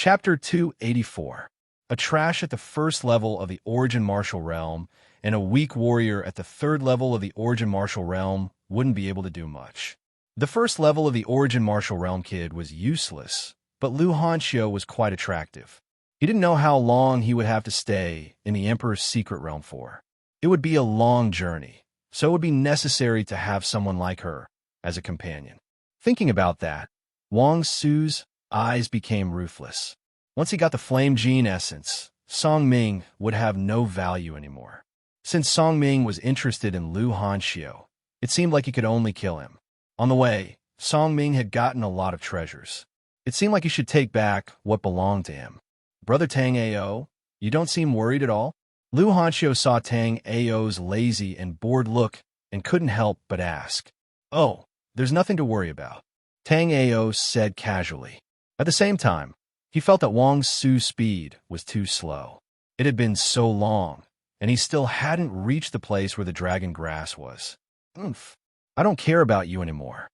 Chapter 284. A trash at the first level of the Origin Martial Realm and a weak warrior at the third level of the Origin Martial Realm wouldn't be able to do much. The first level of the Origin Martial Realm kid was useless, but Lu Hanxiu was quite attractive. He didn't know how long he would have to stay in the Emperor's secret realm for. It would be a long journey, so it would be necessary to have someone like her as a companion. Thinking about that, Wang Su's eyes became ruthless. Once he got the flame gene essence, Song Ming would have no value anymore. Since Song Ming was interested in Lu Hanxiu, it seemed like he could only kill him. On the way, Song Ming had gotten a lot of treasures. It seemed like he should take back what belonged to him. Brother Tang Ao, you don't seem worried at all? Lu Hanxiu saw Tang Ao's lazy and bored look and couldn't help but ask. Oh, there's nothing to worry about, Tang Ao said casually. At the same time, he felt that Wang Su's speed was too slow. It had been so long, and he still hadn't reached the place where the dragon grass was. Oomph, I don't care about you anymore.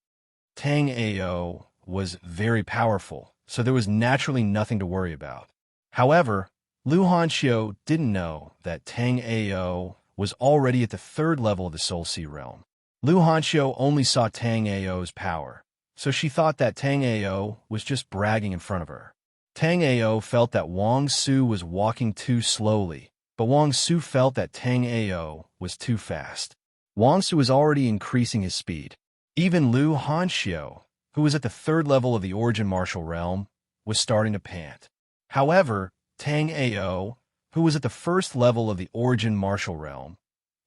Tang Ao was very powerful, so there was naturally nothing to worry about. However, Lu Hanxiu didn't know that Tang Ao was already at the third level of the Soul Sea realm. Lu Hanxiu only saw Tang Ao's power, so she thought that Tang Ao was just bragging in front of her. Tang Ao felt that Wang Su was walking too slowly, but Wang Su felt that Tang Ao was too fast. Wang Su was already increasing his speed. Even Lu Hanxiu, who was at the third level of the Origin Martial Realm, was starting to pant. However, Tang Ao, who was at the first level of the Origin Martial Realm,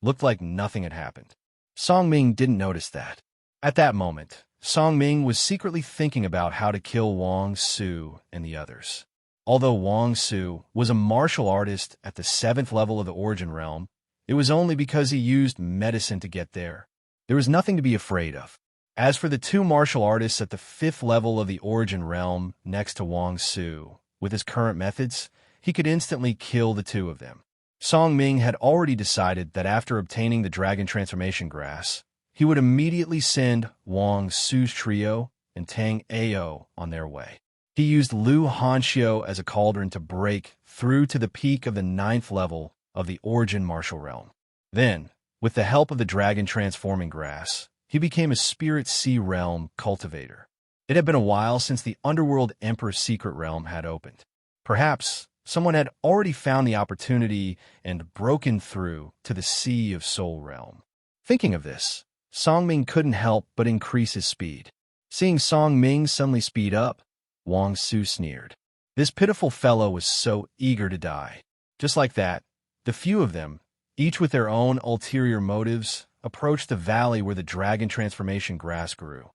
looked like nothing had happened. Song Ming didn't notice that. At that moment, Song Ming was secretly thinking about how to kill Wang Su and the others. Although Wang Su was a martial artist at the 7th level of the Origin Realm, it was only because he used medicine to get there. There was nothing to be afraid of. As for the two martial artists at the 5th level of the Origin Realm next to Wang Su, with his current methods, he could instantly kill the two of them. Song Ming had already decided that after obtaining the Dragon Transformation Grass, he would immediately send Wang Su's trio and Tang Ao on their way. He used Lu Hanxiu as a cauldron to break through to the peak of the 9th level of the Origin Martial Realm. Then, with the help of the Dragon Transforming Grass, he became a Spirit Sea Realm cultivator. It had been a while since the Underworld Emperor's secret realm had opened. Perhaps someone had already found the opportunity and broken through to the Sea of Soul Realm. Thinking of this, Song Ming couldn't help but increase his speed. Seeing Song Ming suddenly speed up, Wang Su sneered. This pitiful fellow was so eager to die. Just like that, the few of them, each with their own ulterior motives, approached the valley where the Dragon Transformation Grass grew.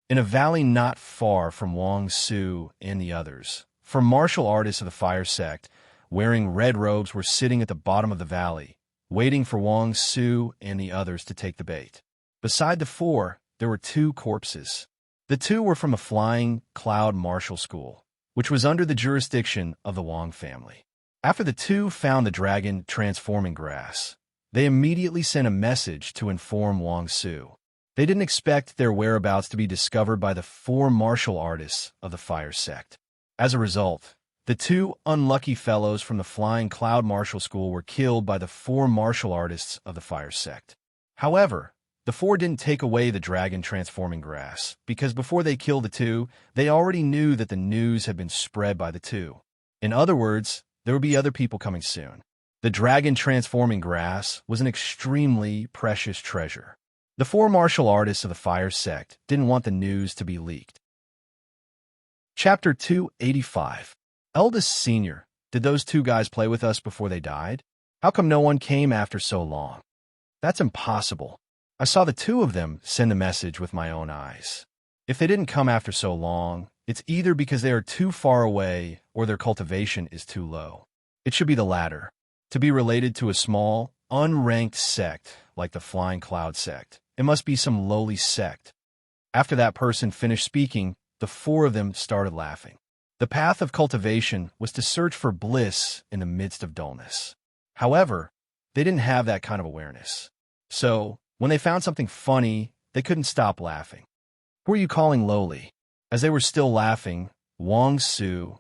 In a valley not far from Wang Su and the others, 4 martial artists of the Fire Sect, wearing red robes, were sitting at the bottom of the valley, waiting for Wang Su and the others to take the bait. Beside the 4, there were 2 corpses. The 2 were from a Flying Cloud Martial School, which was under the jurisdiction of the Wang family. After the 2 found the Dragon Transforming Grass, they immediately sent a message to inform Wang Su. They didn't expect their whereabouts to be discovered by the 4 martial artists of the Fire Sect. As a result, the 2 unlucky fellows from the Flying Cloud Martial School were killed by the 4 martial artists of the Fire Sect. However, the 4 didn't take away the Dragon Transforming Grass, because before they killed the 2, they already knew that the news had been spread by the 2. In other words, there would be other people coming soon. The Dragon Transforming Grass was an extremely precious treasure. The 4 martial artists of the Fire Sect didn't want the news to be leaked. Chapter 285. Eldest Senior, did those 2 guys play with us before they died? How come no one came after so long? That's impossible. I saw the 2 of them send a message with my own eyes. If they didn't come after so long, it's either because they are too far away or their cultivation is too low. It should be the latter. To be related to a small, unranked sect like the Flying Cloud Sect, it must be some lowly sect. After that person finished speaking, the 4 of them started laughing. The path of cultivation was to search for bliss in the midst of dullness. However, they didn't have that kind of awareness. So, when they found something funny, they couldn't stop laughing. Who are you calling lowly? As they were still laughing, Wang Su,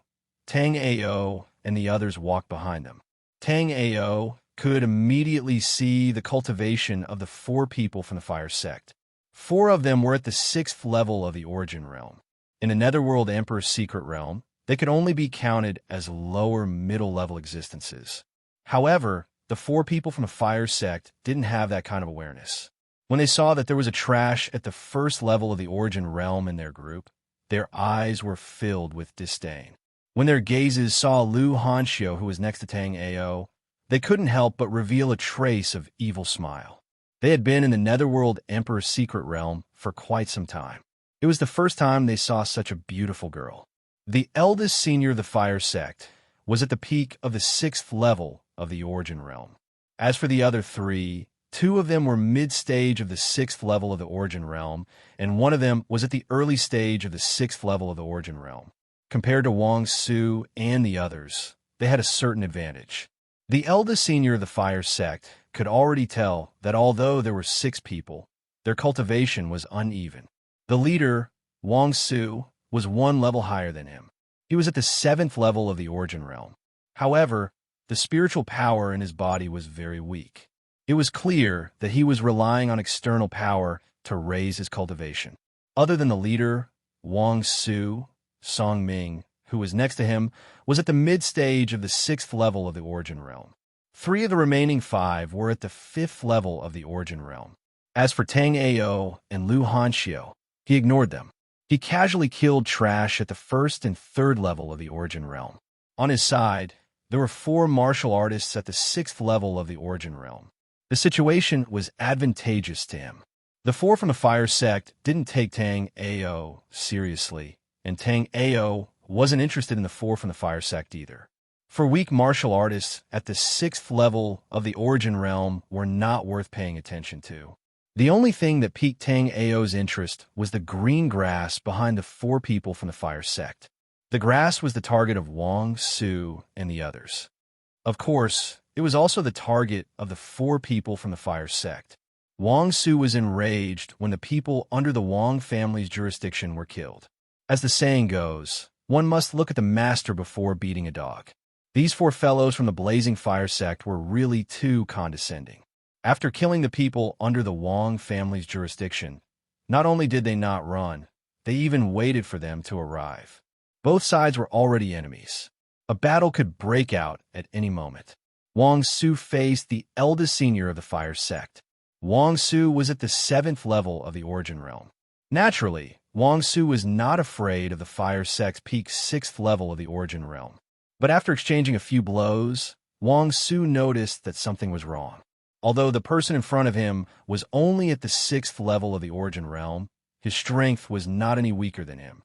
Tang Ao and the others walked behind them. Tang Ao could immediately see the cultivation of the 4 people from the fire sect. 4 of them were at the 6th level of the origin realm. In the Netherworld Emperor's secret realm, they could only be counted as lower middle-level existences. However, the 4 people from the fire sect didn't have that kind of awareness. When they saw that there was a trash at the 1st level of the origin realm in their group, their eyes were filled with disdain. When their gazes saw Lu Hanxiu, who was next to Tang Ao, they couldn't help but reveal a trace of evil smile. They had been in the Netherworld Emperor's secret realm for quite some time. It was the first time they saw such a beautiful girl. The eldest senior of the fire sect was at the peak of the 6th level of the origin realm. As for the other 3, 2 of them were mid-stage of the 6th level of the origin realm, and 1 of them was at the early stage of the 6th level of the origin realm. Compared to Wang Su and the others, they had a certain advantage. The eldest senior of the fire sect could already tell that although there were 6 people, their cultivation was uneven. The leader, Wang Su, was 1 level higher than him. He was at the 7th level of the origin realm. However, the spiritual power in his body was very weak. It was clear that he was relying on external power to raise his cultivation. Other than the leader, Wang Su, Song Ming, who was next to him, was at the mid-stage of the 6th level of the origin realm. 3 of the remaining 5 were at the 5th level of the origin realm. As for Tang Ao and Lu Hanxiu, he ignored them. He casually killed trash at the 1st and 3rd level of the origin realm. On his side, there were 4 martial artists at the 6th level of the origin realm. The situation was advantageous to him. The 4 from the fire sect didn't take Tang Ao seriously, and Tang Ao wasn't interested in the 4 from the fire sect either. For weak martial artists at the 6th level of the origin realm were not worth paying attention to. The only thing that piqued Tang Ao's interest was the green grass behind the 4 people from the fire sect. The grass was the target of Wang Su and the others. Of course, it was also the target of the 4 people from the fire sect. Wang Su was enraged when the people under the Wang family's jurisdiction were killed. As the saying goes, one must look at the master before beating a dog. These 4 fellows from the blazing fire sect were really too condescending. After killing the people under the Wang family's jurisdiction, not only did they not run, they even waited for them to arrive. Both sides were already enemies. A battle could break out at any moment. Wang Su faced the eldest senior of the fire sect. Wang Su was at the 7th level of the origin realm. Naturally, Wang Su was not afraid of the fire sect's peak 6th level of the origin realm. But after exchanging a few blows, Wang Su noticed that something was wrong. Although the person in front of him was only at the 6th level of the origin realm, his strength was not any weaker than him.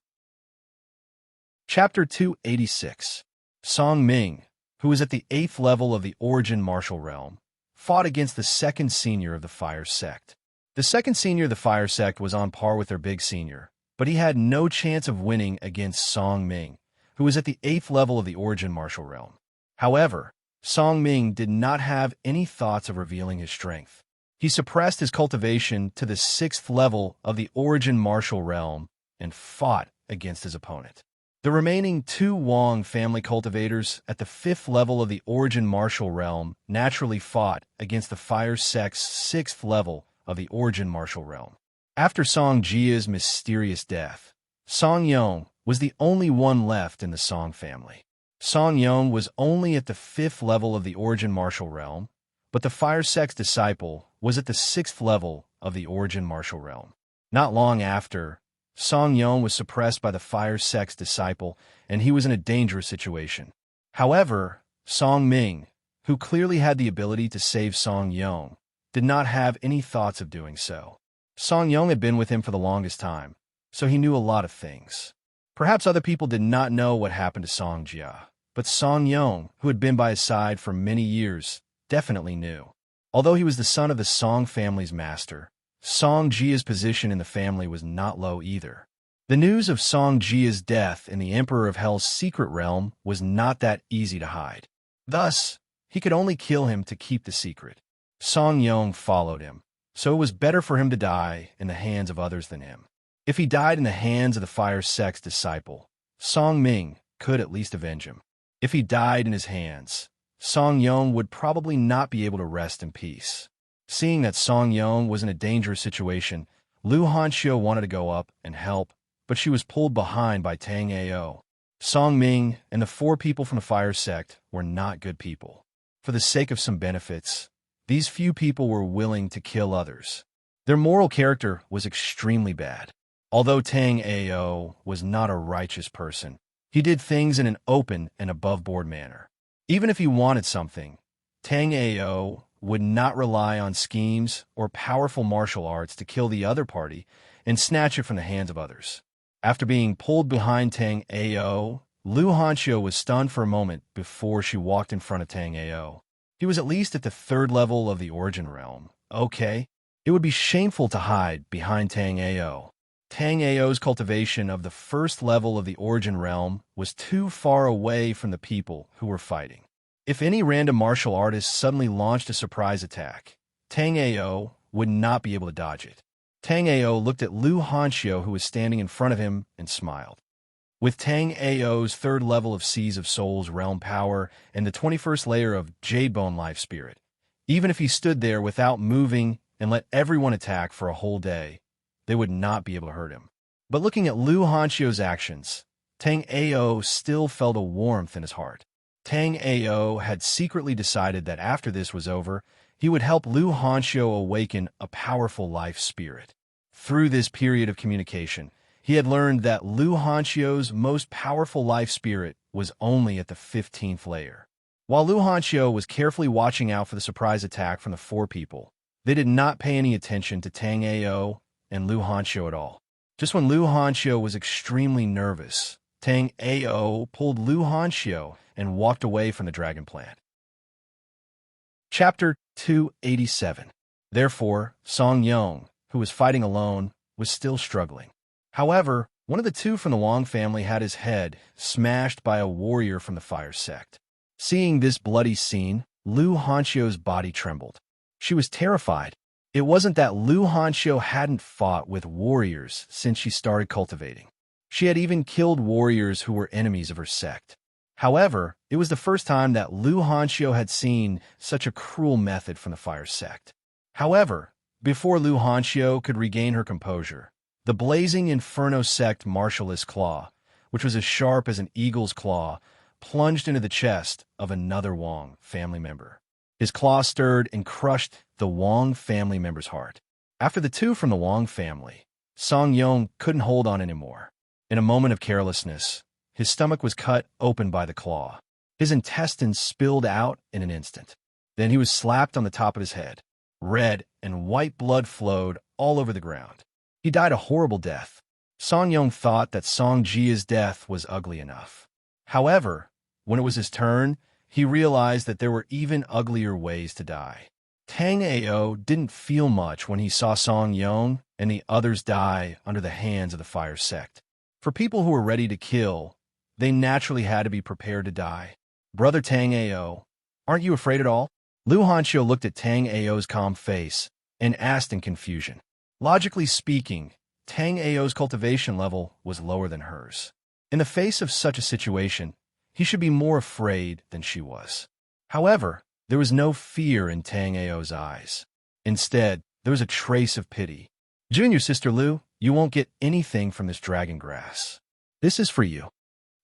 Chapter 286. Song Ming, who was at the 8th level of the origin martial realm, fought against the 2nd senior of the fire sect. The 2nd senior of the fire sect was on par with their big senior, but he had no chance of winning against Song Ming, who was at the 8th level of the origin martial realm. However, Song Ming did not have any thoughts of revealing his strength. He suppressed his cultivation to the 6th level of the origin martial realm and fought against his opponent. The remaining 2 Wang family cultivators at the 5th level of the origin martial realm naturally fought against the fire sect's 6th level of the origin martial realm. After Song Jia's mysterious death, Song Yong was the only one left in the Song family. Song Yong was only at the 5th level of the origin martial realm, but the fire sect's disciple was at the 6th level of the origin martial realm. Not long after, Song Yong was suppressed by the fire sect's disciple, and he was in a dangerous situation. However, Song Ming, who clearly had the ability to save Song Yong, did not have any thoughts of doing so. Song Yong had been with him for the longest time, so he knew a lot of things. Perhaps other people did not know what happened to Song Jia, but Song Yong, who had been by his side for many years, definitely knew. Although he was the son of the Song family's master, Song Jia's position in the family was not low either. The news of Song Jia's death in the Emperor of Hell's secret realm was not that easy to hide. Thus, he could only kill him to keep the secret. Song Yong followed him, so it was better for him to die in the hands of others than him. If he died in the hands of the fire sect's disciple, Song Ming could at least avenge him. If he died in his hands, Song Yong would probably not be able to rest in peace. Seeing that Song Yong was in a dangerous situation, Lu Hanxiu wanted to go up and help, but she was pulled behind by Tang Ao. Song Ming and the 4 people from the fire sect were not good people. For the sake of some benefits, these few people were willing to kill others. Their moral character was extremely bad. Although Tang Ao was not a righteous person, he did things in an open and above-board manner. Even if he wanted something, Tang Ao would not rely on schemes or powerful martial arts to kill the other party and snatch it from the hands of others. After being pulled behind Tang Ao, Lu Hanxiu was stunned for a moment before she walked in front of Tang Ao. He was at least at the 3rd level of the Origin Realm. Okay, it would be shameful to hide behind Tang Ao. Tang Ao's cultivation of the 1st level of the Origin Realm was too far away from the people who were fighting. If any random martial artist suddenly launched a surprise attack, Tang Ao would not be able to dodge it. Tang Ao looked at Lu Hanxiu, who was standing in front of him, and smiled. With Tang Ao's 3rd level of Seas of Souls realm power and the 21st layer of Jadebone life spirit, even if he stood there without moving and let everyone attack for a whole day, they would not be able to hurt him. But looking at Lu Hanxiu's actions, Tang Ao still felt a warmth in his heart. Tang Ao had secretly decided that after this was over, he would help Lu Hanxiu awaken a powerful life spirit. Through this period of communication, he had learned that Lu Hanxiu's most powerful life spirit was only at the 15th layer. While Lu Hanxiu was carefully watching out for the surprise attack from the 4 people, they did not pay any attention to Tang Ao and Lu Hanxiu at all. Just when Lu Hanxiu was extremely nervous, Tang Ao pulled Lu Hanxiu and walked away from the dragon plant. Chapter 287. Therefore, Song Yong, who was fighting alone, was still struggling. However, one of the 2 from the Wong family had his head smashed by a warrior from the fire sect. Seeing this bloody scene, Lu Hanxiu's body trembled. She was terrified. It wasn't that Lu Hanxiu hadn't fought with warriors since she started cultivating. She had even killed warriors who were enemies of her sect. However, it was the first time that Lu Hanxiu had seen such a cruel method from the fire sect. However, before Lu Hanxiu could regain her composure, the blazing Inferno sect martialist claw, which was as sharp as an eagle's claw, plunged into the chest of another Wong family member. His claw stirred and crushed the Wong family member's heart. After the 2 from the Wong family, Song Yong couldn't hold on anymore. In a moment of carelessness, his stomach was cut open by the claw. His intestines spilled out in an instant. Then he was slapped on the top of his head. Red and white blood flowed all over the ground. He died a horrible death. Song Yong thought that Song Jia's death was ugly enough. However, when it was his turn, he realized that there were even uglier ways to die. Tang Ao didn't feel much when he saw Song Yong and the others die under the hands of the fire sect. For people who were ready to kill, they naturally had to be prepared to die. Brother Tang Ao, aren't you afraid at all? Lu Hanxiu looked at Tang Ao's calm face and asked in confusion. Logically speaking, Tang Ao's cultivation level was lower than hers. In the face of such a situation, he should be more afraid than she was. However, there was no fear in Tang Ao's eyes. Instead, there was a trace of pity. Junior Sister Lu, you won't get anything from this dragon grass. This is for you.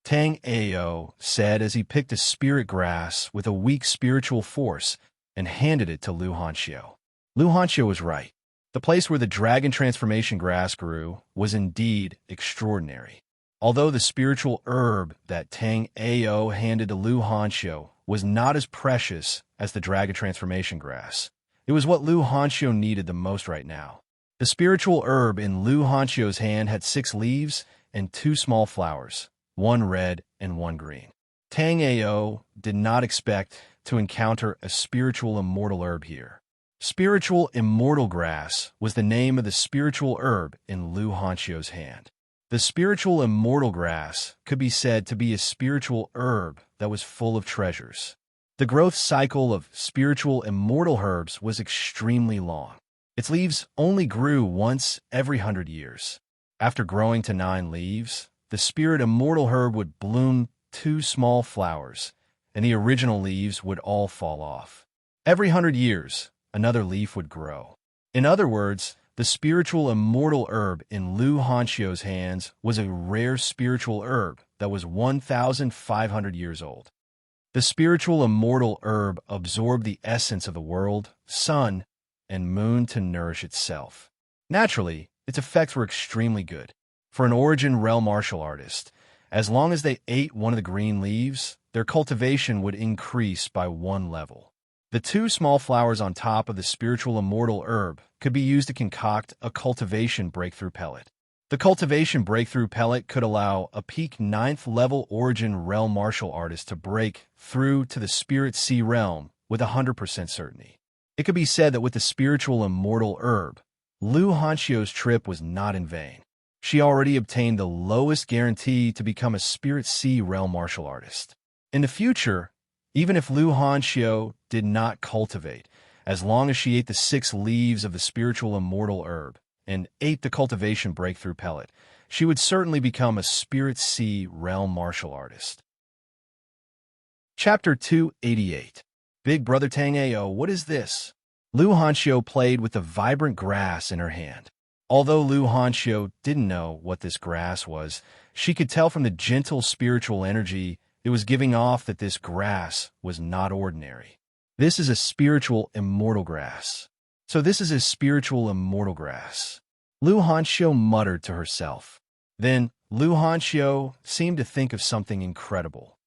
Tang Ao said as he picked a spirit grass with a weak spiritual force and handed it to Lu Hanxiu. Lu Hanxiu was right. The place where the dragon transformation grass grew was indeed extraordinary. Although the spiritual herb that Tang Ao handed to Lu Hanxiu was not as precious as the dragon transformation grass, it was what Lu Hanxiu needed the most right now. The spiritual herb in Lu Hanxiu's hand had 6 leaves and 2 small flowers, 1 red and 1 green. Tang Ao did not expect to encounter a spiritual immortal herb here. Spiritual immortal grass was the name of the spiritual herb in Lu Hanxiu's hand. The spiritual immortal grass could be said to be a spiritual herb that was full of treasures. The growth cycle of spiritual immortal herbs was extremely long. Its leaves only grew once every 100 years. After growing to 9 leaves, the spirit immortal herb would bloom 2 small flowers, and the original leaves would all fall off. Every 100 years, another leaf would grow. In other words, the spiritual immortal herb in Lu Hanxiu's hands was a rare spiritual herb that was 1,500 years old. The spiritual immortal herb absorbed the essence of the world, sun, and moon to nourish itself. Naturally, its effects were extremely good. For an origin realm martial artist, as long as they ate one of the green leaves, their cultivation would increase by 1 level. The 2 small flowers on top of the spiritual immortal herb could be used to concoct a cultivation breakthrough pellet. The cultivation breakthrough pellet could allow a peak 9th level origin realm martial artist to break through to the spirit sea realm with 100% certainty. It could be said that with the spiritual immortal herb, Lu Hanxiu's trip was not in vain. She already obtained the lowest guarantee to become a spirit sea realm martial artist. In the future, even if Lu Hanxiu did not cultivate, as long as she ate the 6 leaves of the spiritual immortal herb and ate the cultivation breakthrough pellet, she would certainly become a spirit sea realm martial artist. Chapter 288. Big Brother Tang Ao, what is this? Lu Hanxiu played with the vibrant grass in her hand. Although Lu Hanxiu didn't know what this grass was, she could tell from the gentle spiritual energy it was giving off that this grass was not ordinary. This is a spiritual immortal grass. So this is a spiritual immortal grass. Lu Hanxiu muttered to herself. Then Lu Hanxiu seemed to think of something incredible.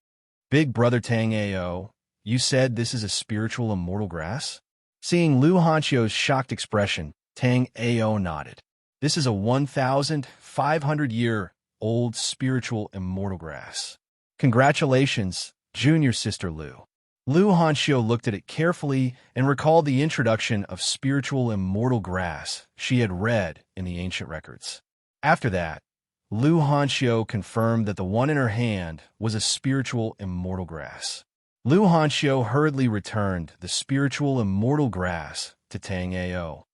Big Brother Tang Ao, you said this is a spiritual immortal grass? Seeing Lu Hanxiu's shocked expression, Tang Ao nodded. This is a 1,500-year-old spiritual immortal grass. Congratulations, junior sister Lu. Lu Hanxiu looked at it carefully and recalled the introduction of spiritual immortal grass she had read in the ancient records. After that, Lu Hanxiu confirmed that the one in her hand was a spiritual immortal grass. Lu Hanxiu hurriedly returned the spiritual immortal grass to Tang Ao.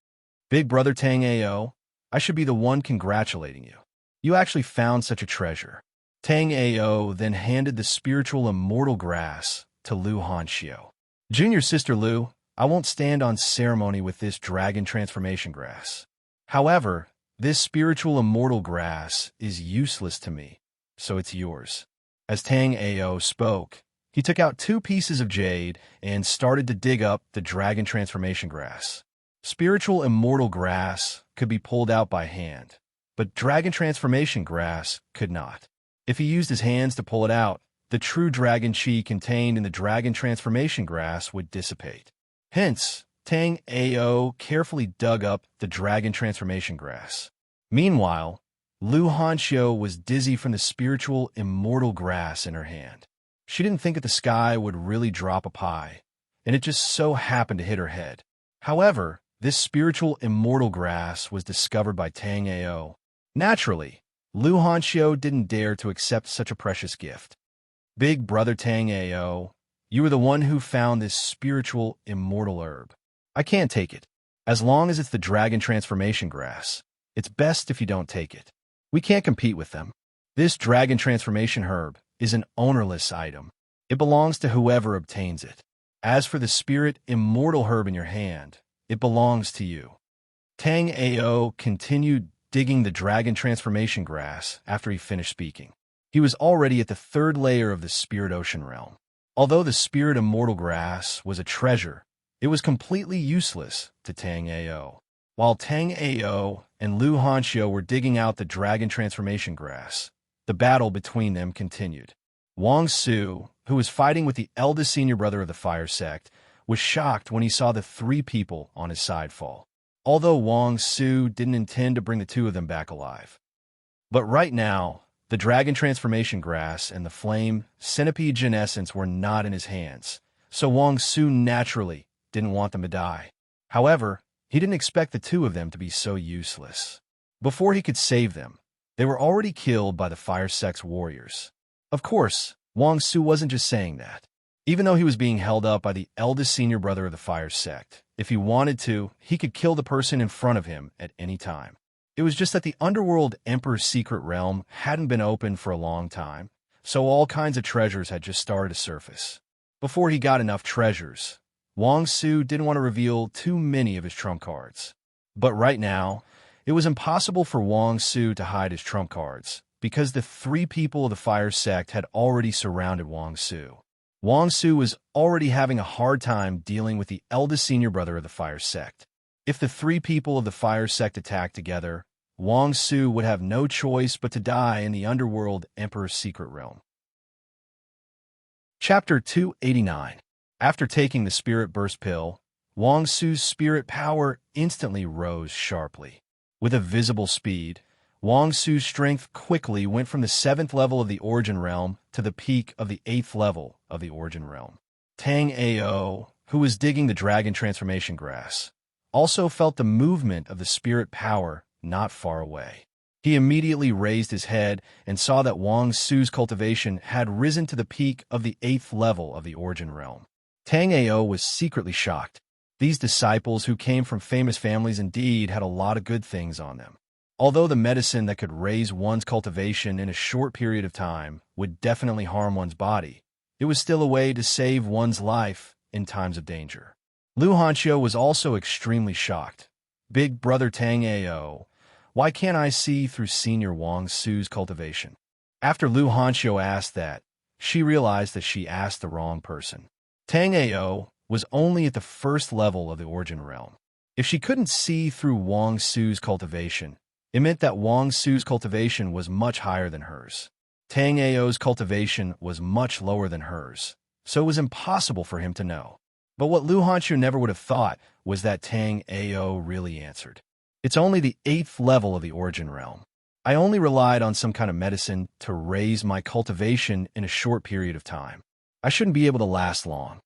Big Brother Tang Ao, I should be the one congratulating you. You actually found such a treasure. Tang Ao then handed the spiritual immortal grass to Lu Hanxiu. Junior sister Lu, I won't stand on ceremony with this dragon transformation grass. However, this spiritual immortal grass is useless to me, so it's yours. As Tang Ao spoke, he took out 2 pieces of jade and started to dig up the dragon transformation grass. Spiritual immortal grass could be pulled out by hand, but dragon transformation grass could not. If he used his hands to pull it out, the true dragon chi contained in the dragon transformation grass would dissipate. Hence, Tang Ao carefully dug up the dragon transformation grass. Meanwhile, Lu Hanxiu was dizzy from the spiritual immortal grass in her hand. She didn't think that the sky would really drop a pie, and it just so happened to hit her head. However, this spiritual immortal grass was discovered by Tang Ao. Naturally, Lu Hanxiu didn't dare to accept such a precious gift. Big Brother Tang Ao, you were the one who found this spiritual immortal herb. I can't take it. As long as it's the dragon transformation grass, it's best if you don't take it. We can't compete with them. This dragon transformation herb is an ownerless item. It belongs to whoever obtains it. As for the spirit immortal herb in your hand, it belongs to you. Tang Ao continued digging the dragon transformation grass after he finished speaking. He was already at the 3rd layer of the spirit ocean realm. Although the spirit immortal grass was a treasure, it was completely useless to Tang Ao. While Tang Ao and Lu Hanxiu were digging out the dragon transformation grass, the battle between them continued. Wang Su, who was fighting with the eldest senior brother of the fire sect, was shocked when he saw the 3 people on his side fall. Although Wang Su didn't intend to bring the 2 of them back alive. But right now, the dragon transformation grass and the flame centipede gin essence were not in his hands, so Wang Su naturally didn't want them to die. However, he didn't expect the 2 of them to be so useless. Before he could save them, they were already killed by the fire sect's warriors. Of course, Wang Su wasn't just saying that. Even though he was being held up by the eldest senior brother of the fire sect, if he wanted to, he could kill the person in front of him at any time. It was just that the underworld Emperor's secret realm hadn't been open for a long time, so all kinds of treasures had just started to surface. Before he got enough treasures, Wang Su didn't want to reveal too many of his trump cards. But right now, it was impossible for Wang Su to hide his trump cards, because the three people of the fire sect had already surrounded Wang Su. Wang Su was already having a hard time dealing with the eldest senior brother of the fire sect. If the three people of the fire sect attacked together, Wang Su would have no choice but to die in the underworld Emperor's secret realm. Chapter 289. After taking the Spirit Burst pill, Wang Su's spirit power instantly rose sharply. With a visible speed, Wang Su's strength quickly went from the 7th level of the Origin Realm to the peak of the 8th level of the Origin Realm. Tang Ao, who was digging the dragon transformation grass, also felt the movement of the spirit power not far away. He immediately raised his head and saw that Wang Su's cultivation had risen to the peak of the 8th level of the Origin Realm. Tang Ao was secretly shocked. These disciples who came from famous families indeed had a lot of good things on them. Although the medicine that could raise one's cultivation in a short period of time would definitely harm one's body, it was still a way to save one's life in times of danger. Lu Hanqiu was also extremely shocked. Big brother Tang Ao, why can't I see through senior Wang Su's cultivation? After Lu Hanqiu asked that, she realized that she asked the wrong person. Tang Ao was only at the 1st level of the Origin Realm. If she couldn't see through Wang Su's cultivation, it meant that Wang Su's cultivation was much higher than hers. Tang Ao's cultivation was much lower than hers, so it was impossible for him to know. But what Lu Hanqiu never would have thought was that Tang Ao really answered. It's only the 8th level of the Origin Realm. I only relied on some kind of medicine to raise my cultivation in a short period of time. I shouldn't be able to last long.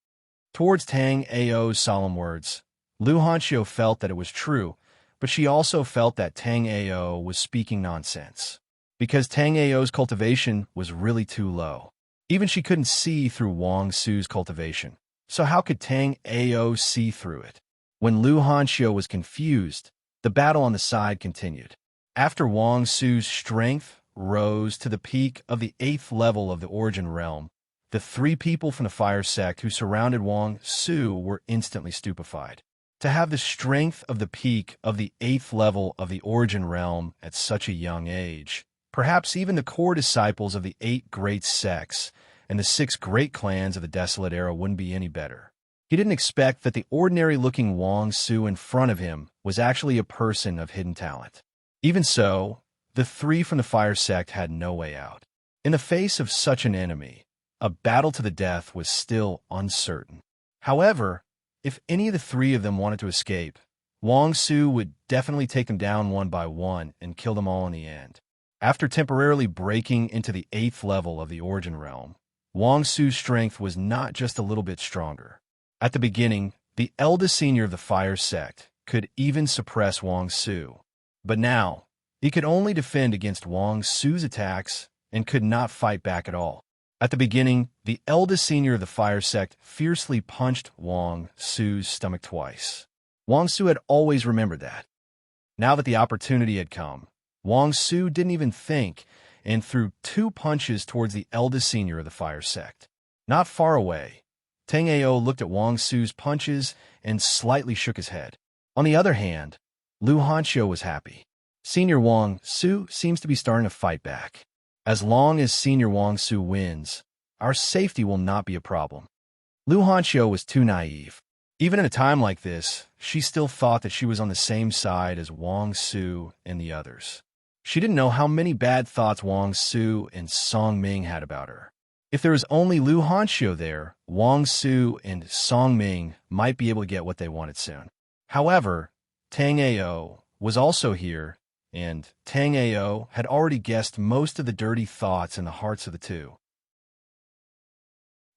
Towards Tang Ao's solemn words, Lu Hanqiu felt that it was true, but she also felt that Tang Ao was speaking nonsense, because Tang Ao's cultivation was really too low. Even she couldn't see through Wang Su's cultivation, so how could Tang Ao see through it? When Lu Hanqiu was confused, the battle on the side continued. After Wang Su's strength rose to the peak of the 8th level of the Origin Realm, the three people from the fire sect who surrounded Wang Su were instantly stupefied. To have the strength of the peak of the 8th level of the Origin Realm at such a young age, perhaps even the core disciples of the 8 great sects and the 6 great clans of the Desolate Era wouldn't be any better. He didn't expect that the ordinary-looking Wang Su in front of him was actually a person of hidden talent. Even so, the 3 from the fire sect had no way out. In the face of such an enemy, a battle to the death was still uncertain. However, if any of the 3 of them wanted to escape, Wang Su would definitely take them down one by one and kill them all in the end. After temporarily breaking into the 8th level of the Origin Realm, Wang Su's strength was not just a little bit stronger. At the beginning, the eldest senior of the fire sect could even suppress Wang Su, but now he could only defend against Wang Su's attacks and could not fight back at all. At the beginning, the eldest senior of the fire sect fiercely punched Wang Su's stomach twice. Wang Su had always remembered that. Now that the opportunity had come, Wang Su didn't even think and threw 2 punches towards the eldest senior of the fire sect. Not far away, Tang Ao looked at Wang Su's punches and slightly shook his head. On the other hand, Lu Hanqiu was happy. Senior Wang Su seems to be starting to fight back. As long as Senior Wang Su wins, our safety will not be a problem. Lu Hanqiu was too naive. Even in a time like this, she still thought that she was on the same side as Wang Su and the others. She didn't know how many bad thoughts Wang Su and Song Ming had about her. If there was only Lu Hanqiu there, Wang Su and Song Ming might be able to get what they wanted soon. However, Tang Ao was also here, and Tang Ao had already guessed most of the dirty thoughts in the hearts of the 2.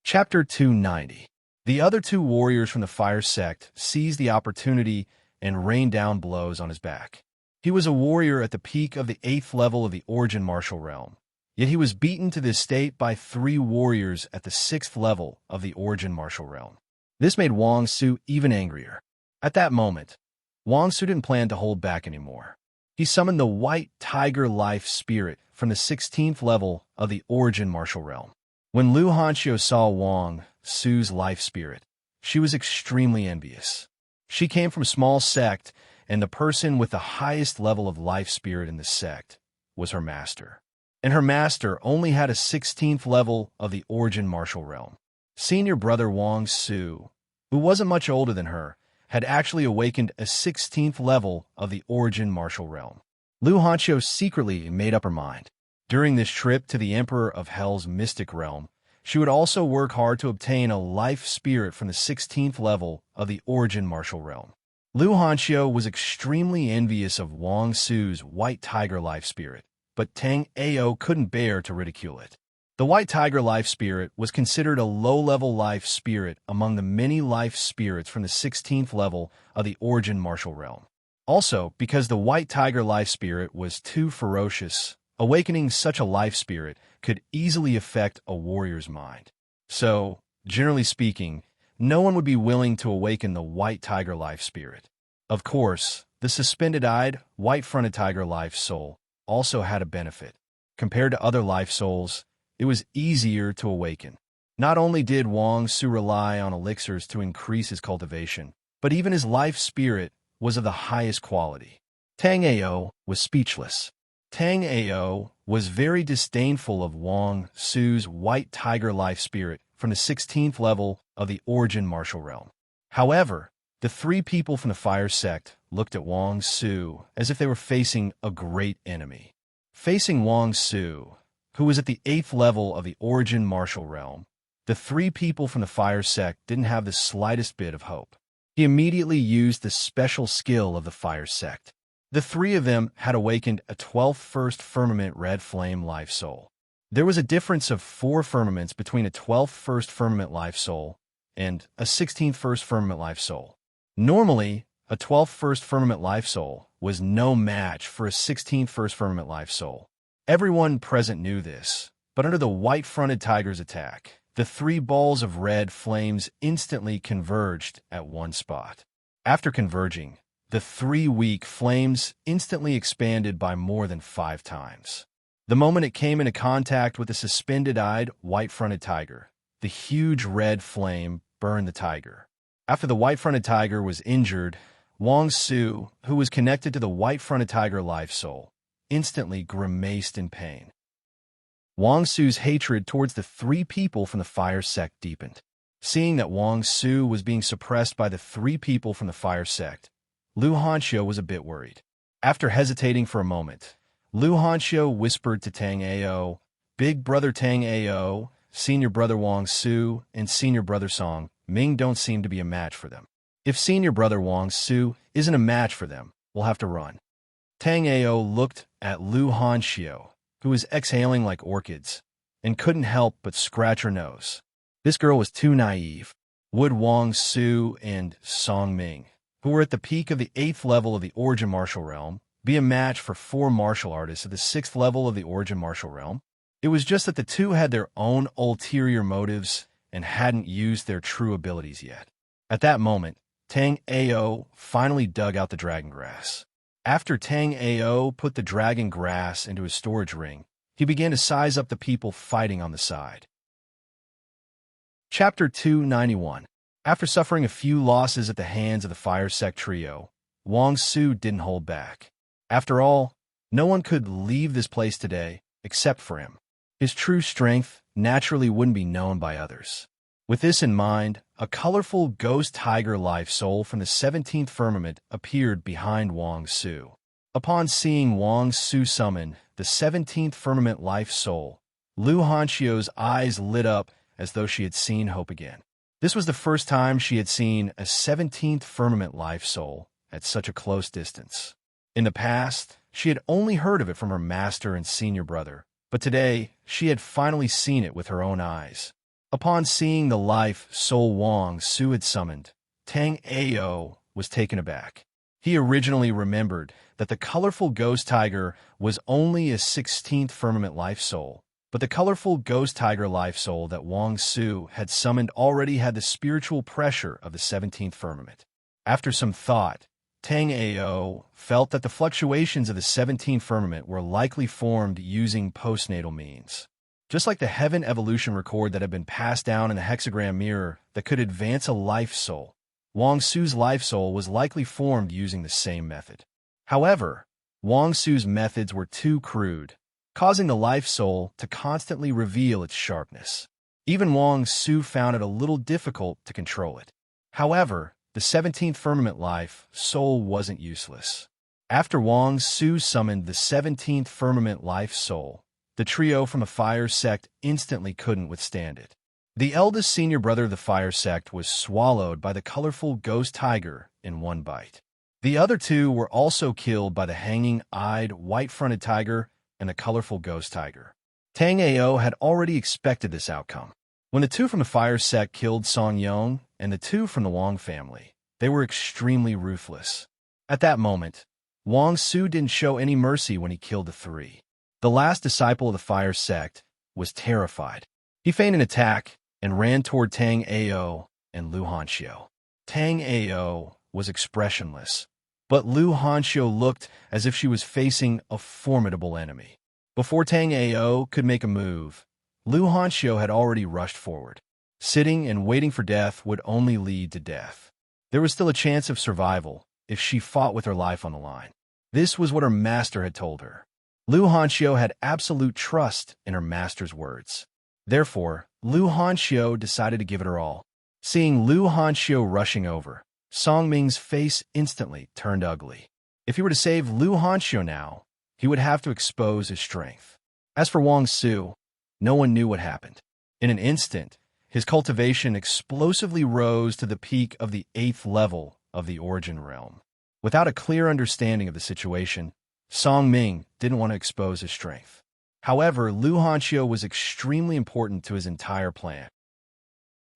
Chapter 290. The other 2 warriors from the fire sect seized the opportunity and rained down blows on his back. He was a warrior at the peak of the 8th level of the Origin Martial Realm, yet he was beaten to this state by 3 warriors at the 6th level of the Origin Martial Realm. This made Wang Su even angrier. At that moment, Wang Su didn't plan to hold back anymore. He summoned the white tiger life spirit from the 16th level of the origin martial realm. When Lu Hanxiu saw Wang Su's life spirit, she was extremely envious. She came from a small sect, and the person with the highest level of life spirit in the sect was her master. And her master only had a 16th level of the origin martial realm. Senior brother Wang Su, who wasn't much older than her, had actually awakened a 16th level of the origin martial realm. Lu Hanxiu secretly made up her mind. During this trip to the Emperor of Hell's mystic realm, she would also work hard to obtain a life spirit from the 16th level of the origin martial realm. Lu Hanxiu was extremely envious of Wang Su's white tiger life spirit, but Tang Ao couldn't bear to ridicule it. The white tiger life spirit was considered a low-level life spirit among the many life spirits from the 16th level of the origin martial realm. Also, because the white tiger life spirit was too ferocious, awakening such a life spirit could easily affect a warrior's mind. So, generally speaking, no one would be willing to awaken the white tiger life spirit. Of course, the suspended-eyed, white-fronted tiger life soul also had a benefit. Compared to other life souls, it was easier to awaken. Not only did Wang Su rely on elixirs to increase his cultivation, but even his life spirit was of the highest quality. Tang Ao was speechless. Tang Ao was very disdainful of Wang Su's white tiger life spirit from the 16th level of the origin martial realm. However, the three people from the fire sect looked at Wang Su as if they were facing a great enemy. Facing Wang Su, who was at the 8th level of the origin martial realm, the three people from the fire sect didn't have the slightest bit of hope. He immediately used the special skill of the fire sect. The three of them had awakened a 12th first firmament red flame life soul. There was a difference of 4 firmaments between a 12th first firmament life soul and a 16th first firmament life soul. Normally, a 12th first firmament life soul was no match for a 16th first firmament life soul. Everyone present knew this, but under the white-fronted tiger's attack, the 3 balls of red flames instantly converged at one spot. After converging, the 3 weak flames instantly expanded by more than 5 times. The moment it came into contact with the suspended-eyed, white-fronted tiger, the huge red flame burned the tiger. After the white-fronted tiger was injured, Wang Su, who was connected to the white-fronted tiger life soul, instantly grimaced in pain. Wang Su's hatred towards the 3 people from the fire sect deepened. Seeing that Wang Su was being suppressed by the 3 people from the fire sect, Lu Hanxiu was a bit worried. After hesitating for a moment, Lu Hanxiu whispered to Tang Ao, "Big brother Tang Ao, senior brother Wang Su, and senior brother Song Ming don't seem to be a match for them. If senior brother Wang Su isn't a match for them, we'll have to run." Tang Ao looked at Lu Hanxiu, who was exhaling like orchids, and couldn't help but scratch her nose. This girl was too naive. Would Wang Su and Song Ming, who were at the peak of the 8th level of the origin martial realm, be a match for 4 martial artists at the 6th level of the origin martial realm? It was just that the 2 had their own ulterior motives and hadn't used their true abilities yet. At that moment, Tang Ao finally dug out the dragon grass. After Tang Ao put the dragon grass into his storage ring, he began to size up the people fighting on the side. Chapter 291. After suffering a few losses at the hands of the fire sect trio, Wang Su didn't hold back. After all, no one could leave this place today except for him. His true strength naturally wouldn't be known by others. With this in mind, a colorful ghost tiger life soul from the 17th firmament appeared behind Wang Su. Upon seeing Wang Su summon the 17th firmament life soul, Lu Hanxiu's eyes lit up as though she had seen hope again. This was the first time she had seen a 17th firmament life soul at such a close distance. In the past, she had only heard of it from her master and senior brother, but today she had finally seen it with her own eyes. Upon seeing the life soul Wang Su had summoned, Tang Ao was taken aback. He originally remembered that the colorful ghost tiger was only a 16th firmament life soul, but the colorful ghost tiger life soul that Wang Su had summoned already had the spiritual pressure of the 17th firmament. After some thought, Tang Ao felt that the fluctuations of the 17th firmament were likely formed using postnatal means. Just like the heaven evolution record that had been passed down in the hexagram mirror that could advance a life soul, Wang Su's life soul was likely formed using the same method. However, Wang Su's methods were too crude, causing the life soul to constantly reveal its sharpness. Even Wang Su found it a little difficult to control it. However, the 17th firmament life soul wasn't useless. After Wang Su summoned the 17th firmament life soul, the trio from the fire sect instantly couldn't withstand it. The eldest senior brother of the fire sect was swallowed by the colorful ghost tiger in one bite. The other two were also killed by the hanging-eyed white-fronted tiger and the colorful ghost tiger. Tang Ao had already expected this outcome. When the two from the fire sect killed Song Yong and the two from the Wang family, they were extremely ruthless. At that moment, Wang Su didn't show any mercy when he killed the three. The last disciple of the fire sect was terrified. He feigned an attack and ran toward Tang Ao and Lu Hanxiu. Tang Ao was expressionless, but Lu Hanxiu looked as if she was facing a formidable enemy. Before Tang Ao could make a move, Lu Hanxiu had already rushed forward. Sitting and waiting for death would only lead to death. There was still a chance of survival if she fought with her life on the line. This was what her master had told her. Lu Hanxiu had absolute trust in her master's words. Therefore, Lu Hanxiu decided to give it her all. Seeing Lu Hanxiu rushing over, Song Ming's face instantly turned ugly. If he were to save Lu Hanxiu now, he would have to expose his strength. As for Wang Su, no one knew what happened. In an instant, his cultivation explosively rose to the peak of the 8th level of the origin realm. Without a clear understanding of the situation, Song Ming didn't want to expose his strength. However, Lu Hanxiu was extremely important to his entire plan.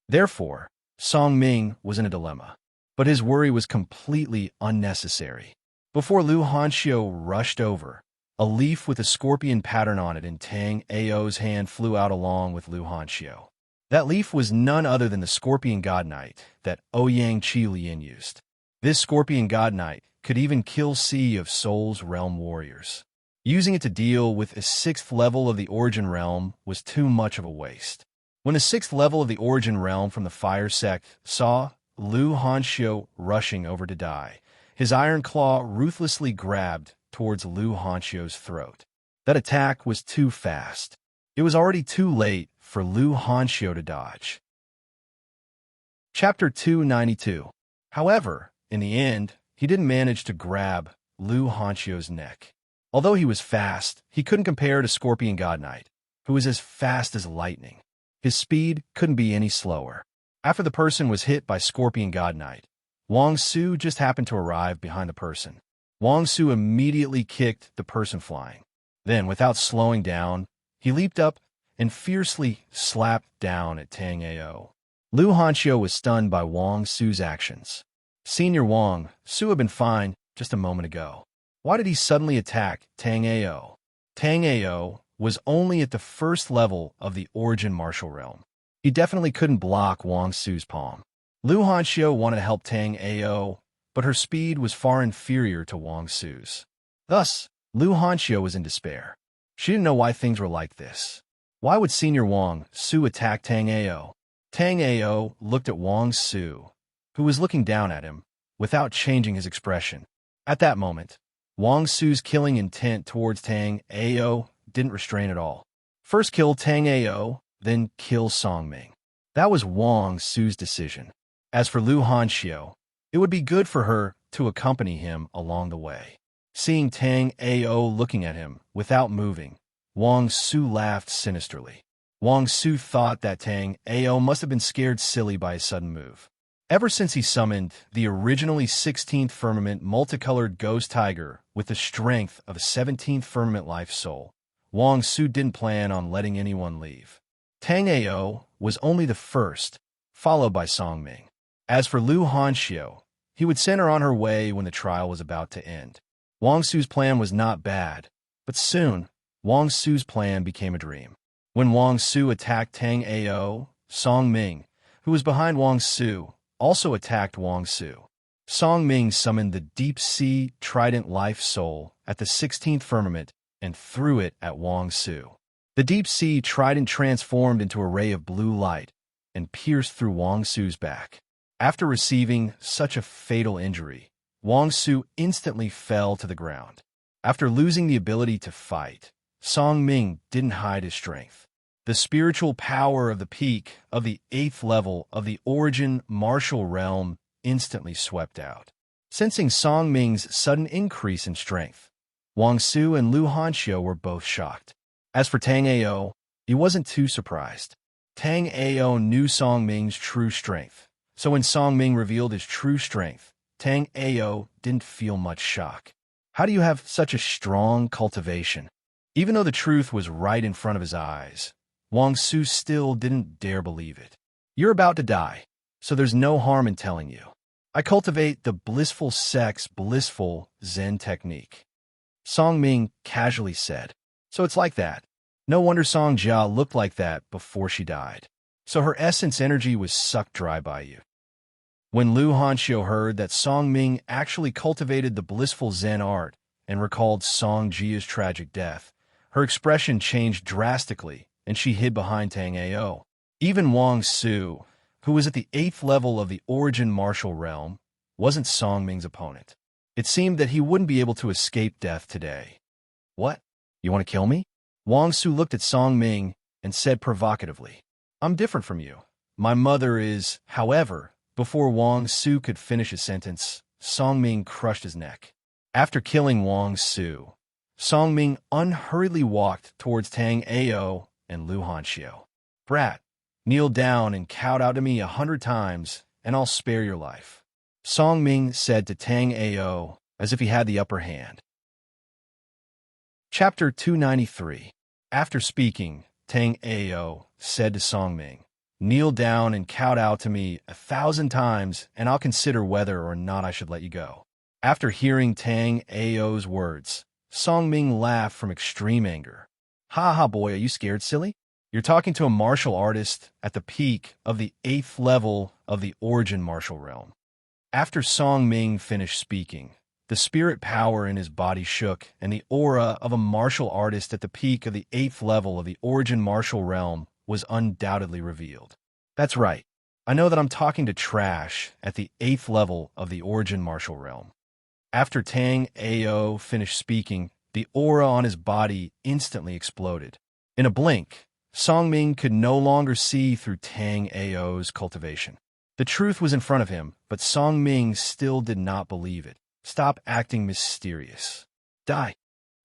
Therefore, Song Ming was in a dilemma. But his worry was completely unnecessary. Before Lu Hanxiu rushed over, a leaf with a scorpion pattern on it in Tang Ao's hand flew out along with Lu Hanxiu. That leaf was none other than the scorpion god knight that Ouyang Qi Lian used. This scorpion god knight could even kill Sea of Souls realm warriors. Using it to deal with a 6th level of the origin realm was too much of a waste. When the 6th level of the origin realm from the fire sect saw Lu Hanxiu rushing over to die, his iron claw ruthlessly grabbed towards Lu Hanxiu's throat. That attack was too fast. It was already too late for Lu Hanxiu to dodge. Chapter 292. However, in the end, he didn't manage to grab Lu Hanxiu's neck. Although he was fast, he couldn't compare to Scorpion God Knight, who was as fast as lightning. His speed couldn't be any slower. After the person was hit by Scorpion God Knight, Wang Su just happened to arrive behind the person. Wang Su immediately kicked the person flying. Then, without slowing down, he leaped up and fiercely slapped down at Tang Ao. Lu Hanxiu was stunned by Wang Su's actions. Senior Wang Su had been fine just a moment ago. Why did he suddenly attack Tang Ao? Tang Ao was only at the 1st level of the origin martial realm. He definitely couldn't block Wang Su's palm. Lu Hanxiu wanted to help Tang Ao, but her speed was far inferior to Wang Su's. Thus, Lu Hanxiu was in despair. She didn't know why things were like this. Why would Senior Wang Su attack Tang Ao? Tang Ao looked at Wang Su, who was looking down at him, without changing his expression. At that moment, Wang Su's killing intent towards Tang Ao didn't restrain at all. First kill Tang Ao, then kill Song Ming. That was Wang Su's decision. As for Lu Hanxiu, it would be good for her to accompany him along the way. Seeing Tang Ao looking at him without moving, Wang Su laughed sinisterly. Wang Su thought that Tang Ao must have been scared silly by his sudden move. Ever since he summoned the originally 16th firmament multicolored ghost tiger with the strength of a 17th firmament life soul, Wang Su didn't plan on letting anyone leave. Tang Ao was only the first, followed by Song Ming. As for Lu Hanxiu, he would send her on her way when the trial was about to end. Wang Su's plan was not bad, but soon, Wang Su's plan became a dream. When Wang Su attacked Tang Ao, Song Ming, who was behind Wang Su, also attacked Wang Su. Song Ming summoned the deep-sea trident life soul at the 16th firmament and threw it at Wang Su. The deep-sea trident transformed into a ray of blue light and pierced through Wang Su's back. After receiving such a fatal injury, Wang Su instantly fell to the ground. After losing the ability to fight, Song Ming didn't hide his strength. The spiritual power of the peak of the 8th level of the origin martial realm instantly swept out. Sensing Song Ming's sudden increase in strength, Wang Su and Lu Hanxiu were both shocked. As for Tang Ao, he wasn't too surprised. Tang Ao knew Song Ming's true strength, so when Song Ming revealed his true strength, Tang Ao didn't feel much shock. How do you have such a strong cultivation? Even though the truth was right in front of his eyes, Wang Su still didn't dare believe it. You're about to die, so there's no harm in telling you. I cultivate the blissful Zen technique. Song Ming casually said. So it's like that. No wonder Song Jia looked like that before she died. So her essence energy was sucked dry by you. When Lu Hanxiu heard that Song Ming actually cultivated the blissful Zen art and recalled Song Jia's tragic death, her expression changed drastically and she hid behind Tang Ao. Even Wang Su, who was at the 8th level of the origin martial realm, wasn't Song Ming's opponent. It seemed that he wouldn't be able to escape death today. What? You want to kill me? Wang Su looked at Song Ming and said provocatively, I'm different from you. My mother is, however. Before Wang Su could finish his sentence, Song Ming crushed his neck. After killing Wang Su, Song Ming unhurriedly walked towards Tang Ao and Lu Hanxiu. Brat, kneel down and kowtow out to me 100 times, and I'll spare your life. Song Ming said to Tang Ao as if he had the upper hand. Chapter 293. After speaking, Tang Ao said to Song Ming, kneel down and kowtow to me 1,000 times, and I'll consider whether or not I should let you go. After hearing Tang Ao's words, Song Ming laughed from extreme anger. Ha ha boy, are you scared, silly? You're talking to a martial artist at the peak of the 8th level of the origin martial realm. After Song Ming finished speaking, the spirit power in his body shook, and the aura of a martial artist at the peak of the 8th level of the origin martial realm was undoubtedly revealed. That's right. I know that I'm talking to trash at the 8th level of the origin martial realm. After Tang Ao finished speaking, the aura on his body instantly exploded. In a blink, Song Ming could no longer see through Tang Ao's cultivation. The truth was in front of him, but Song Ming still did not believe it. Stop acting mysterious. Die.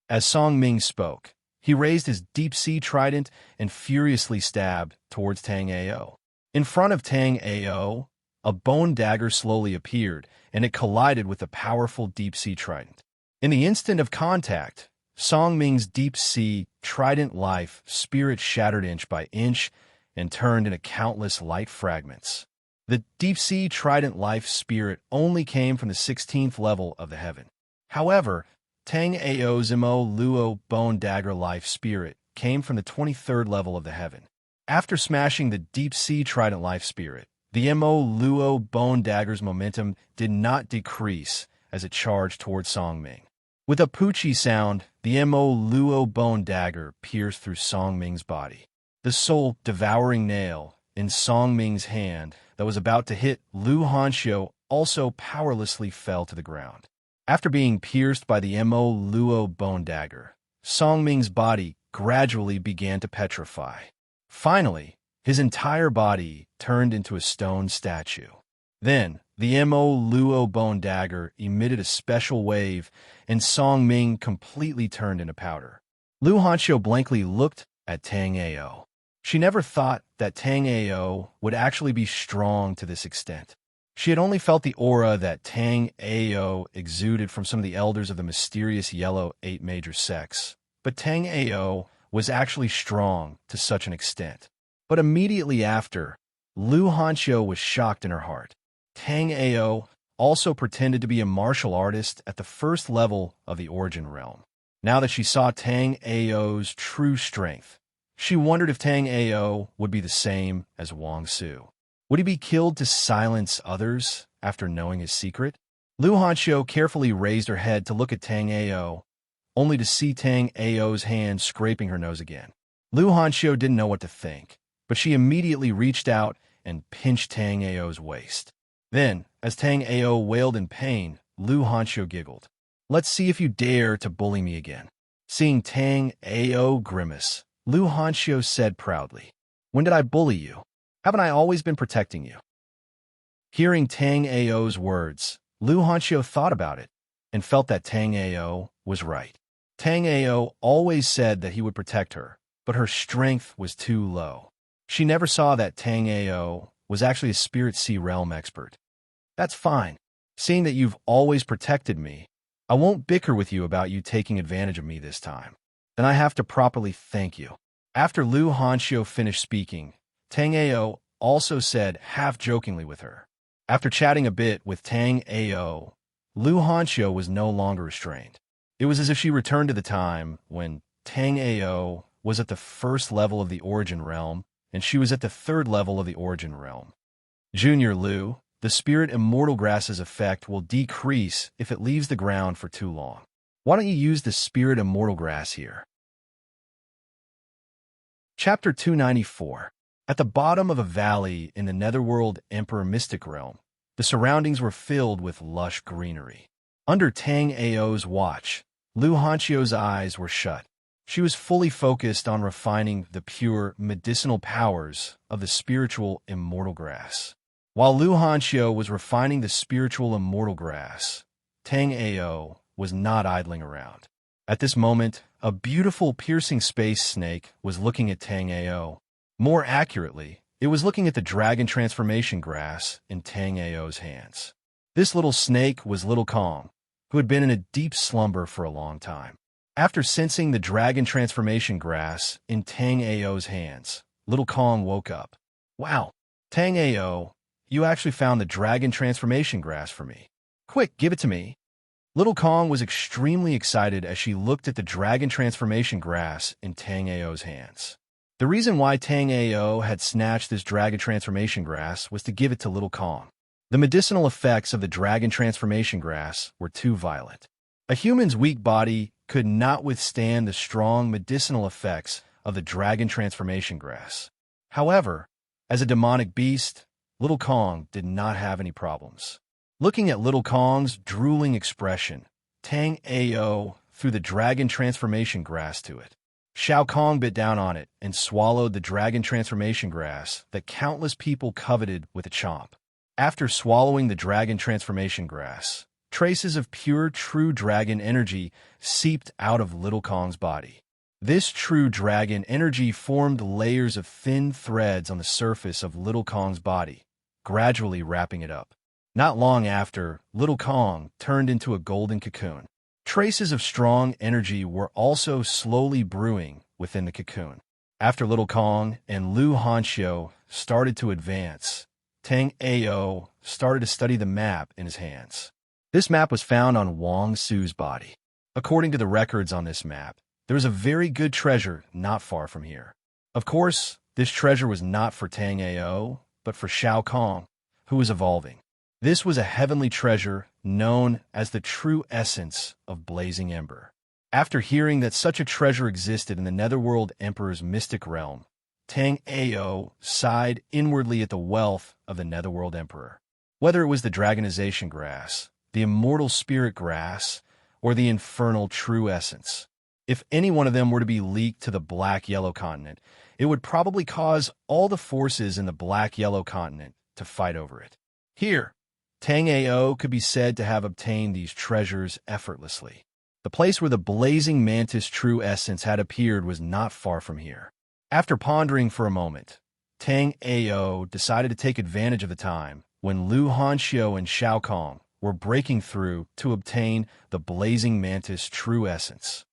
As Song Ming spoke, he raised his deep-sea trident and furiously stabbed towards Tang Ao. In front of Tang Ao, a bone dagger slowly appeared, and it collided with the powerful deep-sea trident. In the instant of contact, Song Ming's deep-sea trident life spirit shattered inch by inch and turned into countless light fragments. The deep-sea trident life spirit only came from the 16th level of the heaven. However, Tang Ao's Mo Luo bone dagger life spirit came from the 23rd level of the heaven. After smashing the deep-sea trident life spirit, the Mo Luo bone dagger's momentum did not decrease as it charged towards Song Ming. With a poochie sound, the Mo Luo bone dagger pierced through Song Ming's body. The soul-devouring nail in Song Ming's hand that was about to hit Lu Hanxiu also powerlessly fell to the ground. After being pierced by the Mo Luo bone dagger, Song Ming's body gradually began to petrify. Finally, his entire body turned into a stone statue. Then, the Mo Luo bone dagger emitted a special wave, and Song Ming completely turned into powder. Lu Hanxiu blankly looked at Tang Ao. She never thought that Tang Ao would actually be strong to this extent. She had only felt the aura that Tang Ao exuded from some of the elders of the mysterious yellow 8 major sects. But Tang Ao was actually strong to such an extent. But immediately after, Lu Hanxiu was shocked in her heart. Tang Ao also pretended to be a martial artist at the 1st level of the origin realm. Now that she saw Tang Ao's true strength, she wondered if Tang Ao would be the same as Wang Su. Would he be killed to silence others after knowing his secret? Lu Hanxiu carefully raised her head to look at Tang Ao, only to see Tang Ao's hand scraping her nose again. Lu Hanxiu didn't know what to think, but she immediately reached out and pinched Tang Ao's waist. Then, as Tang Ao wailed in pain, Lu Hanxiu giggled. "Let's see if you dare to bully me again." Seeing Tang Ao grimace, Lu Hanxiu said proudly, "When did I bully you? Haven't I always been protecting you?" Hearing Tang Ao's words, Lu Hanxiu thought about it and felt that Tang Ao was right. Tang Ao always said that he would protect her, but her strength was too low. She never saw that Tang Ao was actually a Spirit Sea Realm expert. "That's fine. Seeing that you've always protected me, I won't bicker with you about you taking advantage of me this time. Then I have to properly thank you." After Lu Hanxiu finished speaking, Tang Ao also said half-jokingly with her. After chatting a bit with Tang Ao, Lu Hanxiu was no longer restrained. It was as if she returned to the time when Tang Ao was at the first level of the Origin Realm, and she was at the third level of the Origin Realm. Junior Lu, the Spirit Immortal Grass's effect will decrease if it leaves the ground for too long. Why don't you use the Spirit Immortal Grass here? Chapter 294. At the bottom of a valley in the Netherworld Emperor Mystic Realm, the surroundings were filled with lush greenery. Under Tang Ao's watch, Lu Hanxiu's eyes were shut. She was fully focused on refining the pure medicinal powers of the spiritual immortal grass. While Lu Hanxiu was refining the spiritual immortal grass, Tang Ao was not idling around. At this moment, a beautiful piercing space snake was looking at Tang Ao. More accurately, it was looking at the dragon transformation grass in Tang Ao's hands. This little snake was Little Kong, who had been in a deep slumber for a long time. After sensing the dragon transformation grass in Tang Ao's hands, Little Kong woke up. "Wow, Tang Ao, you actually found the dragon transformation grass for me. Quick, give it to me." Little Kong was extremely excited as she looked at the dragon transformation grass in Tang Ao's hands. The reason why Tang Ao had snatched this dragon transformation grass was to give it to Little Kong. The medicinal effects of the dragon transformation grass were too violent. A human's weak body could not withstand the strong medicinal effects of the dragon transformation grass. However, as a demonic beast, Little Kong did not have any problems. Looking at Little Kong's drooling expression, Tang Ao threw the dragon transformation grass to it. Shao Kong bit down on it and swallowed the dragon transformation grass that countless people coveted with a chomp. After swallowing the dragon transformation grass, traces of pure true dragon energy seeped out of Little Kong's body. This true dragon energy formed layers of thin threads on the surface of Little Kong's body, gradually wrapping it up. Not long after, Little Kong turned into a golden cocoon. Traces of strong energy were also slowly brewing within the cocoon. After Little Kong and Lu Hanxiu started to advance, Tang Ao started to study the map in his hands. This map was found on Wang Su's body. According to the records on this map, there was a very good treasure not far from here. Of course, this treasure was not for Tang Ao, but for Shao Kong, who was evolving. This was a heavenly treasure known as the true essence of blazing ember. After hearing that such a treasure existed in the Netherworld Emperor's mystic realm, Tang Ao sighed inwardly at the wealth of the Netherworld Emperor. Whether it was the dragonization grass, the immortal spirit grass, or the infernal true essence, if any one of them were to be leaked to the black-yellow continent, it would probably cause all the forces in the black-yellow continent to fight over it. Here, Tang Ao could be said to have obtained these treasures effortlessly. The place where the blazing mantis true essence had appeared was not far from here. After pondering for a moment, Tang Ao decided to take advantage of the time when Lu Hanxiu and Shao Kong were breaking through to obtain the blazing mantis true essence.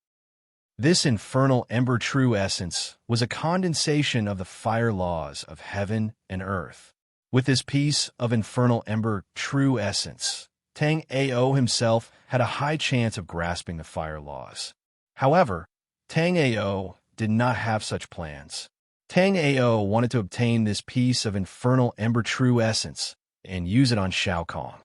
This infernal ember true essence was a condensation of the fire laws of heaven and earth. With this piece of infernal ember true essence, Tang Ao himself had a high chance of grasping the fire laws. However, Tang Ao did not have such plans. Tang Ao wanted to obtain this piece of infernal ember true essence and use it on Shao Kong.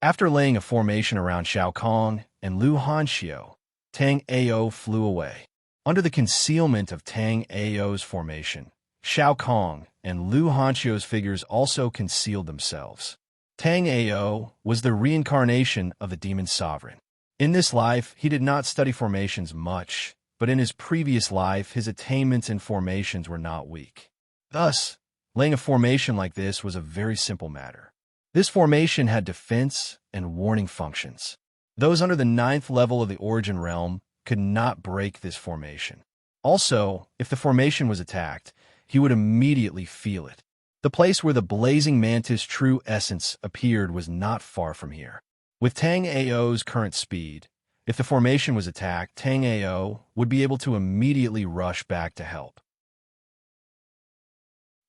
After laying a formation around Shao Kong and Lu Hanxiu, Tang Ao flew away. Under the concealment of Tang Ao's formation, Shao Kong and Lu Hanxiu's figures also concealed themselves. Tang Ao was the reincarnation of the demon sovereign. In this life, he did not study formations much, but in his previous life, his attainments in formations were not weak. Thus, laying a formation like this was a very simple matter. This formation had defense and warning functions. Those under the 9th level of the origin realm could not break this formation. Also, if the formation was attacked, he would immediately feel it. The place where the blazing mantis true essence appeared was not far from here. With Tang Ao's current speed, if the formation was attacked, Tang Ao would be able to immediately rush back to help.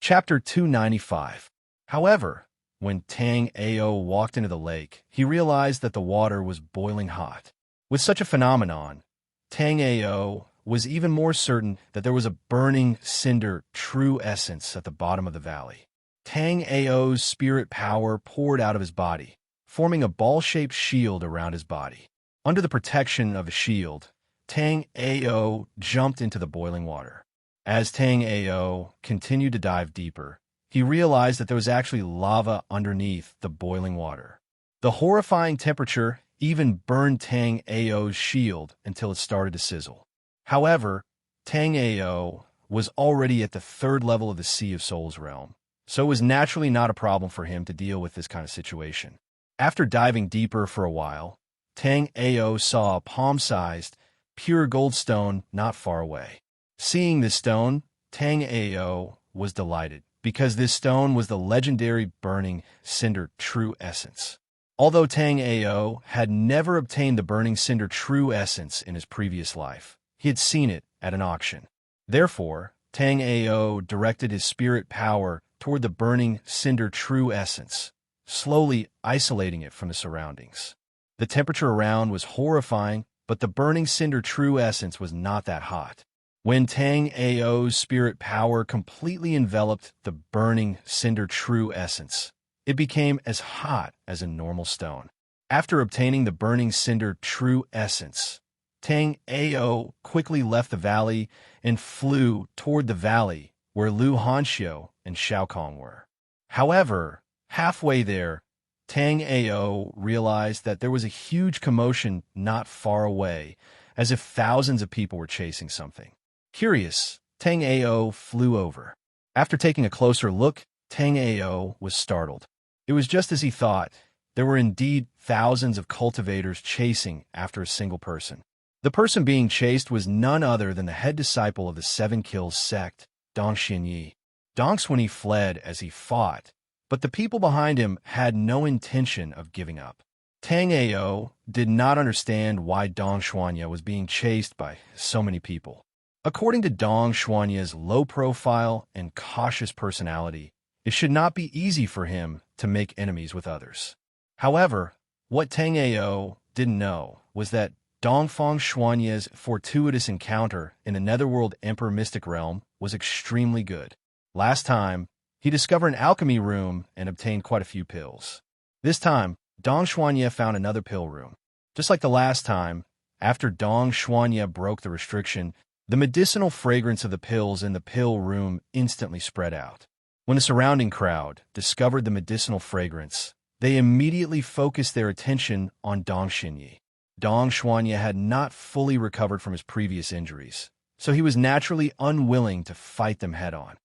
Chapter 295. However, when Tang Ao walked into the lake, he realized that the water was boiling hot. With such a phenomenon, Tang Ao was even more certain that there was a burning cinder true essence at the bottom of the valley. Tang Ao's spirit power poured out of his body, forming a ball-shaped shield around his body. Under the protection of a shield, Tang Ao jumped into the boiling water. As Tang Ao continued to dive deeper, he realized that there was actually lava underneath the boiling water. The horrifying temperature even burned Tang Ao's shield until it started to sizzle. However, Tang Ao was already at the 3rd level of the Sea of Souls realm, so it was naturally not a problem for him to deal with this kind of situation. After diving deeper for a while, Tang Ao saw a palm-sized, pure gold stone not far away. Seeing this stone, Tang Ao was delighted, because this stone was the legendary burning cinder true essence. Although Tang Ao had never obtained the burning cinder true essence in his previous life, he had seen it at an auction. Therefore, Tang Ao directed his spirit power toward the burning cinder true essence, slowly isolating it from the surroundings. The temperature around was horrifying, but the burning cinder true essence was not that hot. When Tang Ao's spirit power completely enveloped the burning cinder true essence, it became as hot as a normal stone. After obtaining the burning cinder true essence, Tang Ao quickly left the valley and flew toward the valley where Lu Hanxiu and Shao Kong were. However, halfway there, Tang Ao realized that there was a huge commotion not far away, as if thousands of people were chasing something. Curious, Tang Ao flew over. After taking a closer look, Tang Ao was startled. It was just as he thought. There were indeed thousands of cultivators chasing after a single person. The person being chased was none other than the head disciple of the 7 Kills sect, Dong Xinyi. Dong Xinyi fled as he fought, but the people behind him had no intention of giving up. Tang Ao did not understand why Dong Xinyi was being chased by so many people. According to Dong Xinyi's low profile and cautious personality, it should not be easy for him to make enemies with others. However, what Tang Ao didn't know was that Dongfang Xinyi's fortuitous encounter in the Netherworld Emperor Mystic Realm was extremely good. Last time, he discovered an alchemy room and obtained quite a few pills. This time, Dong Xinyi found another pill room. Just like the last time, after Dong Xinyi broke the restriction, the medicinal fragrance of the pills in the pill room instantly spread out. When the surrounding crowd discovered the medicinal fragrance, they immediately focused their attention on Dong Xinyi. Dong Xinyi had not fully recovered from his previous injuries, so he was naturally unwilling to fight them head-on.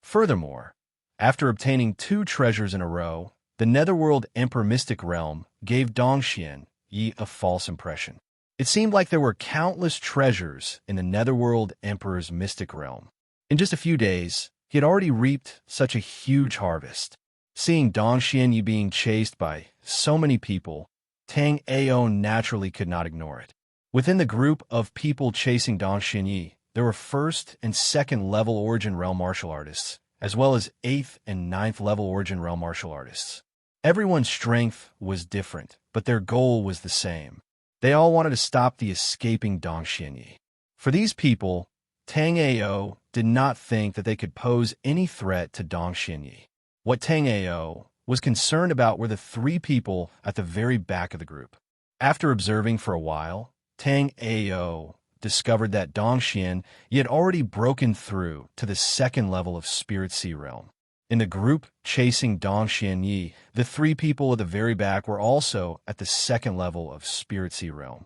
Furthermore, after obtaining 2 treasures in a row, the Netherworld Emperor Mystic Realm gave Dong Xinyi a false impression. It seemed like there were countless treasures in the Netherworld Emperor's Mystic Realm. In just a few days, he had already reaped such a huge harvest. Seeing Dong Xinyi being chased by so many people, Tang Ao naturally could not ignore it. Within the group of people chasing Dong Xinyi, there were 1st and 2nd level Origin Realm martial artists, as well as 8th and 9th level Origin Realm martial artists. Everyone's strength was different, but their goal was the same. They all wanted to stop the escaping Dong Xinyi. For these people, Tang Ao did not think that they could pose any threat to Dong Xinyi. What Tang Ao was concerned about were the three people at the very back of the group. After observing for a while, Tang Ao discovered that Dong Xian had already broken through to the second level of Spirit Sea Realm. In the group chasing Dong Xian Yi, the three people at the very back were also at the second level of Spirit Sea Realm.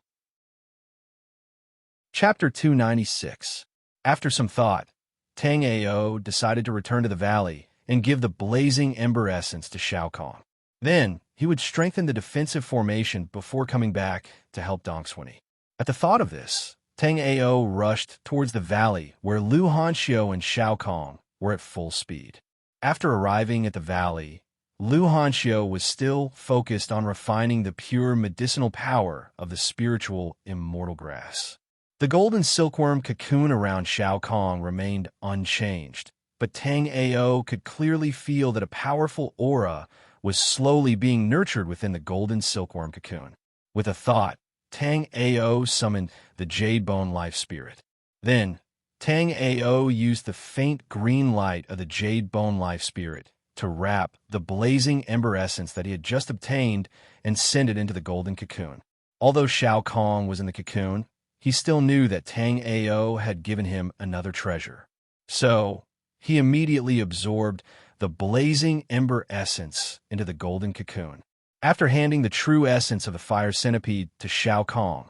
Chapter 296. After some thought, Tang Ao decided to return to the valley and give the blazing ember essence to Shao Kong. Then, he would strengthen the defensive formation before coming back to help Dong Xunyi. At the thought of this, Tang Ao rushed towards the valley where Lu Hanxiu and Shao Kong were at full speed. After arriving at the valley, Lu Hanxiu was still focused on refining the pure medicinal power of the spiritual immortal grass. The golden silkworm cocoon around Shao Kong remained unchanged, but Tang Ao could clearly feel that a powerful aura was slowly being nurtured within the golden silkworm cocoon. With a thought, Tang Ao summoned the Jade Bone Life Spirit. Then, Tang Ao used the faint green light of the Jade Bone Life Spirit to wrap the blazing ember essence that he had just obtained and send it into the golden cocoon. Although Shao Kong was in the cocoon, he still knew that Tang Ao had given him another treasure. So, he immediately absorbed the blazing ember essence into the golden cocoon. After handing the true essence of the fire centipede to Shao Kong,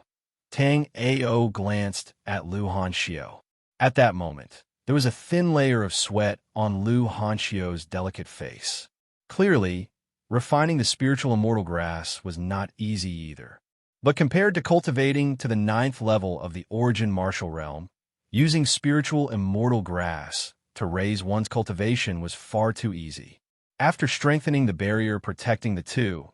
Tang Ao glanced at Lu Hanxiu. At that moment, there was a thin layer of sweat on Lu Hanxiu's delicate face. Clearly, refining the spiritual immortal grass was not easy either. But compared to cultivating to the 9th level of the origin martial realm, using spiritual immortal grass to raise one's cultivation was far too easy. After strengthening the barrier protecting the two,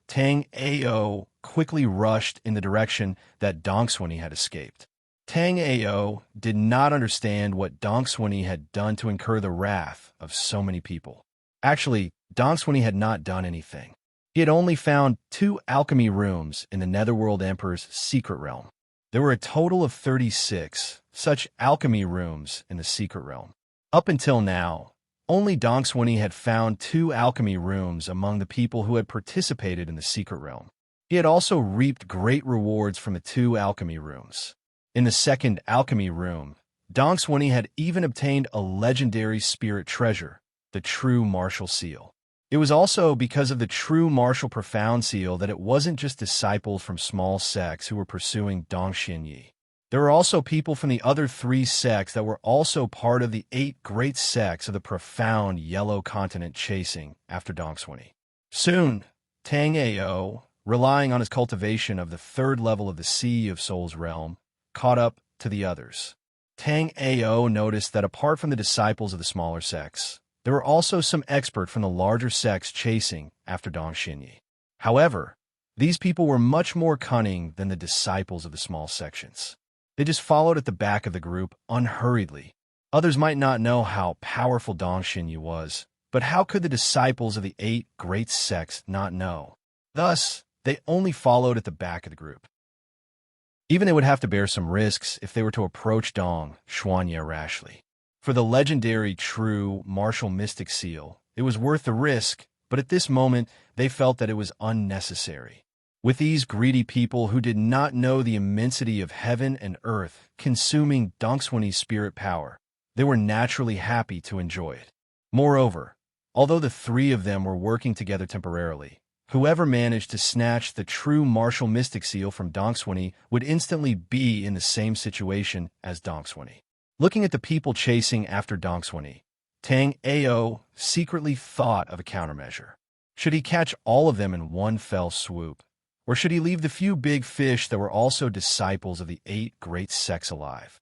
Tang Ao quickly rushed in the direction that Dong Xunyi had escaped. Tang Ao did not understand what Dong Xunyi had done to incur the wrath of so many people. Actually, Dong Xunyi had not done anything. He had only found 2 alchemy rooms in the Netherworld Emperor's secret realm. There were a total of 36 such alchemy rooms in the secret realm. Up until now, only Dong Xunyi had found 2 alchemy rooms among the people who had participated in the secret realm. He had also reaped great rewards from the 2 alchemy rooms. In the second alchemy room, Dong Xunyi had even obtained a legendary spirit treasure, the True Martial Seal. It was also because of the True Martial Profound Seal that it wasn't just disciples from small sects who were pursuing Dong Xunyi. There were also people from the other 3 sects that were also part of the 8 great sects of the profound Yellow Continent chasing after Dong Xunyi. Soon, Tang Ao, relying on his cultivation of the 3rd level of the Sea of Souls realm, caught up to the others. Tang Ao noticed that apart from the disciples of the smaller sects, there were also some experts from the larger sects chasing after Dong Xunyi. However, these people were much more cunning than the disciples of the small sections. They just followed at the back of the group unhurriedly. Others might not know how powerful Dong Xunyi was, but how could the disciples of the 8 great sects not know? Thus, they only followed at the back of the group. Even they would have to bear some risks if they were to approach Dong Xunyi rashly. For the legendary true martial mystic seal, it was worth the risk, but at this moment they felt that it was unnecessary. With these greedy people who did not know the immensity of heaven and earth consuming Dong Xunyi's spirit power, they were naturally happy to enjoy it. Moreover, although the 3 of them were working together temporarily, whoever managed to snatch the true martial mystic seal from Dong Xunyi would instantly be in the same situation as Dong Xunyi. Looking at the people chasing after Dong Xunyi, Tang Ao secretly thought of a countermeasure. Should he catch all of them in one fell swoop? Or should he leave the few big fish that were also disciples of the 8 great sects alive?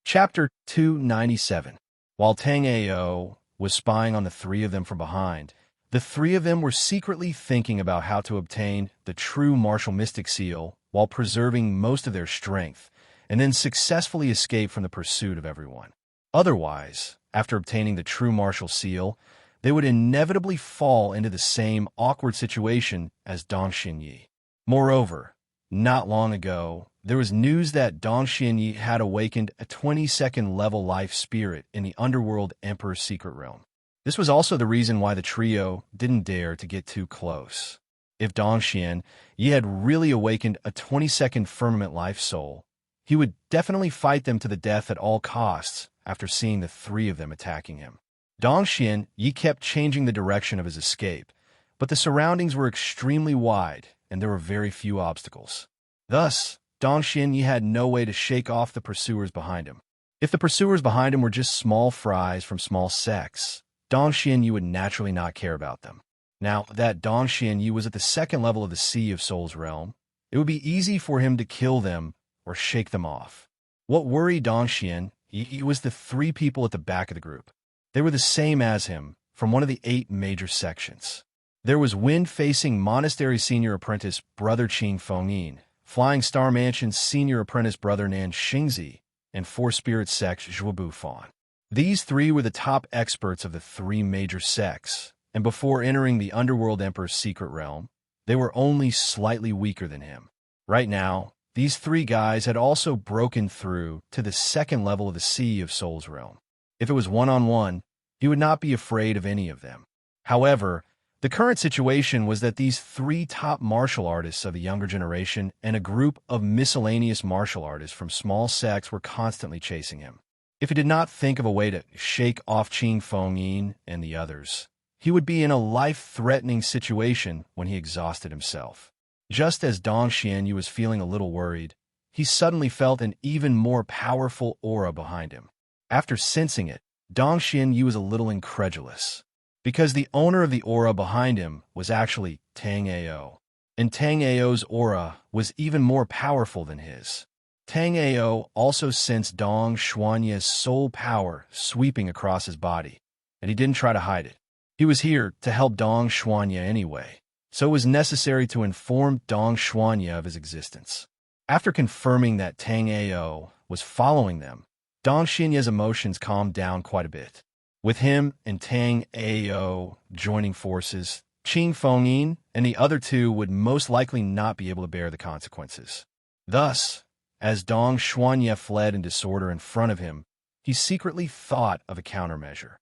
Chapter 297. While Tang Ao was spying on the 3 of them from behind, the 3 of them were secretly thinking about how to obtain the true martial mystic seal while preserving most of their strength, and then successfully escape from the pursuit of everyone. Otherwise, after obtaining the true martial seal, they would inevitably fall into the same awkward situation as Dong Xunyi. Moreover, not long ago, there was news that Dong Xunyi had awakened a 22nd level life spirit in the underworld Emperor's secret realm. This was also the reason why the trio didn't dare to get too close. If Dongxian Yi had really awakened a 22nd firmament life soul, he would definitely fight them to the death at all costs after seeing the three of them attacking him. Dongxian Yi kept changing the direction of his escape, but the surroundings were extremely wide and there were very few obstacles. Thus, Dongxian Yi had no way to shake off the pursuers behind him. If the pursuers behind him were just small fries from small sects, Dongxian Yi would naturally not care about them. Now that Dongxian Yi was at the second level of the Sea of Souls realm, it would be easy for him to kill them or shake them off. What worried Dongxian Yi was the three people at the back of the group. They were the same as him, from one of the 8 major sections. There was wind-facing monastery senior apprentice brother Qing Fengyin, Flying Star Mansion's senior apprentice brother Nan Xingzi, and Four Spirit sect Zhuobu Fan. These three were the top experts of the 3 major sects, and before entering the Underworld Emperor's secret realm, they were only slightly weaker than him. Right now, these 3 guys had also broken through to the second level of the Sea of Souls realm. If it was one-on-one, he would not be afraid of any of them. However, the current situation was that these 3 top martial artists of the younger generation and a group of miscellaneous martial artists from small sects were constantly chasing him. If he did not think of a way to shake off Qing Fengyin and the others, he would be in a life-threatening situation when he exhausted himself. Just as Dongxian Yi was feeling a little worried, he suddenly felt an even more powerful aura behind him. After sensing it, Dongxian Yi was a little incredulous, because the owner of the aura behind him was actually Tang Ao, and Tang Ao's aura was even more powerful than his. Tang Ao also sensed Dong Xuanye's soul power sweeping across his body, and he didn't try to hide it. He was here to help Dong Xuanye anyway, so it was necessary to inform Dong Xuanye of his existence. After confirming that Tang Ao was following them, Dong Xunye's emotions calmed down quite a bit. With him and Tang Ao joining forces, Qing Fengyin and the other 2 would most likely not be able to bear the consequences. Thus, as Dong Xuanye fled in disorder in front of him, he secretly thought of a countermeasure.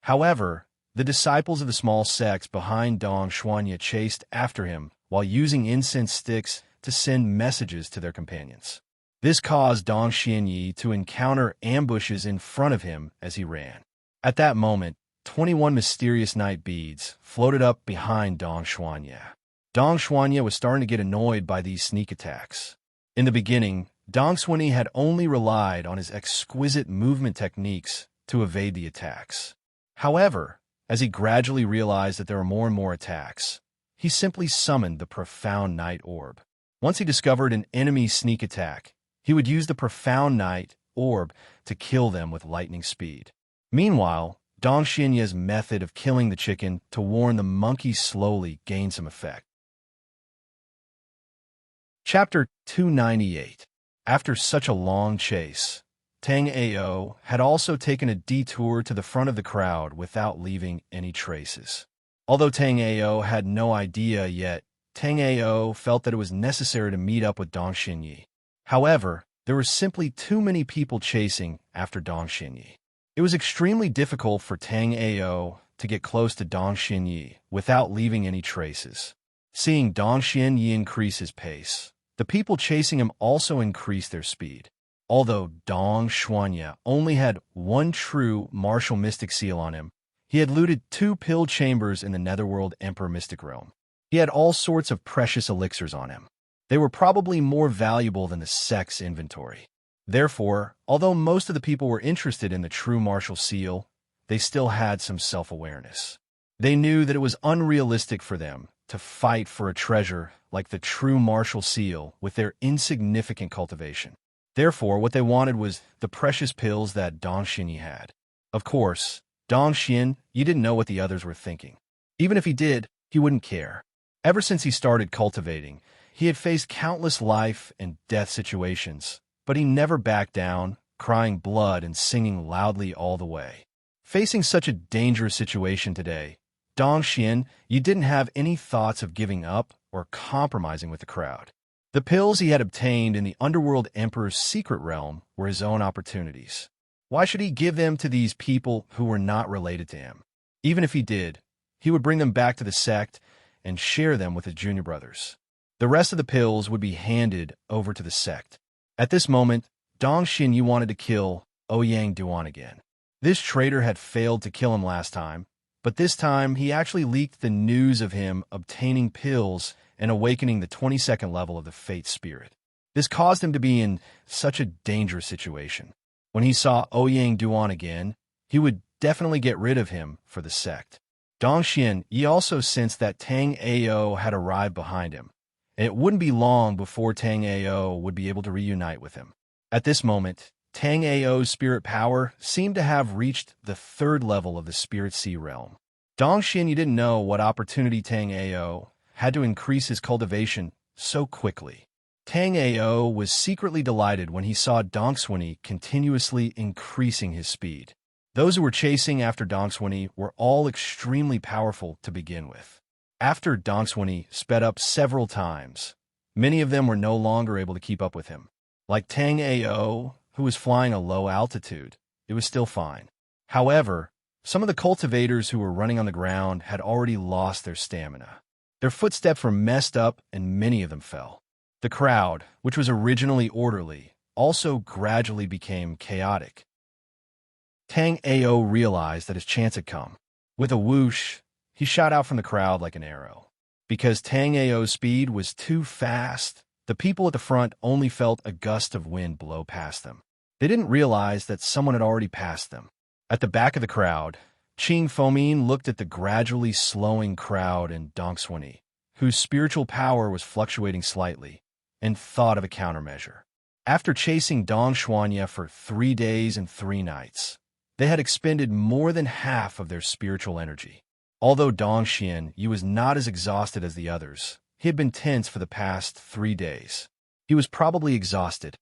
However, the disciples of the small sects behind Dong Xuanye chased after him while using incense sticks to send messages to their companions. This caused Dongxian Yi to encounter ambushes in front of him as he ran. At that moment, 21 mysterious night beads floated up behind Dong Xuanye. Dong Xuanye was starting to get annoyed by these sneak attacks. In the beginning, Dong Xuanye had only relied on his exquisite movement techniques to evade the attacks. However, as he gradually realized that there were more and more attacks, he simply summoned the Profound Night Orb. Once he discovered an enemy sneak attack, he would use the Profound Night Orb to kill them with lightning speed. Meanwhile, Dong Xunye's method of killing the chicken to warn the monkey slowly gained some effect. Chapter 298. After such a long chase, Tang Ao had also taken a detour to the front of the crowd without leaving any traces. Although Tang Ao had no idea yet, Tang Ao felt that it was necessary to meet up with Dongxian Yi. However, there were simply too many people chasing after Dongxian Yi. It was extremely difficult for Tang Ao to get close to Dongxian Yi without leaving any traces. Seeing Dongxian Yi increase his pace, the people chasing him also increased their speed. Although Dong Xuanye only had 1 true martial mystic seal on him, he had looted 2 pill chambers in the Netherworld Emperor Mystic Realm. He had all sorts of precious elixirs on him. They were probably more valuable than the sect's inventory. Therefore, although most of the people were interested in the true martial seal, they still had some self-awareness. They knew that it was unrealistic for them to fight for a treasure like the true martial seal with their insignificant cultivation. Therefore, what they wanted was the precious pills that Dongxian Yi had. Of course, Dongxian Yi didn't know what the others were thinking. Even if he did, he wouldn't care. Ever since he started cultivating, he had faced countless life and death situations, but he never backed down, crying blood and singing loudly all the way. Facing such a dangerous situation today, Dongxian Yi didn't have any thoughts of giving up or compromising with the crowd. The pills he had obtained in the Underworld Emperor's secret realm were his own opportunities. Why should he give them to these people who were not related to him? Even if he did, he would bring them back to the sect and share them with his junior brothers. The rest of the pills would be handed over to the sect. At this moment, Dong Xinyu wanted to kill Ouyang Duan again. This traitor had failed to kill him last time, but this time he actually leaked the news of him obtaining pills and awakening the 22nd level of the Fate Spirit. This caused him to be in such a dangerous situation. When he saw Ouyang Duan again, he would definitely get rid of him for the sect. Dong Xinyu also sensed that Tang Ao had arrived behind him, and it wouldn't be long before Tang Ao would be able to reunite with him. At this moment, Tang Ao's spirit power seemed to have reached the 3rd level of the Spirit Sea realm. Dong Xinyu didn't know what opportunity Tang Ao had to increase his cultivation so quickly. Tang Ao was secretly delighted when he saw Dong Xinyu continuously increasing his speed. Those who were chasing after Dong Xinyu were all extremely powerful to begin with. After Dong Xinyu sped up several times, many of them were no longer able to keep up with him. Like Tang Ao, who was flying a low altitude, it was still fine. However, some of the cultivators who were running on the ground had already lost their stamina. Their footsteps were messed up and many of them fell. The crowd, which was originally orderly, also gradually became chaotic. Tang Ao realized that his chance had come. With a whoosh, he shot out from the crowd like an arrow. Because Tang Ao's speed was too fast, the people at the front only felt a gust of wind blow past them. They didn't realize that someone had already passed them. At the back of the crowd, Qing Fomin looked at the gradually slowing crowd and Dong Xinyu, whose spiritual power was fluctuating slightly, and thought of a countermeasure. After chasing Dong Xinyu for 3 days and 3 nights, they had expended more than half of their spiritual energy. Although Dong Xinyu was not as exhausted as the others, he had been tense for the past 3 days. He was probably exhausted.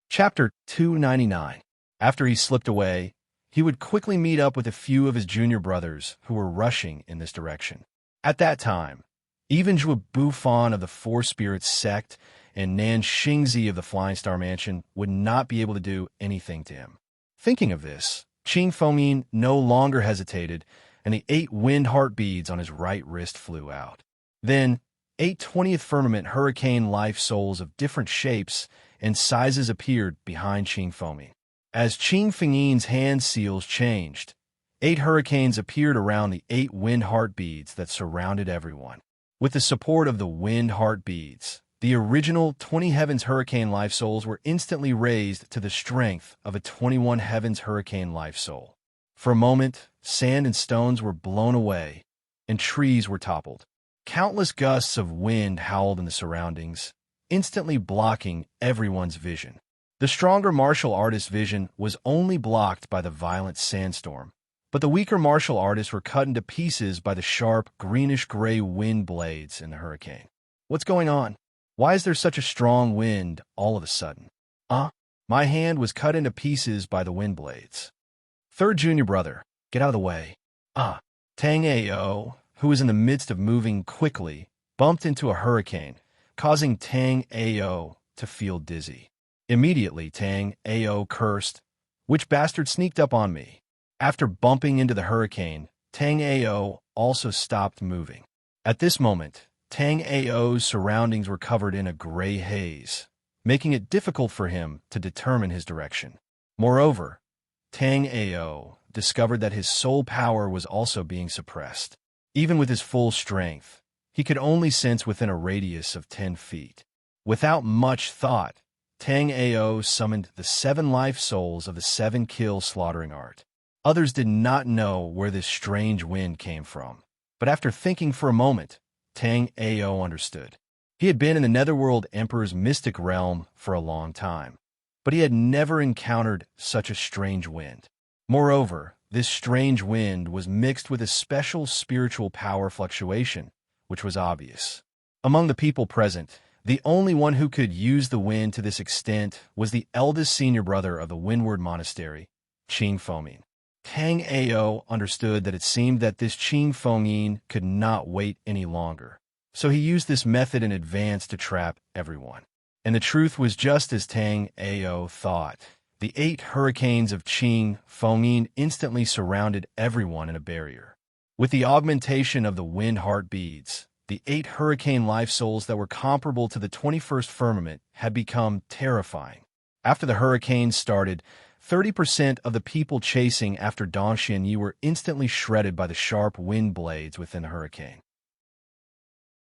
Chapter 299. After he slipped away, he would quickly meet up with a few of his junior brothers who were rushing in this direction. At that time, even Zhou Bufan of the Four Spirits sect and Nan Xingzi of the Flying Star Mansion would not be able to do anything to him. Thinking of this, Qing Fomin no longer hesitated, and the 8 wind heart beads on his right wrist flew out. Then, 8 20th firmament hurricane life souls of different shapes and sizes appeared behind Qing Fomin. As Qing Fengyin's hand seals changed, 8 hurricanes appeared around the 8 wind heart beads that surrounded everyone. With the support of the wind heart beads, the original 20 Heavens Hurricane Life Souls were instantly raised to the strength of a 21 Heavens Hurricane Life Soul. For a moment, sand and stones were blown away, and trees were toppled. Countless gusts of wind howled in the surroundings, instantly blocking everyone's vision. The stronger martial artist's vision was only blocked by the violent sandstorm, but the weaker martial artists were cut into pieces by the sharp, greenish-gray wind blades in the hurricane. What's going on? Why is there such a strong wind all of a sudden? My hand was cut into pieces by the wind blades. Third junior brother, get out of the way. Tang Ao, who was in the midst of moving quickly, bumped into a hurricane, causing Tang Ao to feel dizzy. Immediately, Tang Ao cursed, "Which bastard sneaked up on me?" After bumping into the hurricane, Tang Ao also stopped moving. At this moment, Tang Ao's surroundings were covered in a gray haze, making it difficult for him to determine his direction. Moreover, Tang Ao discovered that his soul power was also being suppressed. Even with his full strength, he could only sense within a radius of 10 feet. Without much thought, Tang Ao summoned the 7 life souls of the 7 kill slaughtering art. Others did not know where this strange wind came from, but after thinking for a moment, Tang Ao understood. He had been in the Netherworld Emperor's mystic realm for a long time, but he had never encountered such a strange wind. Moreover, this strange wind was mixed with a special spiritual power fluctuation, which was obvious. Among the people present, the only one who could use the wind to this extent was the eldest senior brother of the Windward Monastery, Qing Fomin. Tang Ao understood that it seemed that this Qing Fomin could not wait any longer, so he used this method in advance to trap everyone. And the truth was just as Tang Ao thought. The 8 hurricanes of Qing Fengyin instantly surrounded everyone in a barrier. With the augmentation of the wind heart beads, the 8 hurricane life souls that were comparable to the 21st firmament had become terrifying. After the hurricanes started, 30% of the people chasing after Dongxian Yi were instantly shredded by the sharp wind blades within the hurricane.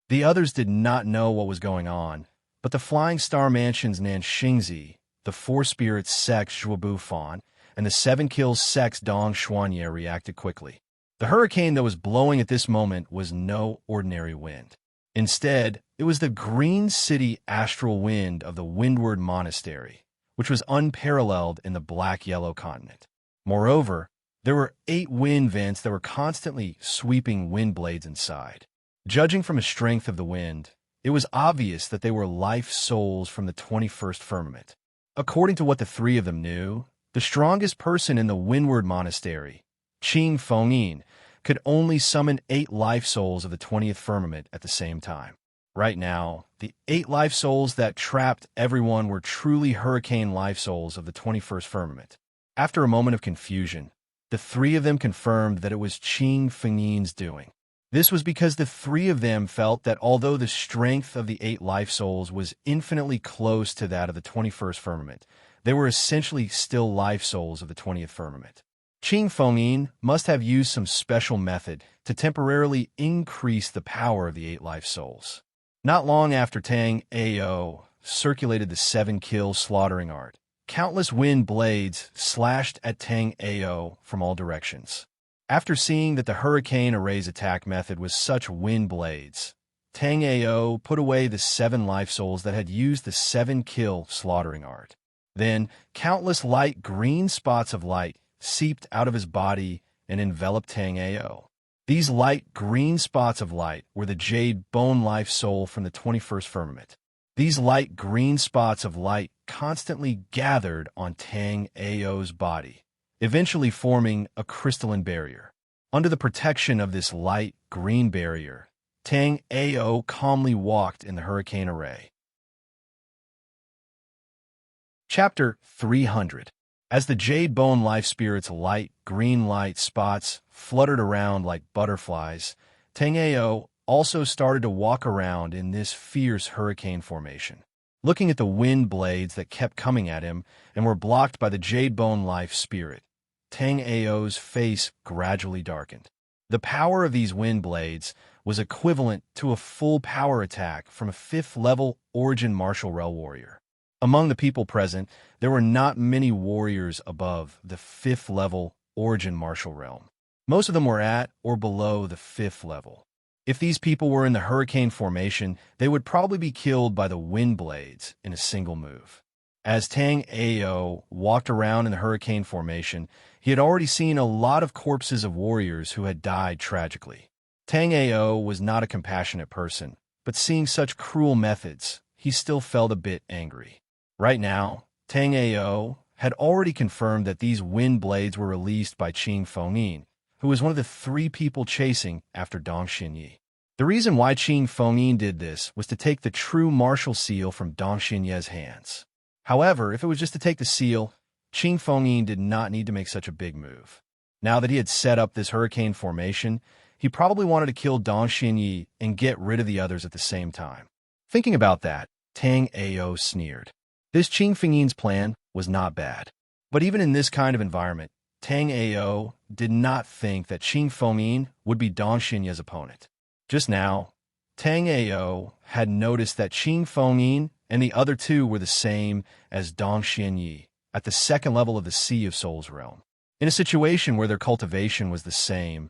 The others did not know what was going on, but the Flying Star Mansion's Nanxingzi, the 4 spirits sex Zhuobu Fan, and the 7 kills sex Dong Xuanye reacted quickly. The hurricane that was blowing at this moment was no ordinary wind. Instead, it was the Green City astral wind of the Windward Monastery, which was unparalleled in the black-yellow continent. Moreover, there were 8 wind vents that were constantly sweeping wind blades inside. Judging from the strength of the wind, it was obvious that they were life souls from the 21st firmament. According to what the 3 of them knew, the strongest person in the Windward Monastery, Qing Fengyin, could only summon 8 life souls of the 20th firmament at the same time. Right now, the 8 life souls that trapped everyone were truly hurricane life souls of the 21st firmament. After a moment of confusion, the 3 of them confirmed that it was Qing Fengyin's doing. This was because the 3 of them felt that although the strength of the 8 life souls was infinitely close to that of the 21st firmament, they were essentially still life souls of the 20th firmament. Qing Fengyin must have used some special method to temporarily increase the power of the 8 life souls. Not long after Tang Ao circulated the 7 kill slaughtering art, countless wind blades slashed at Tang Ao from all directions. After seeing that the Hurricane Array's attack method was such wind blades, Tang Ao put away the 7 life souls that had used the 7 kill slaughtering art. Then, countless light green spots of light seeped out of his body and enveloped Tang Ao. These light green spots of light were the jade bone life soul from the 21st firmament. These light green spots of light constantly gathered on Tang Ao's body, eventually forming a crystalline barrier. Under the protection of this light green barrier, Tang Ao calmly walked in the hurricane array. Chapter 300. As the jade bone life spirit's light green light spots fluttered around like butterflies, Tang Ao also started to walk around in this fierce hurricane formation. Looking at the wind blades that kept coming at him and were blocked by the jade bone life spirit, Tang Ao's face gradually darkened. The power of these wind blades was equivalent to a full power attack from a 5th-level origin martial realm warrior. Among the people present, there were not many warriors above the 5th-level origin martial realm. Most of them were at or below the 5th level. If these people were in the hurricane formation, they would probably be killed by the wind blades in a single move. As Tang Ao walked around in the hurricane formation, he had already seen a lot of corpses of warriors who had died tragically. Tang Ao was not a compassionate person, but seeing such cruel methods, he still felt a bit angry. Right now, Tang Ao had already confirmed that these wind blades were released by Qing Fengyin, who was one of the 3 people chasing after Dongxian Yi. The reason why Qing Fengyin did this was to take the true martial seal from Dongxian Yi's hands. However, if it was just to take the seal, Qing Fengyin did not need to make such a big move. Now that he had set up this hurricane formation, he probably wanted to kill Dongxian Yi and get rid of the others at the same time. Thinking about that, Tang Ao sneered. This Qing Fengyin's plan was not bad. But even in this kind of environment, Tang Ao did not think that Qing Fengyin would be Dongxian Yi's opponent. Just now, Tang Ao had noticed that Qing Fengyin and the other 2 were the same as Dongxian Yi at the 2nd level of the Sea of Souls realm. In a situation where their cultivation was the same,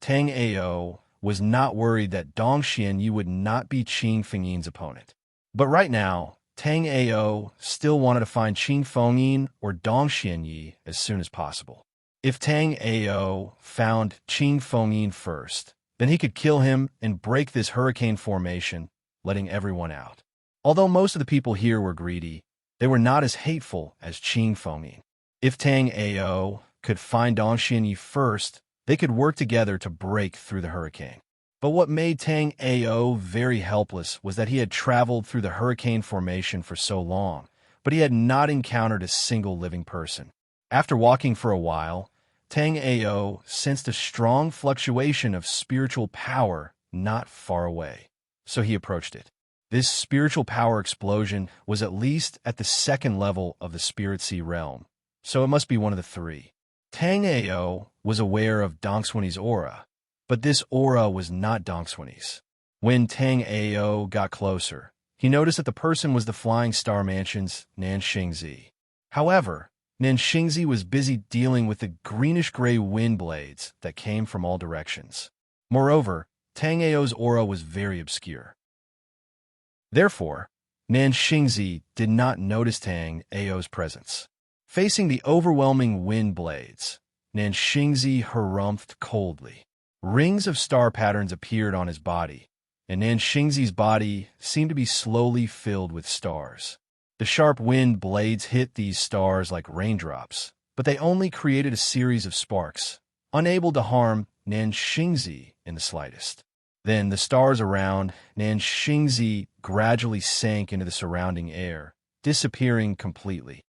Tang Ao was not worried that Dongxian Yi would not be Qing Fengyin's opponent. But right now, Tang Ao still wanted to find Qing Fengyin or Dongxian Yi as soon as possible. If Tang Ao found Qing Fengyin first, then he could kill him and break this hurricane formation, letting everyone out. Although most of the people here were greedy, they were not as hateful as Qing Fengyin. If Tang Ao could find Dongxian Yi first, they could work together to break through the hurricane. But what made Tang Ao very helpless was that he had traveled through the hurricane formation for so long, but he had not encountered a single living person. After walking for a while, Tang Ao sensed a strong fluctuation of spiritual power not far away. So he approached it. This spiritual power explosion was at least at the second level of the Spirit Sea realm, so it must be one of the three. Tang Ao was aware of Dongswini's aura, but this aura was not Dongswini's. When Tang Ao got closer, he noticed that the person was the Flying Star Mansion's Nanxingzi. However, Nanxingzi was busy dealing with the greenish-gray wind blades that came from all directions. Moreover, Tang Ao's aura was very obscure. Therefore, Nanxingzi did not notice Tang Ao's presence. Facing the overwhelming wind blades, Nanxingzi harumphed coldly. Rings of star patterns appeared on his body, and Nanxingzi's body seemed to be slowly filled with stars. The sharp wind blades hit these stars like raindrops, but they only created a series of sparks, unable to harm Nanxingzi in the slightest. Then the stars around Nanxingzi gradually sank into the surrounding air, disappearing completely.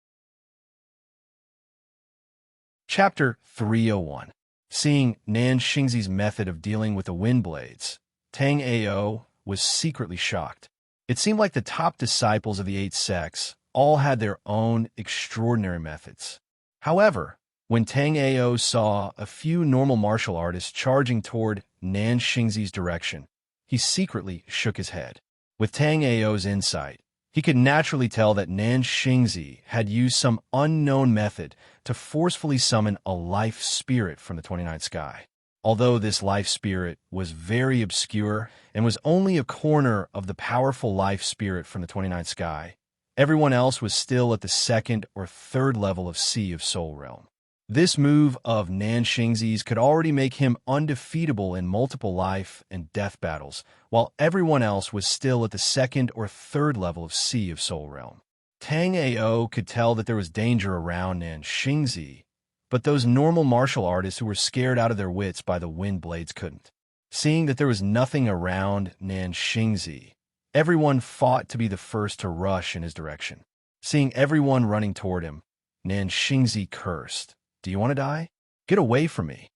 Chapter 301. Seeing Nanxingzi's method of dealing with the wind blades, Tang Ao was secretly shocked. It seemed like the top disciples of the 8 sects all had their own extraordinary methods. However, when Tang Ao saw a few normal martial artists charging toward Nanxingzi's direction, he secretly shook his head. With Tang Ao's insight, he could naturally tell that Nanxingzi had used some unknown method to forcefully summon a life spirit from the 29th sky. Although this life spirit was very obscure and was only a corner of the powerful life spirit from the 29th sky, everyone else was still at the second or third level of Sea of Soul realm. This move of Nanxingzi's could already make him undefeatable in multiple life and death battles, while everyone else was still at the second or third level of Sea of Soul realm. Tang Ao could tell that there was danger around Nanxingzi, but those normal martial artists who were scared out of their wits by the wind blades couldn't. Seeing that there was nothing around Nanxingzi, everyone fought to be the first to rush in his direction. Seeing everyone running toward him, Nanxingzi cursed. "Do you want to die? Get away from me."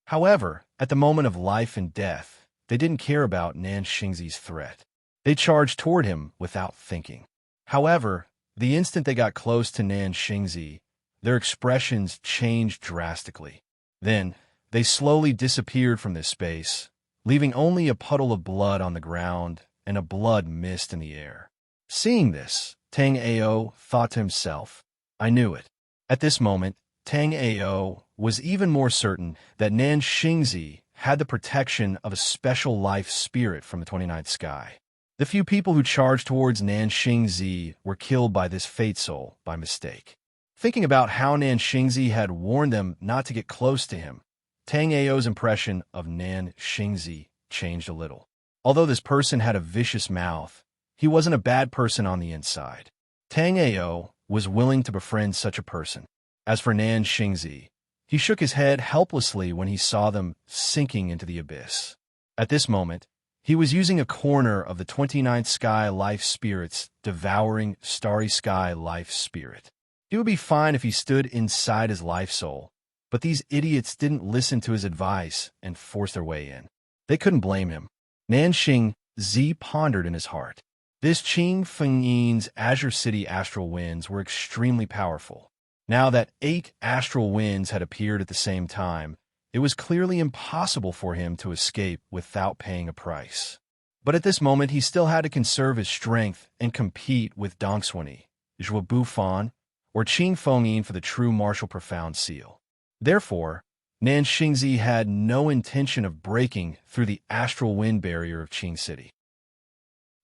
However, at the moment of life and death, they didn't care about Nanxingzi's threat. They charged toward him without thinking. However, the instant they got close to Nanxingzi, their expressions changed drastically. Then, they slowly disappeared from this space, leaving only a puddle of blood on the ground and a blood mist in the air. Seeing this, Tang Ao thought to himself, "I knew it." At this moment, Tang Ao was even more certain that Nanxingzi had the protection of a special life spirit from the 29th sky. The few people who charged towards Nanxingzi were killed by this fate soul by mistake. Thinking about how Nanxingzi had warned them not to get close to him, Tang Ao's impression of Nanxingzi changed a little. Although this person had a vicious mouth, he wasn't a bad person on the inside. Tang Ao was willing to befriend such a person. As for Nanxingzi, he shook his head helplessly when he saw them sinking into the abyss. At this moment, he was using a corner of the 29th sky life spirit's devouring starry sky life spirit. It would be fine if he stood inside his life soul, but these idiots didn't listen to his advice and force their way in. They couldn't blame him. Nanxingzi pondered in his heart. This Qing Fengyin's Azure City astral winds were extremely powerful. Now that 8 astral winds had appeared at the same time, it was clearly impossible for him to escape without paying a price. But at this moment, he still had to conserve his strength and compete with Dongswini, Zhuo Bufan, or Qing Fengyin for the true martial profound seal. Therefore, Nanxingzi had no intention of breaking through the astral wind barrier of Qing City.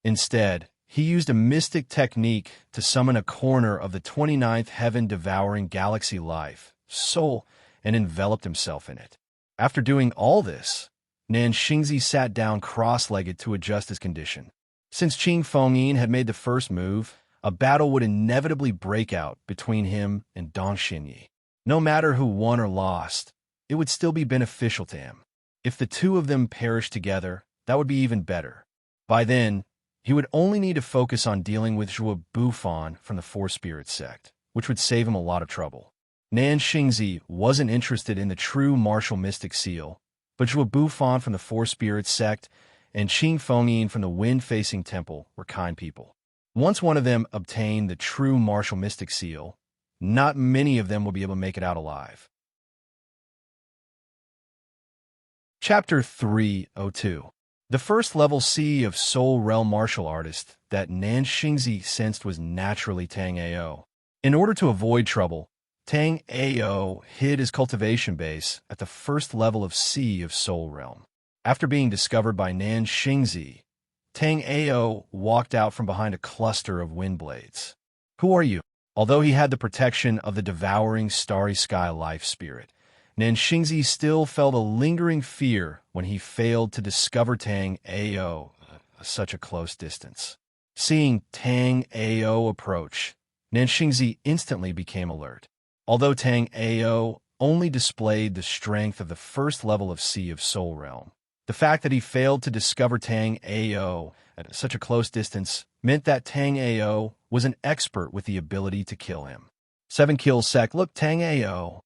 Instead, he used a mystic technique to summon a corner of the 29th heaven-devouring galaxy life, soul, and enveloped himself in it. After doing all this, Nanxingzi sat down cross-legged to adjust his condition. Since Qing Fengyin had made the first move, a battle would inevitably break out between him and Dong Xinyi. No matter who won or lost, it would still be beneficial to him. If the two of them perished together, that would be even better. By then, he would only need to focus on dealing with Zhuo Bufan from the Four Spirits sect, which would save him a lot of trouble. Nan Xingzi wasn't interested in the true martial mystic seal, but Zhuo Bufan from the Four Spirits sect and Qing Fengyin from the Wind-Facing Temple were kind people. Once one of them obtained the true martial mystic seal, not many of them will be able to make it out alive. Chapter 302. The first level C of Soul Realm martial artist that Nan Xingzi sensed was naturally Tang Ao. In order to avoid trouble, Tang Ao hid his cultivation base at the first level of C of Soul Realm. After being discovered by Nan Xingzi, Tang Ao walked out from behind a cluster of wind blades. Who are you? Although he had the protection of the devouring starry sky life spirit, Nan Xingzi still felt a lingering fear when he failed to discover Tang Ao at such a close distance. Seeing Tang Ao approach, Nan Xingzi instantly became alert. Although Tang Ao only displayed the strength of the first level of C of Soul Realm, the fact that he failed to discover Tang Ao at such a close distance meant that Tang Ao was an expert with the ability to kill him. 7 kills sec. Look, Tang Ao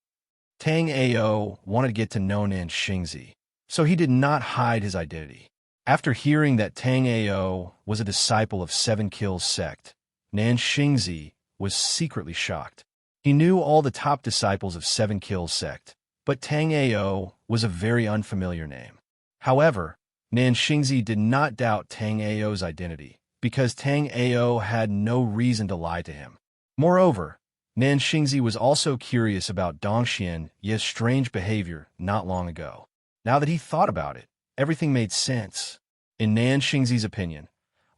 wanted to get to know Nan Xingzi, so he did not hide his identity. After hearing that Tang Ao was a disciple of 7 kills sect, Nan Xingzi was secretly shocked. He knew all the top disciples of 7 kills sect, but Tang Ao was a very unfamiliar name. However, Nan Xingzi did not doubt Tang Ao's identity, because Tang Ao had no reason to lie to him. Moreover, Nan Xingzi was also curious about Dongxian Ye's strange behavior not long ago. Now that he thought about it, everything made sense. In Nan Xingzi's opinion,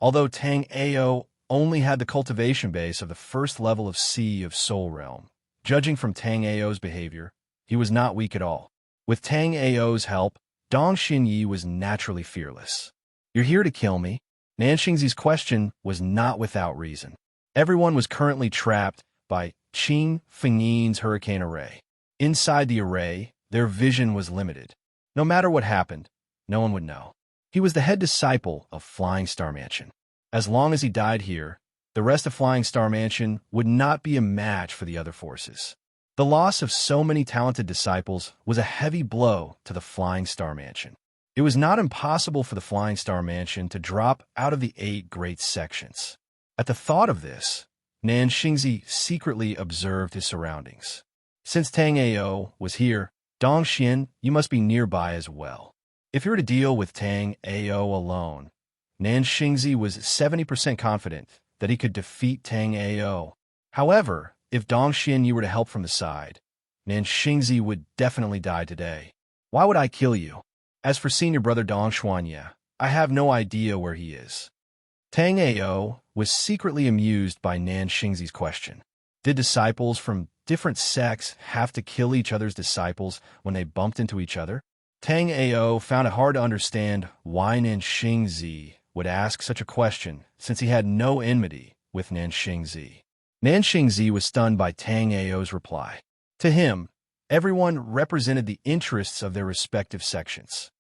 although Tang Ao only had the cultivation base of the first level of C of Soul Realm, judging from Tang Ao's behavior, he was not weak at all. With Tang Ao's help, Dongxian Yi was naturally fearless. You're here to kill me? Nan Xingzi's question was not without reason. Everyone was currently trapped by Qing Fengyin's hurricane array. Inside the array, their vision was limited. No matter what happened, no one would know. He was the head disciple of Flying Star Mansion. As long as he died here, the rest of Flying Star Mansion would not be a match for the other forces. The loss of so many talented disciples was a heavy blow to the Flying Star Mansion. It was not impossible for the Flying Star Mansion to drop out of the 8 great sections. At the thought of this, Nan Xingzi secretly observed his surroundings. Since Tang Ao was here, Dongxian, you must be nearby as well. If you were to deal with Tang Ao alone, Nan Xingzi was 70% confident that he could defeat Tang Ao. However, if Dongxian you were to help from the side, Nan Xingzi would definitely die today. Why would I kill you? As for senior brother Dongxuanye, I have no idea where he is. Tang Ao was secretly amused by Nan Xingzi's question. Did disciples from different sects have to kill each other's disciples when they bumped into each other? Tang Ao found it hard to understand why Nan Xingzi would ask such a question, since he had no enmity with Nan Xingzi. Nan Xingzi was stunned by Tang Ao's reply. To him, everyone represented the interests of their respective sections.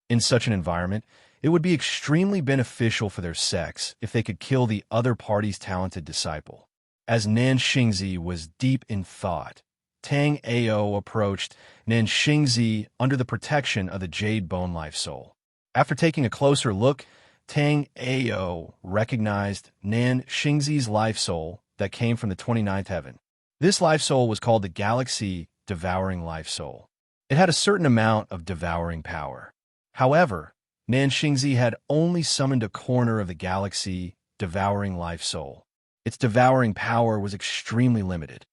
In such an environment, it would be extremely beneficial for their sects if they could kill the other party's talented disciple. As Nan Xingzi was deep in thought, Tang Ao approached Nan Xingzi under the protection of the Jade Bone Life Soul. After taking a closer look, Tang Ao recognized Nan Xingzi's life soul that came from the 29th heaven. This life soul was called the Galaxy Devouring Life Soul. It had a certain amount of devouring power. However, Nan Xingzi had only summoned a corner of the Galaxy Devouring Life Soul. Its devouring power was extremely limited.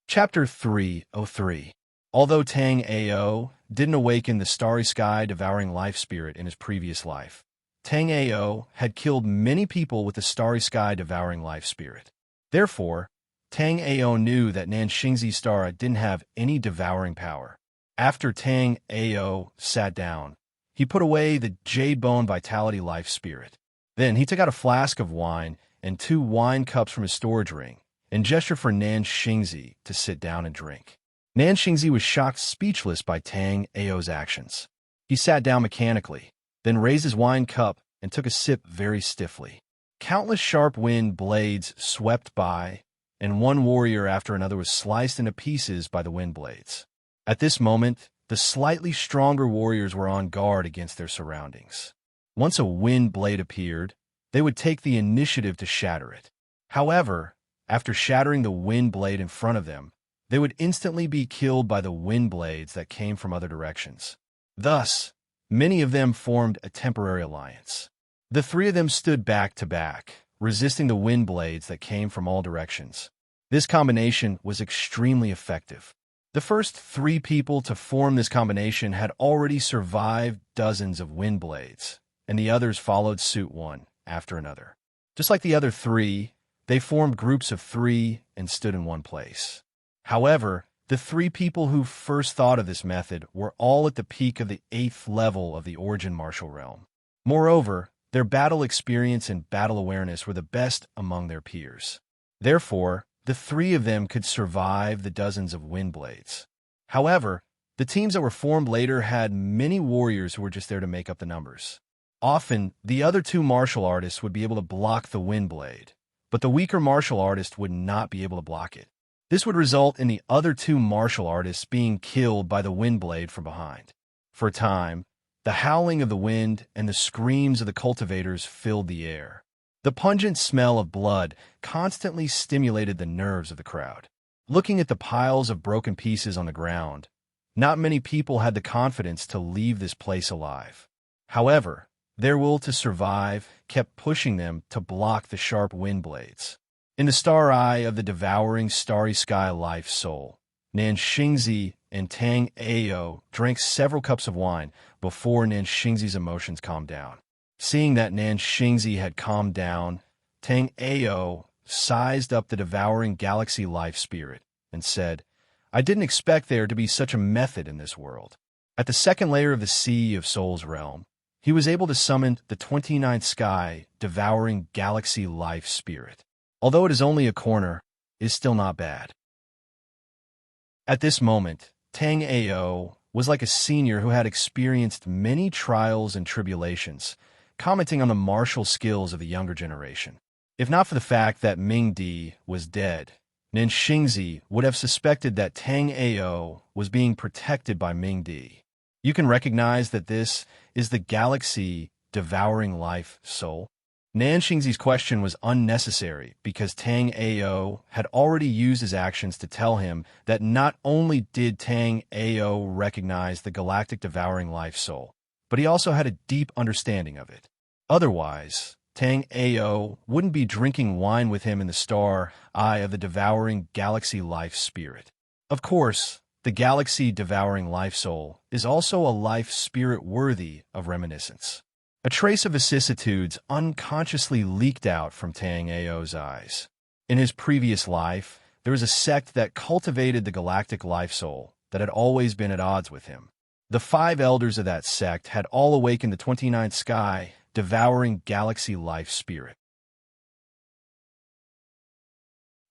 Chapter 303. Although Tang Ao didn't awaken the Starry Sky Devouring Life Spirit in his previous life, Tang Ao had killed many people with the Starry Sky Devouring Life Spirit. Therefore, Tang Ao knew that Nan Xingzi's star didn't have any devouring power. After Tang Ao sat down, he put away the Jade Bone Vitality Life Spirit. Then he took out a flask of wine and 2 wine cups from his storage ring and gestured for Nan Xingzi to sit down and drink. Nan Xingzi was shocked speechless by Tang Ao's actions. He sat down mechanically, then raised his wine cup and took a sip very stiffly. Countless sharp wind blades swept by, and one warrior after another was sliced into pieces by the wind blades. At this moment, the slightly stronger warriors were on guard against their surroundings. Once a wind blade appeared, they would take the initiative to shatter it. However, after shattering the wind blade in front of them, they would instantly be killed by the wind blades that came from other directions. Thus, many of them formed a temporary alliance. The three of them stood back to back, resisting the wind blades that came from all directions. This combination was extremely effective. The first three people to form this combination had already survived dozens of wind blades, and the others followed suit one after another. Just like the other three, they formed groups of three and stood in one place. However, the three people who first thought of this method were all at the peak of the 8th level of the Origin Martial Realm. Moreover, their battle experience and battle awareness were the best among their peers. Therefore, the three of them could survive the dozens of wind blades. However, the teams that were formed later had many warriors who were just there to make up the numbers. Often, the other two martial artists would be able to block the wind blade, but the weaker martial artist would not be able to block it. This would result in the other two martial artists being killed by the wind blade from behind. For a time, the howling of the wind and the screams of the cultivators filled the air. The pungent smell of blood constantly stimulated the nerves of the crowd. Looking at the piles of broken pieces on the ground, not many people had the confidence to leave this place alive. However, their will to survive kept pushing them to block the sharp wind blades. In the star eye of the devouring starry sky life soul, Nan Xingzi and Tang Ao drank several cups of wine before Nan Xingzi's emotions calmed down. Seeing that Nan Xingzi had calmed down, Tang Ao sized up the devouring galaxy life spirit and said, "I didn't expect there to be such a method in this world." At the second layer of the Sea of Soul's realm, he was able to summon the 29th sky devouring galaxy life spirit. Although it is only a corner, it is still not bad. At this moment, Tang Ao was like a senior who had experienced many trials and tribulations, commenting on the martial skills of the younger generation. If not for the fact that Ming Di was dead, Nan Xingzi would have suspected that Tang Ao was being protected by Ming Di. You can recognize that this is the galaxy devouring life soul. Nan Xingzi's question was unnecessary because Tang Ao had already used his actions to tell him that not only did Tang Ao recognize the galactic devouring life soul, but he also had a deep understanding of it. Otherwise, Tang Ao wouldn't be drinking wine with him in the star eye of the devouring galaxy life spirit. Of course, the galaxy devouring life soul is also a life spirit worthy of reminiscence. A trace of vicissitudes unconsciously leaked out from Tang Ao's eyes. In his previous life, there was a sect that cultivated the galactic life soul that had always been at odds with him. The 5 elders of that sect had all awakened the 29th sky, devouring galaxy life spirit.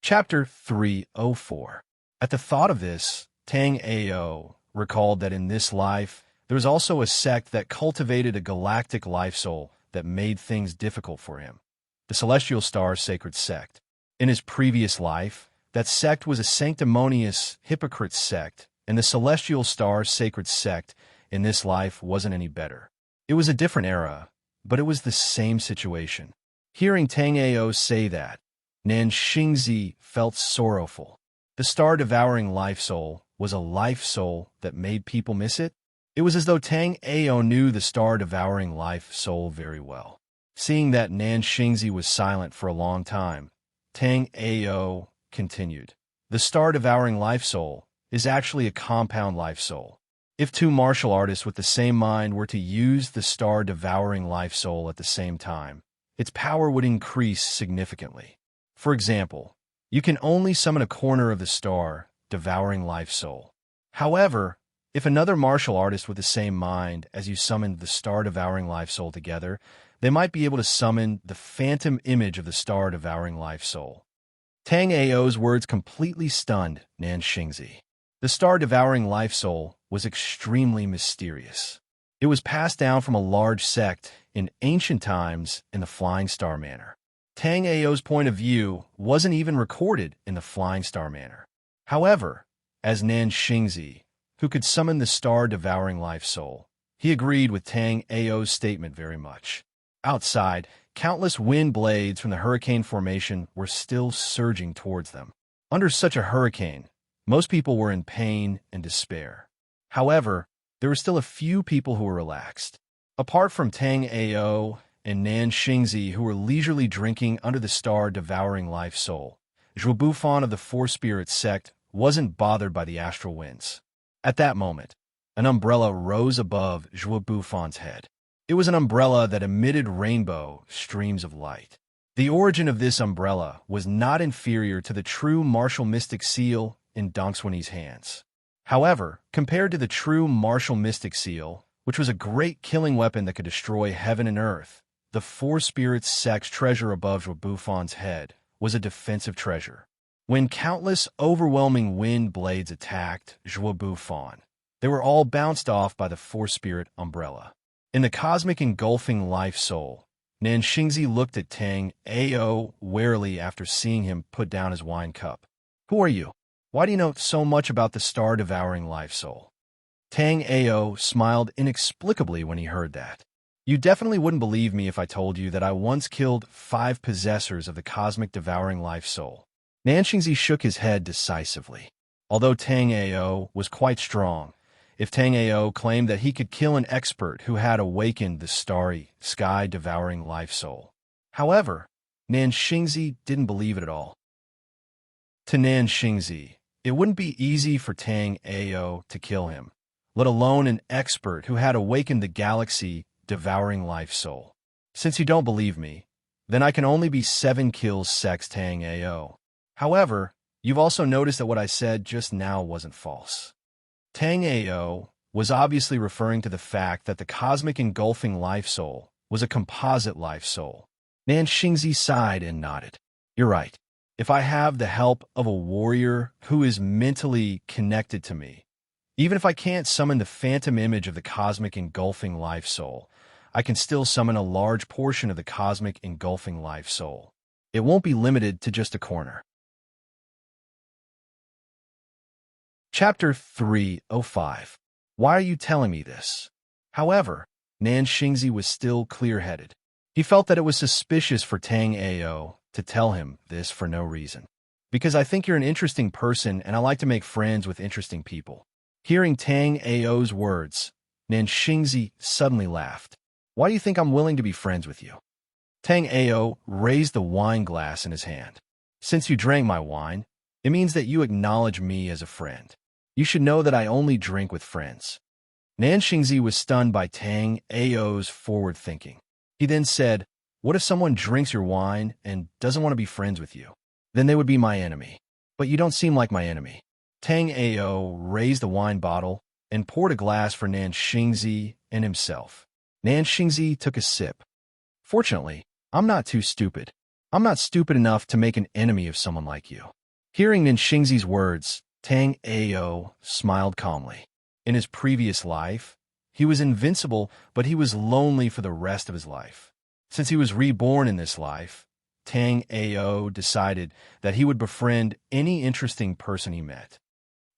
Chapter 304. At the thought of this, Tang Ao recalled that in this life, there was also a sect that cultivated a galactic life soul that made things difficult for him. The Celestial Star Sacred Sect. In his previous life, that sect was a sanctimonious hypocrite sect, and the Celestial Star Sacred Sect in this life wasn't any better. It was a different era, but it was the same situation. Hearing Tang Ao say that, Nan Xingzi felt sorrowful. The star-devouring life soul was a life soul that made people miss it. It was as though Tang Ao knew the star-devouring life soul very well. Seeing that Nan Xingzi was silent for a long time, Tang Ao continued. The star-devouring life soul is actually a compound life soul. If 2 martial artists with the same mind were to use the star-devouring life soul at the same time, its power would increase significantly. For example, you can only summon a corner of the star-devouring life soul. However, if another martial artist with the same mind as you summoned the star-devouring life soul together, they might be able to summon the phantom image of the star-devouring life soul. Tang Ao's words completely stunned Nan Xingzi. The star-devouring life soul was extremely mysterious. It was passed down from a large sect in ancient times in the Flying Star Manor. Tang Ao's point of view wasn't even recorded in the Flying Star Manor. However, as Nan Xingzi, who could summon the star-devouring life soul, he agreed with Tang Ao's statement very much. Outside, countless wind blades from the hurricane formation were still surging towards them. Under such a hurricane, most people were in pain and despair. However, there were still a few people who were relaxed. Apart from Tang Ao and Nan Xingzi, who were leisurely drinking under the star-devouring life soul, Zhuo Bufan of the Four Spirits sect wasn't bothered by the astral winds. At that moment, an umbrella rose above Zhuo Bufan's head. It was an umbrella that emitted rainbow streams of light. The origin of this umbrella was not inferior to the true martial mystic seal in Dong Xuanyi's hands. However, compared to the true martial mystic seal, which was a great killing weapon that could destroy heaven and earth, the Four Spirits sect's treasure above Zhuo Bufan's head was a defensive treasure. When countless overwhelming wind blades attacked Zhuo Bufan, they were all bounced off by the Four Spirit umbrella. In the cosmic engulfing life soul, Nan Xingzi looked at Tang Ao warily after seeing him put down his wine cup. "Who are you? Why do you know so much about the star-devouring life soul?" Tang Ao smiled inexplicably when he heard that. "You definitely wouldn't believe me if I told you that I once killed 5 possessors of the cosmic devouring life soul." Nan Xingzi shook his head decisively. Although Tang Ao was quite strong, if Tang Ao claimed that he could kill an expert who had awakened the starry, sky-devouring life soul. However, Nan Xingzi didn't believe it at all. To Nan Xingzi, it wouldn't be easy for Tang Ao to kill him, let alone an expert who had awakened the galaxy-devouring life soul. "Since you don't believe me, then I can only be 7 kills sex Tang Ao. However, you've also noticed that what I said just now wasn't false." Tang Ao was obviously referring to the fact that the cosmic engulfing life soul was a composite life soul. Nan Xingzi sighed and nodded. "You're right. If I have the help of a warrior who is mentally connected to me, even if I can't summon the phantom image of the cosmic engulfing life soul, I can still summon a large portion of the cosmic engulfing life soul. It won't be limited to just a corner." Chapter 305. Why are you telling me this? However, Nan Xingzi was still clear-headed. He felt that it was suspicious for Tang Ao to tell him this for no reason. "Because I think you're an interesting person and I like to make friends with interesting people." Hearing Tang Ao's words, Nan Xingzi suddenly laughed. "Why do you think I'm willing to be friends with you?" Tang Ao raised the wine glass in his hand. "Since you drank my wine, it means that you acknowledge me as a friend. You should know that I only drink with friends." Nan Xingzi was stunned by Tang Ao's forward thinking. He then said, "What if someone drinks your wine and doesn't want to be friends with you? Then they would be my enemy. But you don't seem like my enemy." Tang Ao raised the wine bottle and poured a glass for Nan Xingzi and himself. Nan Xingzi took a sip. "Fortunately, I'm not too stupid. I'm not stupid enough to make an enemy of someone like you." Hearing Nan Xingzi's words, Tang Ao smiled calmly. In his previous life, he was invincible, but he was lonely for the rest of his life. Since he was reborn in this life, Tang Ao decided that he would befriend any interesting person he met.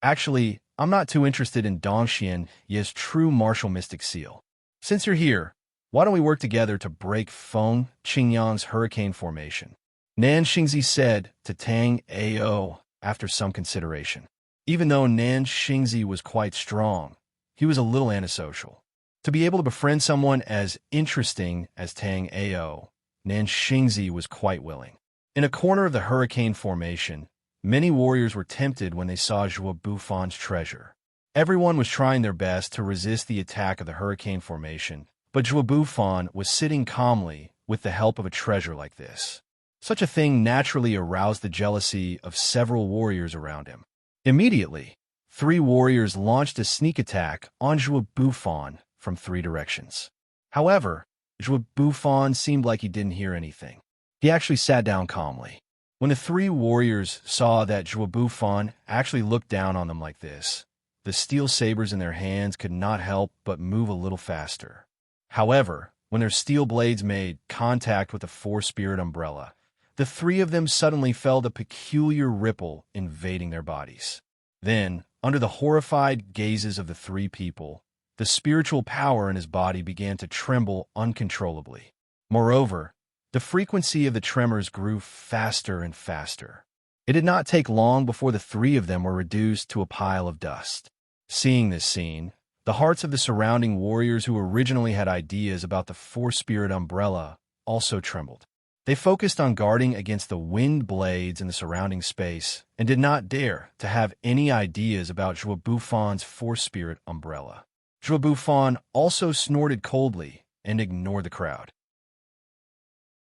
"Actually, I'm not too interested in Dongxian Ye's true martial mystic seal. Since you're here, why don't we work together to break Feng Qingyang's hurricane formation?" Nan Xingzi said to Tang Ao after some consideration. Even though Nan Xingzi was quite strong, he was a little antisocial. To be able to befriend someone as interesting as Tang Ao, Nan Xingzi was quite willing. In a corner of the hurricane formation, many warriors were tempted when they saw Zhuo Bufan's treasure. Everyone was trying their best to resist the attack of the hurricane formation, but Zhuo Bufan was sitting calmly with the help of a treasure like this. Such a thing naturally aroused the jealousy of several warriors around him. Immediately, 3 warriors launched a sneak attack on Zhuo Bufan from 3 directions. However, Zhuo Bufan seemed like he didn't hear anything. He actually sat down calmly. When the three warriors saw that Zhuobu actually looked down on them like this, the steel sabers in their hands could not help but move a little faster. However, when their steel blades made contact with the four-spirit umbrella, the three of them suddenly felt a peculiar ripple invading their bodies. Then, under the horrified gazes of the three people, the spiritual power in his body began to tremble uncontrollably. Moreover, the frequency of the tremors grew faster and faster. It did not take long before the three of them were reduced to a pile of dust. Seeing this scene, the hearts of the surrounding warriors who originally had ideas about the four-spirit umbrella also trembled. They focused on guarding against the wind blades in the surrounding space and did not dare to have any ideas about Zhuobufan's four-spirit umbrella. Zhuobufan also snorted coldly and ignored the crowd.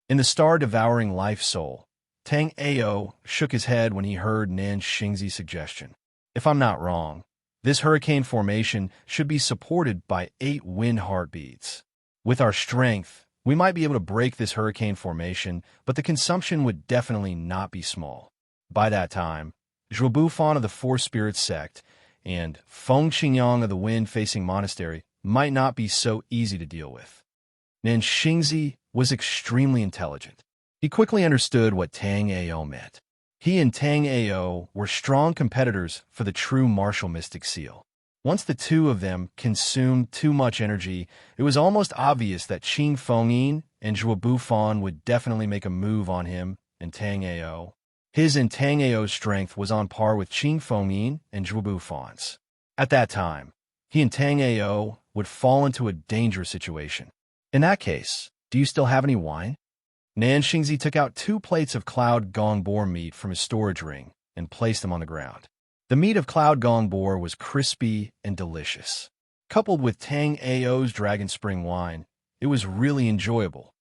In the star-devouring life soul, Tang Ao shook his head when he heard Nan Xingzi's suggestion. If I'm not wrong, this hurricane formation should be supported by 8 wind heartbeats. With our strength, we might be able to break this hurricane formation, but the consumption would definitely not be small. By that time, Zhuobufan of the Four Spirits sect and Feng Qingyang of the Wind-facing monastery might not be so easy to deal with. Nan Xingzi was extremely intelligent. He quickly understood what Tang Ao meant. He and Tang Ao were strong competitors for the true martial mystic seal. Once the two of them consumed too much energy, it was almost obvious that Qin Fengyin and Zhuobufan would definitely make a move on him and Tang Ao. His and Tang Ao's strength was on par with Qin Fengyin and Zhuobufan's. At that time, he and Tang Ao would fall into a dangerous situation. In that case, do you still have any wine? Nan Xingzi took out 2 plates of cloud gong boar meat from his storage ring and placed them on the ground. The meat of cloud gong boar was crispy and delicious. Coupled with Tang Ao's Dragon Spring wine, it was really enjoyable.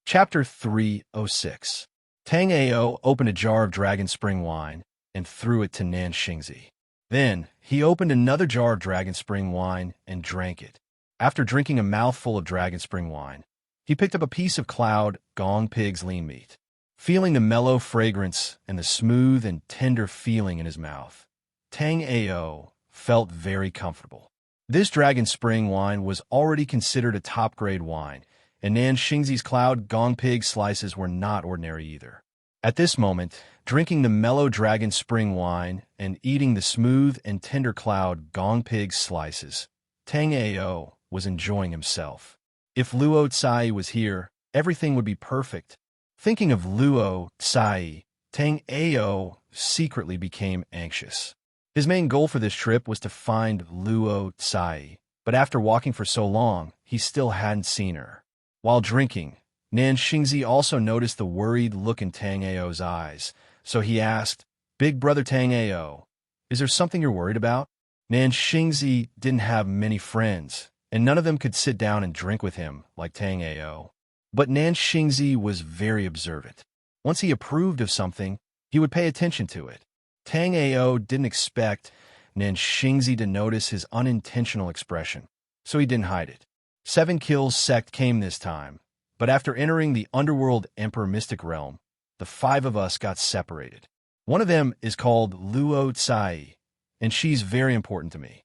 Chapter 306. Tang Ao opened a jar of Dragon Spring wine and threw it to Nan Xingzi. Then, he opened another jar of Dragon Spring wine and drank it. After drinking a mouthful of Dragon Spring wine, he picked up a piece of cloud gong pig's lean meat. Feeling the mellow fragrance and the smooth and tender feeling in his mouth, Tang Ao felt very comfortable. This Dragon Spring wine was already considered a top-grade wine, and Nan Xingzi's cloud gong pig slices were not ordinary either. At this moment, drinking the mellow Dragon Spring wine and eating the smooth and tender cloud gong pig slices, Tang Ao was enjoying himself. If Luo Tsai was here, everything would be perfect. Thinking of Luo Tsai, Tang Ao secretly became anxious. His main goal for this trip was to find Luo Tsai, but after walking for so long, he still hadn't seen her. While drinking, Nan Xingzi also noticed the worried look in Tang Ao's eyes, so he asked, "Big brother Tang Ao, is there something you're worried about?" Nan Xingzi didn't have many friends, and none of them could sit down and drink with him like Tang Ao. But Nan Xingzi was very observant. Once he approved of something, he would pay attention to it. Tang Ao didn't expect Nan Xingzi to notice his unintentional expression, so he didn't hide it. 7 Kills sect came this time, but after entering the underworld Emperor Mystic Realm, the 5 of us got separated. One of them is called Luo Tsai, and she's very important to me.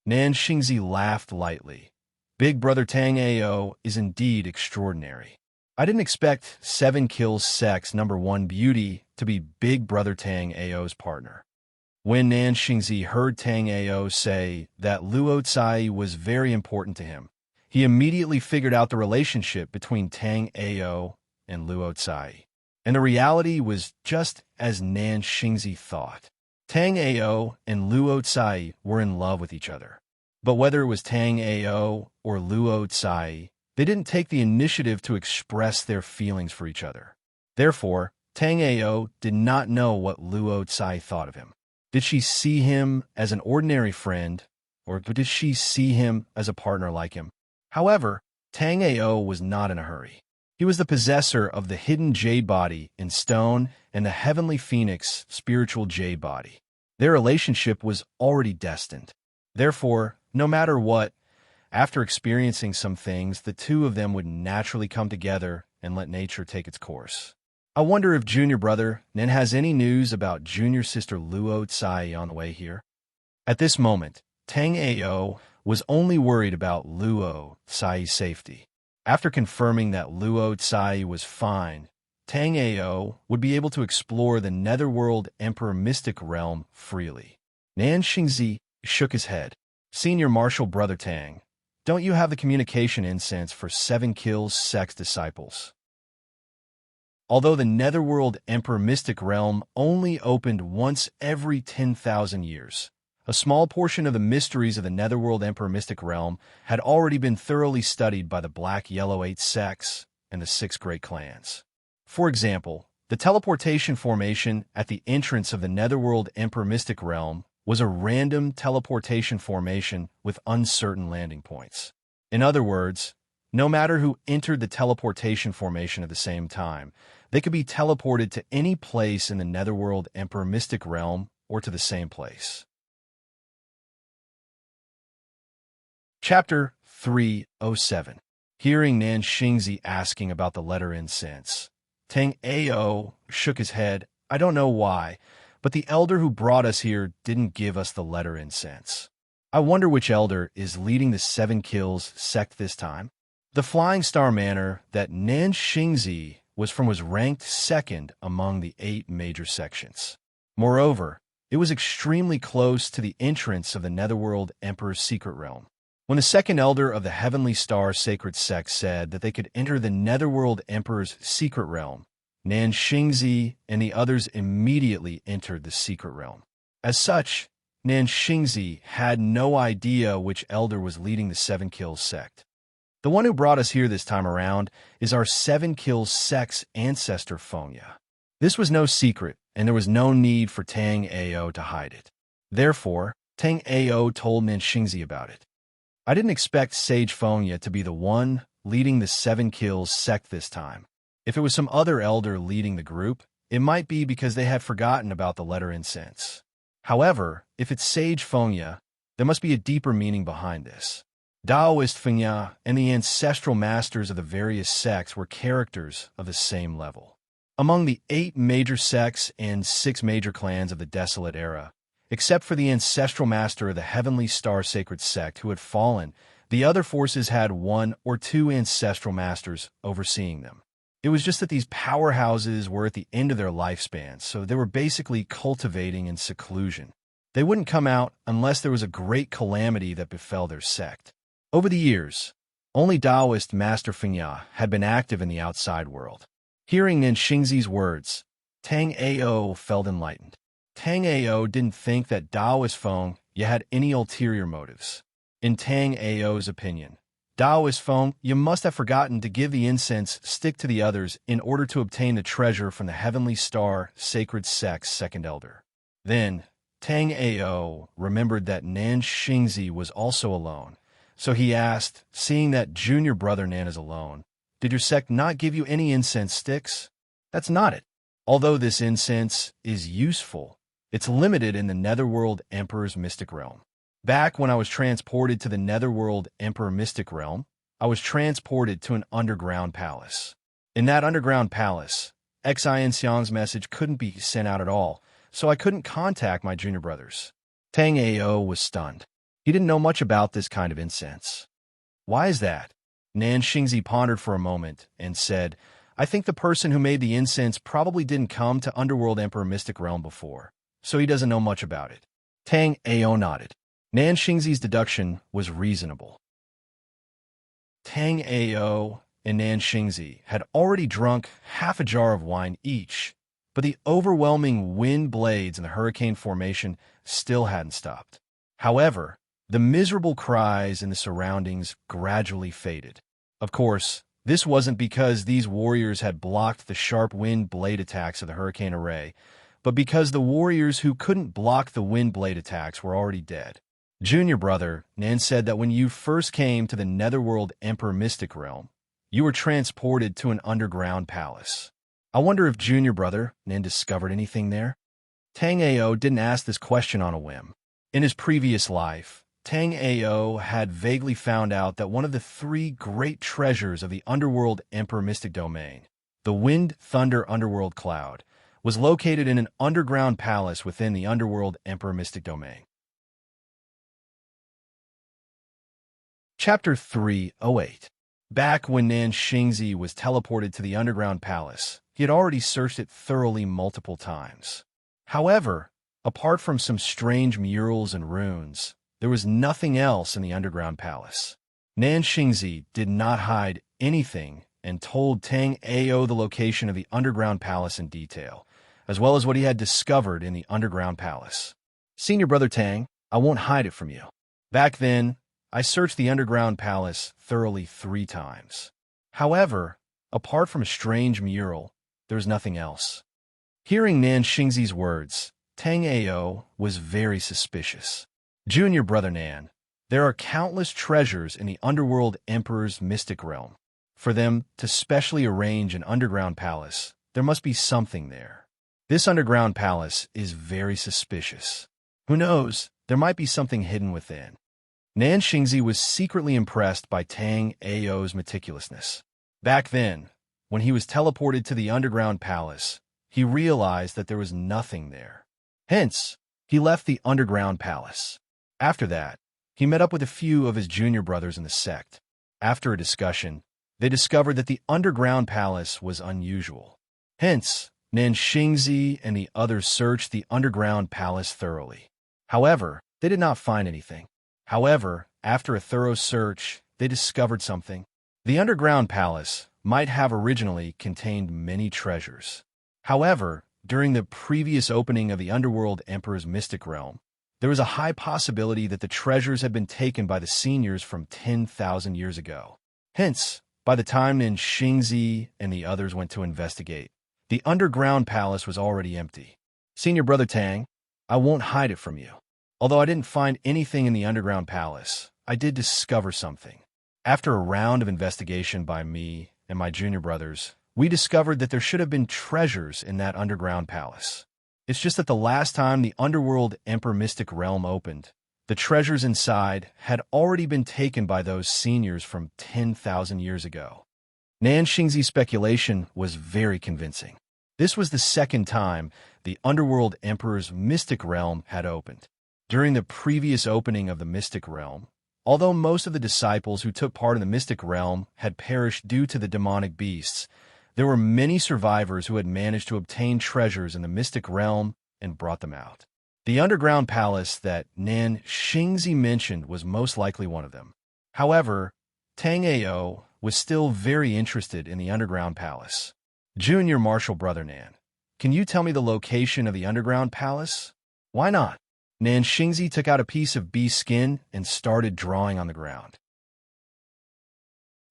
Nan Xingzi laughed lightly. Big brother Tang Ao is indeed extraordinary. I didn't expect 7 Kills sect's #1 beauty to be Big brother Tang Ao's partner. When Nan Xingzi heard Tang Ao say that Luo Tsai was very important to him, he immediately figured out the relationship between Tang Ao and Luo Tsai. And the reality was just as Nan Xingzi thought. Tang Ao and Luo Tsai were in love with each other. But whether it was Tang Ao or Luo Tsai, they didn't take the initiative to express their feelings for each other. Therefore, Tang Ao did not know what Luo Tsai thought of him. Did she see him as an ordinary friend, or did she see him as a partner like him? However, Tang Ao was not in a hurry. He was the possessor of the hidden jade body in stone and the heavenly phoenix spiritual jade body. Their relationship was already destined. Therefore, no matter what, after experiencing some things, the two of them would naturally come together and let nature take its course. I wonder if junior brother Nen has any news about junior sister Luo Tsai on the way here. At this moment, Tang Ao was only worried about Luo Tsai's safety. After confirming that Luo Tsai was fine, Tang Ao would be able to explore the Netherworld Emperor Mystic Realm freely. Nan Xingzi shook his head. Senior Martial Brother Tang, don't you have the communication incense for 7 kills sex disciples? Although the Netherworld Emperor Mystic Realm only opened once every 10,000 years, a small portion of the mysteries of the Netherworld Emperor Mystic Realm had already been thoroughly studied by the Black-Yellow 8 sects and the 6 great clans. For example, the teleportation formation at the entrance of the Netherworld Emperor Mystic Realm was a random teleportation formation with uncertain landing points. In other words, no matter who entered the teleportation formation at the same time, they could be teleported to any place in the Netherworld Emperor Mystic Realm or to the same place. Chapter 307. Hearing Nan Xingzi asking about the letter incense, Tang Ao shook his head. I don't know why, but the elder who brought us here didn't give us the letter incense. I wonder which elder is leading the 7 kills sect this time. The Flying Star Manor that Nan Xingzi was from was ranked 2nd among the 8 major sections. Moreover, it was extremely close to the entrance of the Netherworld Emperor's secret realm. When the 2nd elder of the Heavenly Star Sacred Sect said that they could enter the Netherworld Emperor's secret realm, Nan Xingzi and the others immediately entered the secret realm. As such, Nan Xingzi had no idea which elder was leading the 7 kills sect. The one who brought us here this time around is our 7 kills sect's ancestor Fengya. This was no secret, and there was no need for Tang Ao to hide it. Therefore, Tang Ao told Nan Xingzi about it. I didn't expect Sage Fengya to be the one leading the 7 kills sect this time. If it was some other elder leading the group, it might be because they had forgotten about the letter incense. However, if it's Sage Fengya, there must be a deeper meaning behind this. Taoist Fengya and the ancestral masters of the various sects were characters of the same level. Among the 8 major sects and 6 major clans of the Desolate Era, except for the ancestral master of the Heavenly Star Sacred Sect who had fallen, the other forces had 1 or 2 ancestral masters overseeing them. It was just that these powerhouses were at the end of their lifespans, so they were basically cultivating in seclusion. They wouldn't come out unless there was a great calamity that befell their sect. Over the years, only Taoist Master Fengya had been active in the outside world. Hearing Nan Xingzi's words, Tang Ao felt enlightened. Tang Ao didn't think that Taoist Fengya had any ulterior motives. In Tang Ao's opinion, Taoist Fengya must have forgotten to give the incense stick to the others in order to obtain the treasure from the Heavenly Star Sacred Sect's 2nd elder. Then, Tang Ao remembered that Nan Xingzi was also alone. So he asked, seeing that junior brother Nan is alone, did your sect not give you any incense sticks? That's not it. Although this incense is useful, it's limited in the Netherworld Emperor's Mystic Realm. Back when I was transported to the Netherworld Emperor Mystic Realm, I was transported to an underground palace. In that underground palace, Xin Xiang's message couldn't be sent out at all, so I couldn't contact my junior brothers. Tang Ao was stunned. He didn't know much about this kind of incense. Why is that? Nan Xingzi pondered for a moment and said, I think the person who made the incense probably didn't come to Underworld Emperor Mystic Realm before, so he doesn't know much about it. Tang Ao nodded. Nan Xingzi's deduction was reasonable. Tang Ao and Nan Xingzi had already drunk half a jar of wine each, but the overwhelming wind blades in the hurricane formation still hadn't stopped. However, the miserable cries in the surroundings gradually faded. Of course, this wasn't because these warriors had blocked the sharp wind blade attacks of the hurricane array, but because the warriors who couldn't block the wind blade attacks were already dead. Junior brother, Nan said that when you first came to the Netherworld Emperor Mystic Realm, you were transported to an underground palace. I wonder if junior brother, Nan discovered anything there? Tang Ao didn't ask this question on a whim. In his previous life, Tang Ao had vaguely found out that one of the three great treasures of the underworld Emperor Mystic Domain, the Wind Thunder Underworld Cloud, was located in an underground palace within the underworld Emperor Mystic Domain. Chapter 308. Back when Nan Xingzi was teleported to the underground palace, he had already searched it thoroughly multiple times. However, apart from some strange murals and runes, there was nothing else in the underground palace. Nan Xingzi did not hide anything and told Tang Ao the location of the underground palace in detail, as well as what he had discovered in the underground palace. Senior Brother Tang, I won't hide it from you. Back then, I searched the underground palace thoroughly 3 times. However, apart from a strange mural, there was nothing else. Hearing Nan Xingzi's words, Tang Ao was very suspicious. Junior Brother Nan, there are countless treasures in the underworld Emperor's mystic realm. For them to specially arrange an underground palace, there must be something there. This underground palace is very suspicious. Who knows, there might be something hidden within. Nan Xingzi was secretly impressed by Tang Ao's meticulousness. Back then, when he was teleported to the underground palace, he realized that there was nothing there. Hence, he left the underground palace. After that, he met up with a few of his junior brothers in the sect. After a discussion, they discovered that the underground palace was unusual. Hence, Nan Xingzi and the others searched the underground palace thoroughly. However, they did not find anything. However, after a thorough search, they discovered something. The underground palace might have originally contained many treasures. However, during the previous opening of the underworld Emperor's mystic realm, there was a high possibility that the treasures had been taken by the seniors from 10,000 years ago. Hence, by the time Nan Xingzi and the others went to investigate, the underground palace was already empty. Senior Brother Tang, I won't hide it from you. Although I didn't find anything in the underground palace, I did discover something. After a round of investigation by me and my junior brothers, we discovered that there should have been treasures in that underground palace. It's just that the last time the underworld Emperor Mystic Realm opened, the treasures inside had already been taken by those seniors from 10,000 years ago. Nan Xingzi's speculation was very convincing. This was the second time the underworld Emperor's Mystic Realm had opened. During the previous opening of the Mystic Realm, although most of the disciples who took part in the Mystic Realm had perished due to the demonic beasts, there were many survivors who had managed to obtain treasures in the Mystic Realm and brought them out. The underground palace that Nan Xingzi mentioned was most likely one of them. However, Tang Ao was still very interested in the underground palace. Junior Martial Brother Nan, can you tell me the location of the underground palace? Why not? Nan Xingzi took out a piece of bee skin and started drawing on the ground.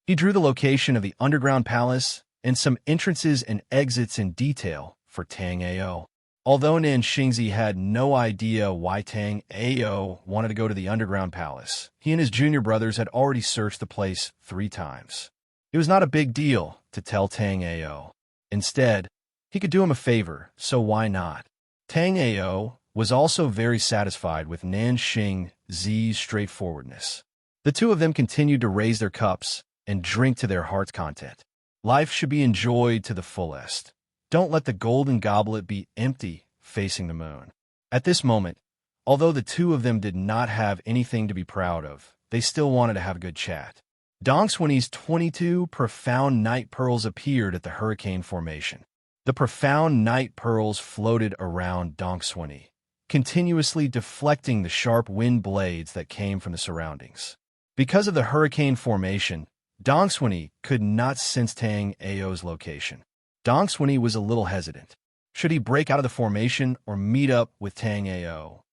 He drew the location of the underground palace and some entrances and exits in detail for Tang Ao. Although Nan Xingzi had no idea why Tang Ao wanted to go to the underground palace, he and his junior brothers had already searched the place 3 times. It was not a big deal to tell Tang Ao. Instead, he could do him a favor, so why not? Tang Ao was also very satisfied with Nan Xingzi's straightforwardness. The two of them continued to raise their cups and drink to their heart's content. Life should be enjoyed to the fullest. Don't let the golden goblet be empty facing the moon. At this moment, although the two of them did not have anything to be proud of, they still wanted to have a good chat. Dong Swinny's 22 profound night pearls appeared at the hurricane formation. The profound night pearls floated around Dong Swinny, continuously deflecting the sharp wind blades that came from the surroundings. Because of the hurricane formation, Dong Swinny could not sense Tang Ao's location. Dong Swinny was a little hesitant. Should he break out of the formation or meet up with Tang Ao?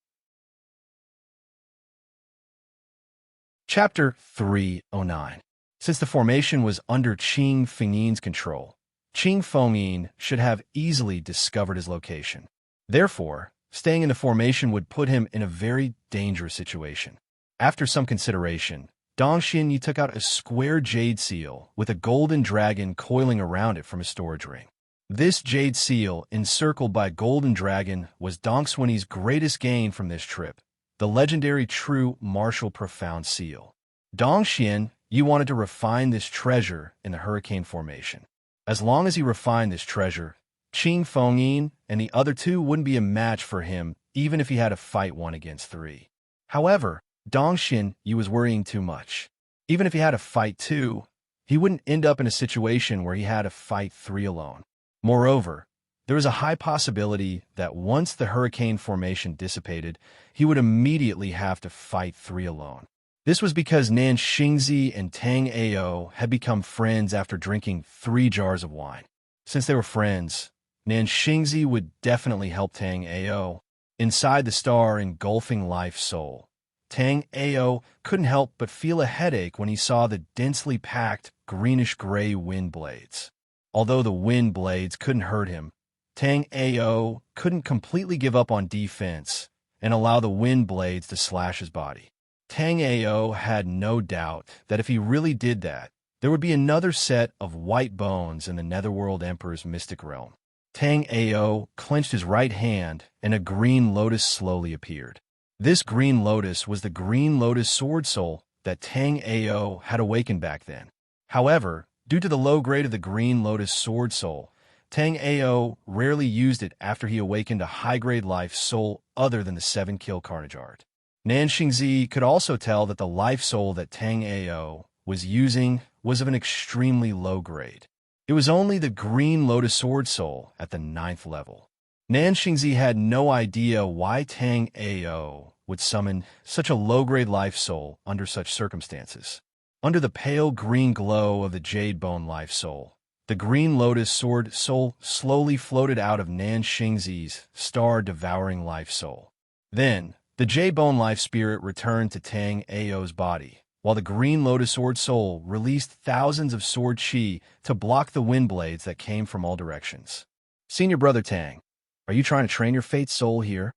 Chapter 309. Since the formation was under Qing Fengyin's control, Qing Fengyin should have easily discovered his location. Therefore, staying in the formation would put him in a very dangerous situation. After some consideration, Dong Xinyi took out a square jade seal with a golden dragon coiling around it from his storage ring. This jade seal, encircled by a golden dragon, was Dong Swinny's greatest gain from this trip, the legendary true martial profound seal. Dongxian, you wanted to refine this treasure in the hurricane formation. As long as he refined this treasure, Qing Fengyin and the other two wouldn't be a match for him even if he had to fight 1 against 3. However, Dongxian, you was worrying too much. Even if he had to fight 2, he wouldn't end up in a situation where he had to fight 3 alone. Moreover, there was a high possibility that once the hurricane formation dissipated, he would immediately have to fight 3 alone. This was because Nan Xingzi and Tang Ao had become friends after drinking 3 jars of wine. Since they were friends, Nan Xingzi would definitely help Tang Ao. Inside the star engulfing life soul, Tang Ao couldn't help but feel a headache when he saw the densely packed greenish-gray wind blades. Although the wind blades couldn't hurt him, Tang Ao couldn't completely give up on defense and allow the wind blades to slash his body. Tang Ao had no doubt that if he really did that, there would be another set of white bones in the Netherworld Emperor's mystic realm. Tang Ao clenched his right hand, and a green lotus slowly appeared. This green lotus was the green lotus sword soul that Tang Ao had awakened back then. However, due to the low grade of the green lotus sword soul, Tang Ao rarely used it after he awakened a high-grade life soul other than the 7-kill Carnage art. Nan Xingzi could also tell that the life soul that Tang Ao was using was of an extremely low grade. It was only the green lotus sword soul at the 9th level. Nan Xingzi had no idea why Tang Ao would summon such a low-grade life soul under such circumstances. Under the pale green glow of the jade bone life soul, the green lotus sword soul slowly floated out of Nan Xingzi's star-devouring life soul. Then, the jade bone life spirit returned to Tang Ao's body, while the green lotus sword soul released thousands of sword chi to block the wind blades that came from all directions. Senior Brother Tang, are you trying to train your fate soul here?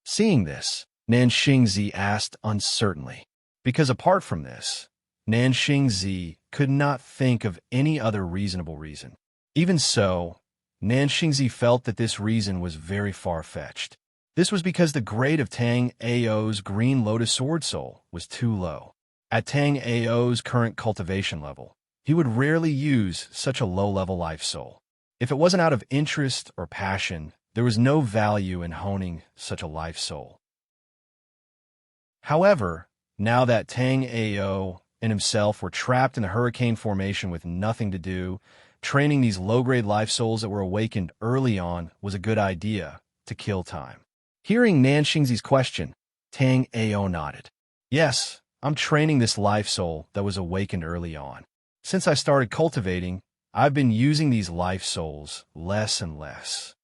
Seeing this, Nan Xingzi asked uncertainly. Because apart from this, Nan Xingzi could not think of any other reasonable reason. Even so, Nan Xingzi felt that this reason was very far-fetched. This was because the grade of Tang Ao's green lotus sword soul was too low. At Tang Ao's current cultivation level, he would rarely use such a low-level life soul. If it wasn't out of interest or passion, there was no value in honing such a life soul. However, now that Tang Ao and himself were trapped in the hurricane formation with nothing to do, training these low-grade life souls that were awakened early on was a good idea to kill time. Hearing Nan Xingzi's question, Tang Ao nodded. Yes, I'm training this life soul that was awakened early on. Since I started cultivating, I've been using these life souls less and less.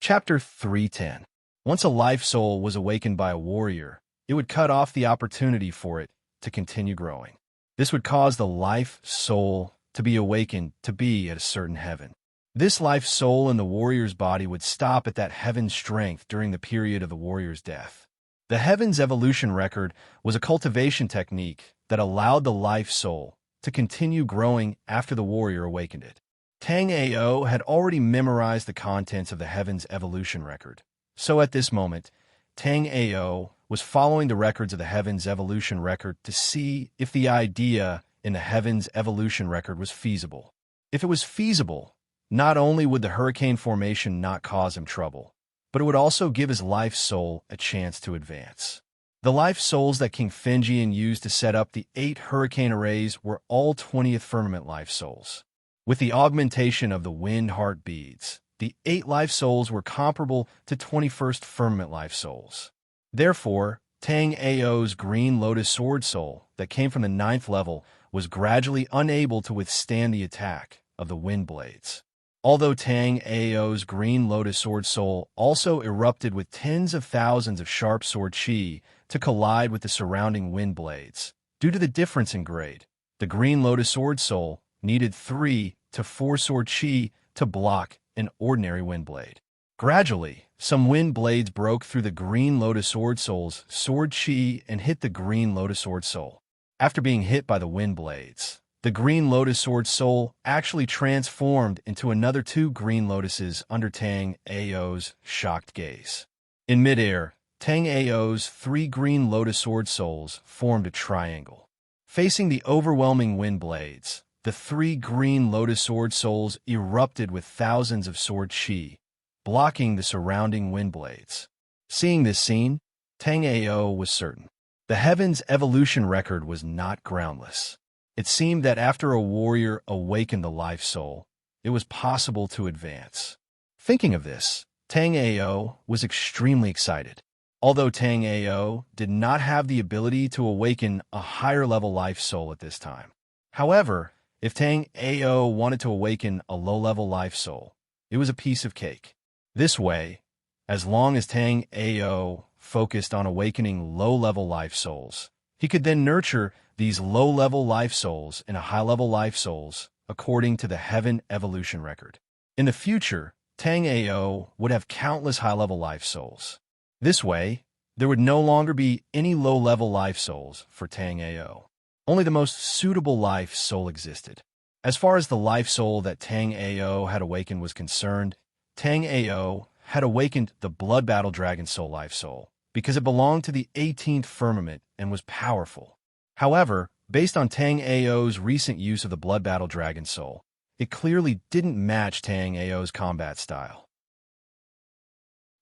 Chapter 310. Once a life soul was awakened by a warrior, it would cut off the opportunity for it to continue growing. This would cause the life soul to be awakened to be at a certain heaven. This life soul in the warrior's body would stop at that heaven's strength during the period of the warrior's death. The heaven's evolution record was a cultivation technique that allowed the life soul to continue growing after the warrior awakened it. Tang Ao had already memorized the contents of the heaven's evolution record, so at this moment, Tang Ao was following the records of the heaven's evolution record to see if the idea in the heaven's evolution record was feasible. If it was feasible, not only would the hurricane formation not cause him trouble, but it would also give his life soul a chance to advance. The life souls that King Fenjian used to set up the 8 hurricane arrays were all 20th firmament life souls. With the augmentation of the wind heart beads, the 8 life souls were comparable to 21st firmament life souls. Therefore, Tang Ao's green lotus sword soul that came from the 9th level was gradually unable to withstand the attack of the wind blades. Although Tang Ao's green lotus sword soul also erupted with tens of thousands of sharp sword chi to collide with the surrounding wind blades, due to the difference in grade, the green lotus sword soul needed 3 to 4 sword chi to block an ordinary wind blade. Gradually, some wind blades broke through the green lotus sword soul's sword chi and hit the green lotus sword soul. After being hit by the wind blades, the green lotus sword soul actually transformed into another two green lotuses under Tang Ao's shocked gaze. In midair, Tang Ao's three green lotus sword souls formed a triangle. Facing the overwhelming wind blades, the three green lotus sword souls erupted with thousands of sword chi, blocking the surrounding wind blades. Seeing this scene, Tang Ao was certain. The heaven's evolution record was not groundless. It seemed that after a warrior awakened the life soul, it was possible to advance. Thinking of this, Tang Ao was extremely excited. Although Tang Ao did not have the ability to awaken a higher-level life soul at this time. However, if Tang Ao wanted to awaken a low-level life soul, it was a piece of cake. This way, as long as Tang Ao focused on awakening low-level life souls, he could then nurture these low-level life souls into high-level life souls according to the heaven evolution record. In the future, Tang Ao would have countless high-level life souls. This way, there would no longer be any low-level life souls for Tang Ao. Only the most suitable life soul existed. As far as the life soul that Tang Ao had awakened was concerned, Tang Ao had awakened the Blood Battle Dragon Soul life soul because it belonged to the 18th firmament and was powerful. However, based on Tang Ao's recent use of the Blood Battle Dragon Soul, it clearly didn't match Tang Ao's combat style.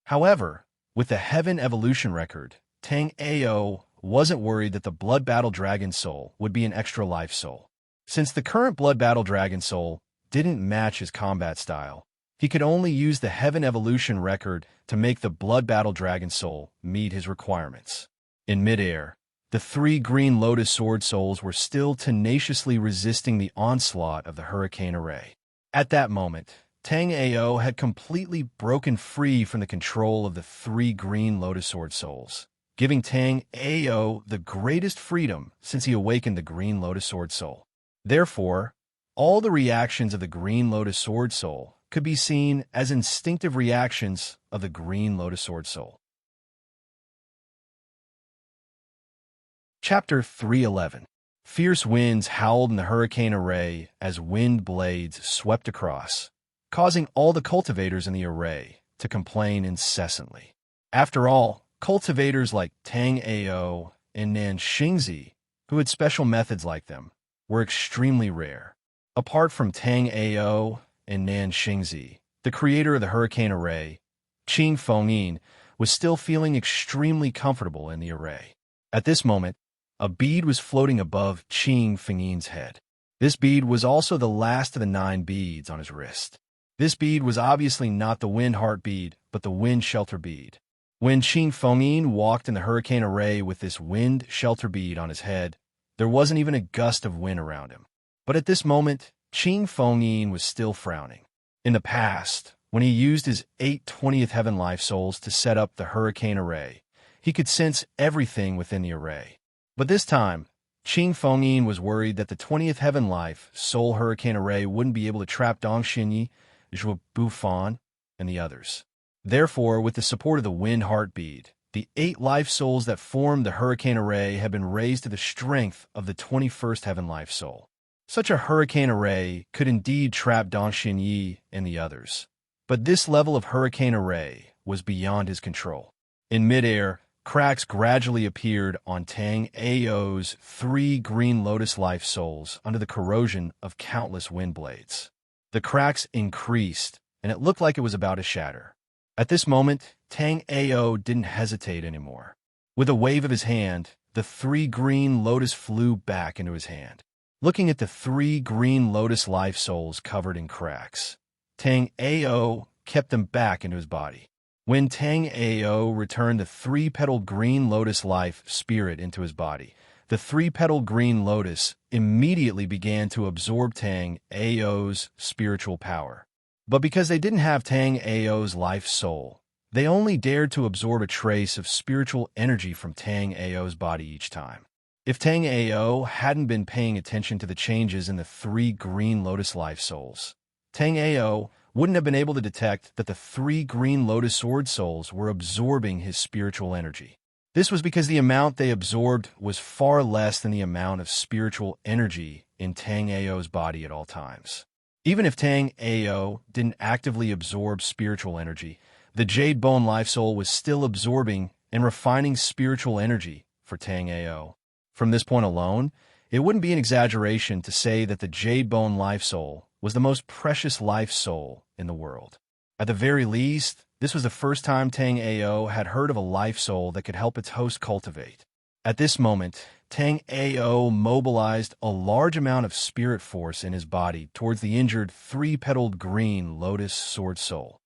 However, with the Heaven Evolution record, Tang Ao wasn't worried that the Blood Battle Dragon Soul would be an extra life soul. Since the current Blood Battle Dragon Soul didn't match his combat style, he could only use the Heaven Evolution record to make the Blood Battle Dragon Soul meet his requirements. In midair, the three green lotus sword souls were still tenaciously resisting the onslaught of the hurricane array. At that moment, Tang Ao had completely broken free from the control of the three green lotus sword souls, giving Tang Ao the greatest freedom since he awakened the green lotus sword soul. Therefore, all the reactions of the green lotus sword soul could be seen as instinctive reactions of the green lotus sword soul. Chapter 311. Fierce winds howled in the hurricane array as wind blades swept across, causing all the cultivators in the array to complain incessantly. After all, cultivators like Tang Ao and Nan Xingzi, who had special methods like them, were extremely rare. Apart from Tang Ao and Nan Xingzi, the creator of the hurricane array, Qing Fengyin, was still feeling extremely comfortable in the array. At this moment, a bead was floating above Qing Fengyin's head. This bead was also the last of the 9 beads on his wrist. This bead was obviously not the wind heart bead, but the wind shelter bead. When Qing Fengyin walked in the hurricane array with this wind shelter bead on his head, there wasn't even a gust of wind around him. But at this moment, Qing Fengyin was still frowning. In the past, when he used his 8 20th Heaven Life Souls to set up the hurricane array, he could sense everything within the array. But this time, Qing Fengyin was worried that the 20th Heaven Life Soul Hurricane Array wouldn't be able to trap Dong Xinyi, Zhuo Bufan, and the others. Therefore, with the support of the Wind Heart Bead, the 8 life souls that formed the Hurricane Array had been raised to the strength of the 21st Heaven Life Soul. Such a Hurricane Array could indeed trap Dong Xinyi and the others. But this level of Hurricane Array was beyond his control. In midair, cracks gradually appeared on Tang Ao's 3 green lotus life souls under the corrosion of countless wind blades. The cracks increased, and it looked like it was about to shatter. At this moment, Tang Ao didn't hesitate anymore. With a wave of his hand, the 3 green lotus flew back into his hand. Looking at the 3 green lotus life souls covered in cracks, Tang Ao kept them back into his body. When Tang Ao returned the 3-petaled green lotus life spirit into his body, the 3-petaled green lotus immediately began to absorb Tang Ao's spiritual power. But because they didn't have Tang Ao's life soul, they only dared to absorb a trace of spiritual energy from Tang Ao's body each time. If Tang Ao hadn't been paying attention to the changes in the 3 green lotus life souls, Tang Ao wouldn't have been able to detect that the 3 green lotus sword souls were absorbing his spiritual energy. This was because the amount they absorbed was far less than the amount of spiritual energy in Tang Ao's body at all times. Even if Tang Ao didn't actively absorb spiritual energy, the Jade Bone Life Soul was still absorbing and refining spiritual energy for Tang Ao. From this point alone, it wouldn't be an exaggeration to say that the Jade Bone Life Soul was the most precious life soul in the world. At the very least, this was the first time Tang Ao had heard of a life soul that could help its host cultivate. At this moment, Tang Ao mobilized a large amount of spirit force in his body towards the injured three-petaled green lotus sword soul.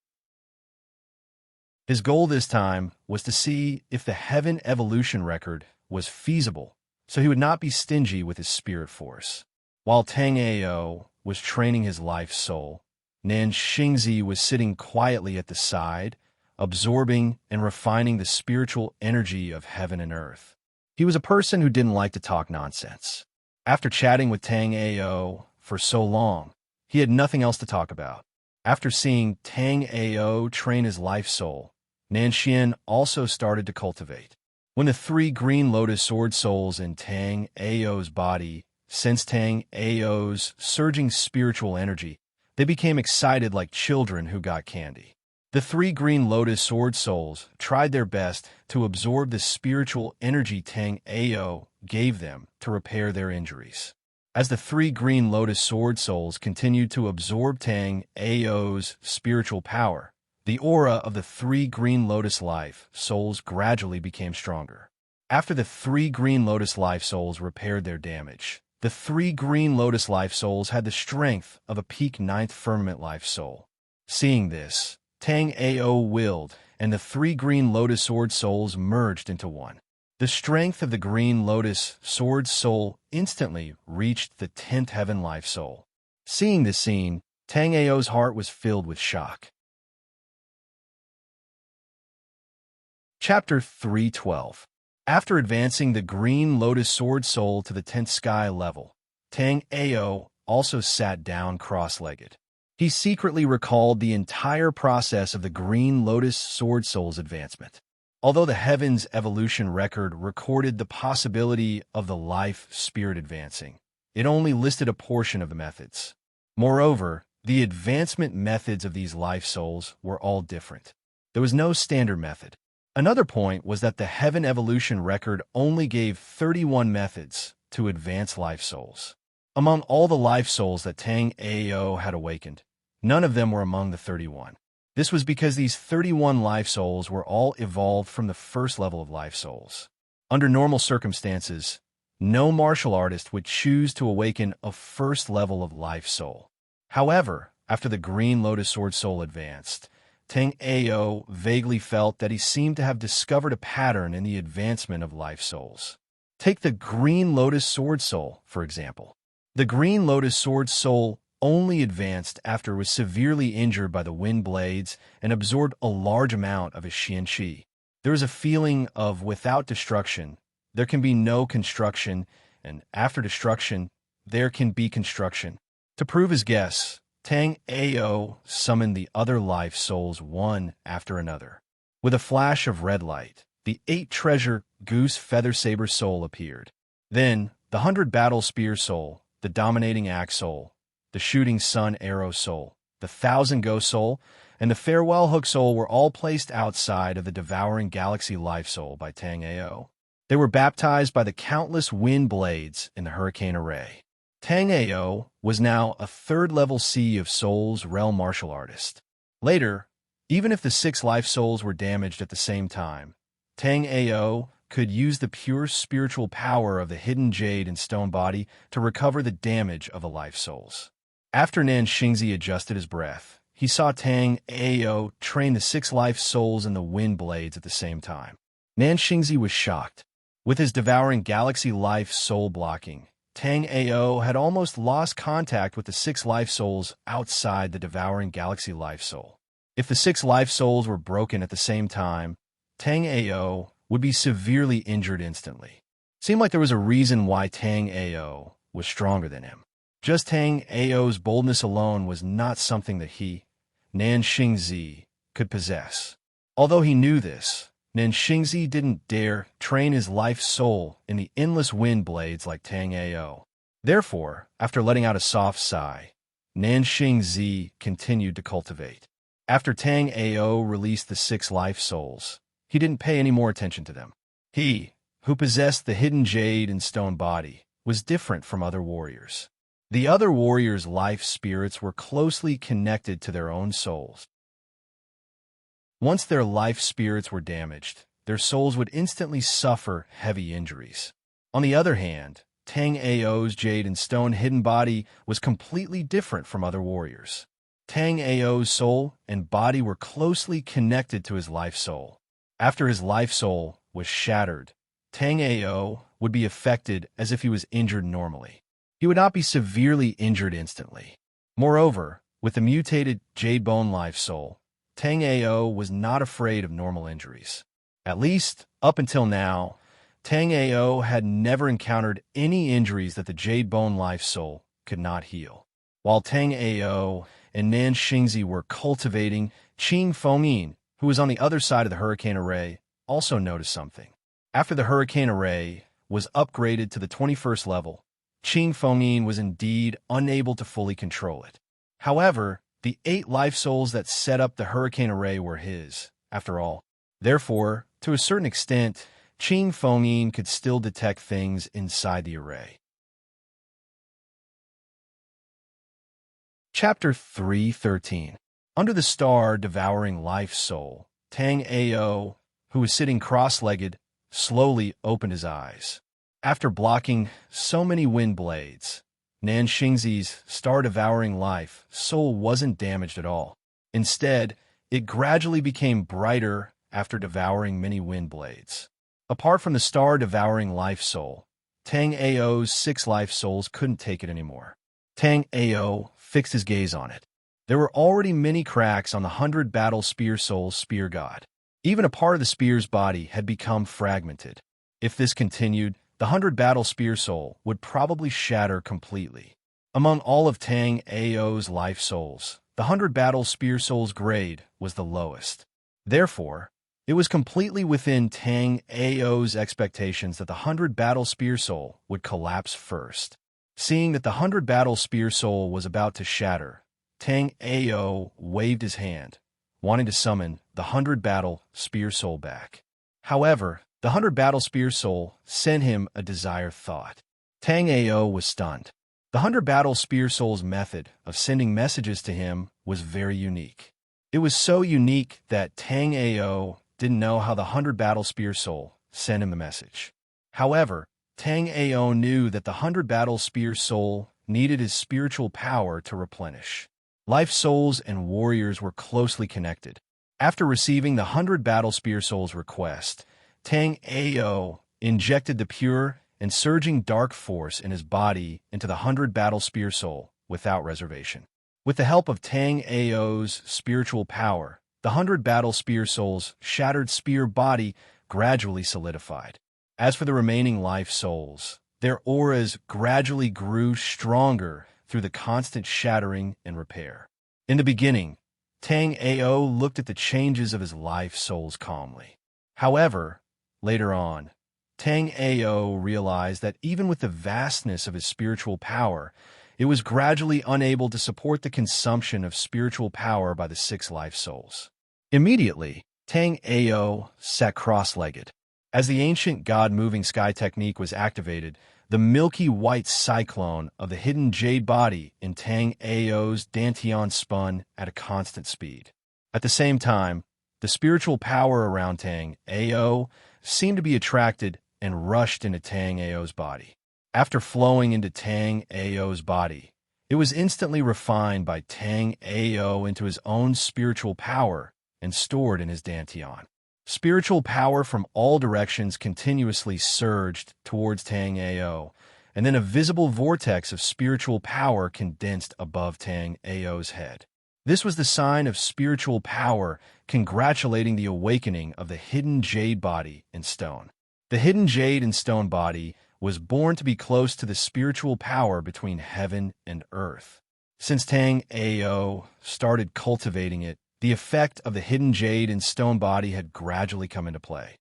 His goal this time was to see if the heaven evolution record was feasible, so he would not be stingy with his spirit force. While Tang Ao was training his life soul, Nan Xingzi was sitting quietly at the side, absorbing and refining the spiritual energy of heaven and earth. He was a person who didn't like to talk nonsense. After chatting with Tang Ao for so long, he had nothing else to talk about. After seeing Tang Ao train his life soul, Nanxian also started to cultivate. When the three green lotus sword souls in Tang Ao's body sensed Tang Ao's surging spiritual energy, they became excited like children who got candy. The three green lotus sword souls tried their best to absorb the spiritual energy Tang Ao gave them to repair their injuries. As the three green lotus sword souls continued to absorb Tang Ao's spiritual power, the aura of the three green lotus life souls gradually became stronger. After the three green lotus life souls repaired their damage, the three green lotus life souls had the strength of a peak ninth firmament life soul. Seeing this, Tang Ao willed, and the three green lotus sword souls merged into one. The strength of the green lotus sword soul instantly reached the 10th heaven life soul. Seeing this scene, Tang Ao's heart was filled with shock. Chapter 312. After advancing the green lotus sword soul to the 10th sky level, Tang Ao also sat down cross-legged. He secretly recalled the entire process of the green lotus sword soul's advancement. Although the heavens evolution record recorded the possibility of the life spirit advancing, it only listed a portion of the methods. Moreover, the advancement methods of these life souls were all different. There was no standard method. Another point was that the heaven evolution record only gave 31 methods to advance life souls. Among all the life souls that Tang Ao had awakened, none of them were among the 31. This was because these 31 life souls were all evolved from the first level of life souls. Under normal circumstances, no martial artist would choose to awaken a first level of life soul. However, after the green lotus sword soul advanced, Tang Ao vaguely felt that he seemed to have discovered a pattern in the advancement of life souls. Take the green lotus sword soul, for example. The green lotus sword soul only advanced after it was severely injured by the wind blades and absorbed a large amount of his Xian Qi. There is a feeling of without destruction, there can be no construction, and after destruction, there can be construction. To prove his guess, Tang Ao summoned the other life souls one after another. With a flash of red light, the 8-treasure goose feather saber soul appeared. Then, the 100 battle spear soul, the dominating axe soul, the shooting sun arrow soul, the 1,000 ghost soul, and the farewell hook soul were all placed outside of the devouring galaxy life soul by Tang Ao. They were baptized by the countless wind blades in the hurricane array. Tang Ao was now a third-level Sea of Souls realm martial artist. Later, even if the 6 life souls were damaged at the same time, Tang Ao could use the pure spiritual power of the hidden jade and stone body to recover the damage of the life souls. After Nan Xingzi adjusted his breath, he saw Tang Ao train the 6 life souls in the wind blades at the same time. Nan Xingzi was shocked. With his devouring galaxy life soul blocking, Tang Ao had almost lost contact with the 6 life souls outside the devouring galaxy life soul. If the 6 life souls were broken at the same time, Tang Ao would be severely injured instantly. Seemed like there was a reason why Tang Ao was stronger than him. Just Tang Ao's boldness alone was not something that he, Nan Xingzi, could possess. Although he knew this, Nan Xingzi didn't dare train his life soul in the endless wind blades like Tang Ao. Therefore, after letting out a soft sigh, Nanxing Zi continued to cultivate. After Tang Ao released the 6 life souls, he didn't pay any more attention to them. He, who possessed the hidden jade and stone body, was different from other warriors. The other warriors' life spirits were closely connected to their own souls. Once their life spirits were damaged, their souls would instantly suffer heavy injuries. On the other hand, Tang Ao's jade and stone hidden body was completely different from other warriors. Tang Ao's soul and body were closely connected to his life soul. After his life soul was shattered, Tang Ao would be affected as if he was injured normally. He would not be severely injured instantly. Moreover, with the mutated jade bone life soul, Tang Ao was not afraid of normal injuries. At least, up until now, Tang Ao had never encountered any injuries that the jade bone life soul could not heal. While Tang Ao and Nan Xingzi were cultivating, Qing Fengyin, who was on the other side of the hurricane array, also noticed something. After the hurricane array was upgraded to the 21st level, Qing Fengyin was indeed unable to fully control it. However, the 8 life souls that set up the hurricane array were his, after all. Therefore, to a certain extent, Qing Fengyin could still detect things inside the array. Chapter 3:13. Under the star devouring life soul, Tang Ao, who was sitting cross-legged, slowly opened his eyes. After blocking so many wind blades, Nan Xingzi's star-devouring life soul wasn't damaged at all. Instead, it gradually became brighter after devouring many wind blades. Apart from the star-devouring life soul, Tang Ao's 6 life souls couldn't take it anymore. Tang Ao fixed his gaze on it. There were already many cracks on the 100 battle spear soul's spear god. Even a part of the spear's body had become fragmented. If this continued, the 100 battle spear soul would probably shatter completely. Among all of Tang Ao's life souls, the 100 battle spear soul's grade was the lowest. Therefore, it was completely within Tang Ao's expectations that the 100 battle spear soul would collapse first. Seeing that the 100 battle spear soul was about to shatter, Tang Ao waved his hand, wanting to summon the 100 battle spear soul back. However, the 100 battle spear soul sent him a desired thought. Tang Ao was stunned. The 100 battle spear soul's method of sending messages to him was very unique. It was so unique that Tang Ao didn't know how the 100 battle spear soul sent him the message. However, Tang Ao knew that the 100 battle spear soul needed his spiritual power to replenish. Life souls and warriors were closely connected. After receiving the 100 battle spear soul's request, Tang Ao injected the pure and surging dark force in his body into the 100 battle spear soul without reservation. With the help of Tang Ao's spiritual power, the 100 battle spear soul's shattered spear body gradually solidified. As for the remaining life souls, their auras gradually grew stronger through the constant shattering and repair. In the beginning, Tang Ao looked at the changes of his life souls calmly. However, later on, Tang Ao realized that even with the vastness of his spiritual power, it was gradually unable to support the consumption of spiritual power by the 6 life souls. Immediately, Tang Ao sat cross-legged. As the ancient God-moving sky technique was activated, the milky white cyclone of the hidden jade body in Tang Ao's dantian spun at a constant speed. At the same time, the spiritual power around Tang Ao seemed to be attracted and rushed into Tang Ao's body. After flowing into Tang Ao's body, it was instantly refined by Tang Ao into his own spiritual power and stored in his dantian. Spiritual power from all directions continuously surged towards Tang Ao, and then a visible vortex of spiritual power condensed above Tang Ao's head. This was the sign of spiritual power congratulating the awakening of the hidden jade body in stone. The hidden jade and stone body was born to be close to the spiritual power between heaven and earth. Since Tang Ao started cultivating it, the effect of the hidden jade and stone body had gradually come into play.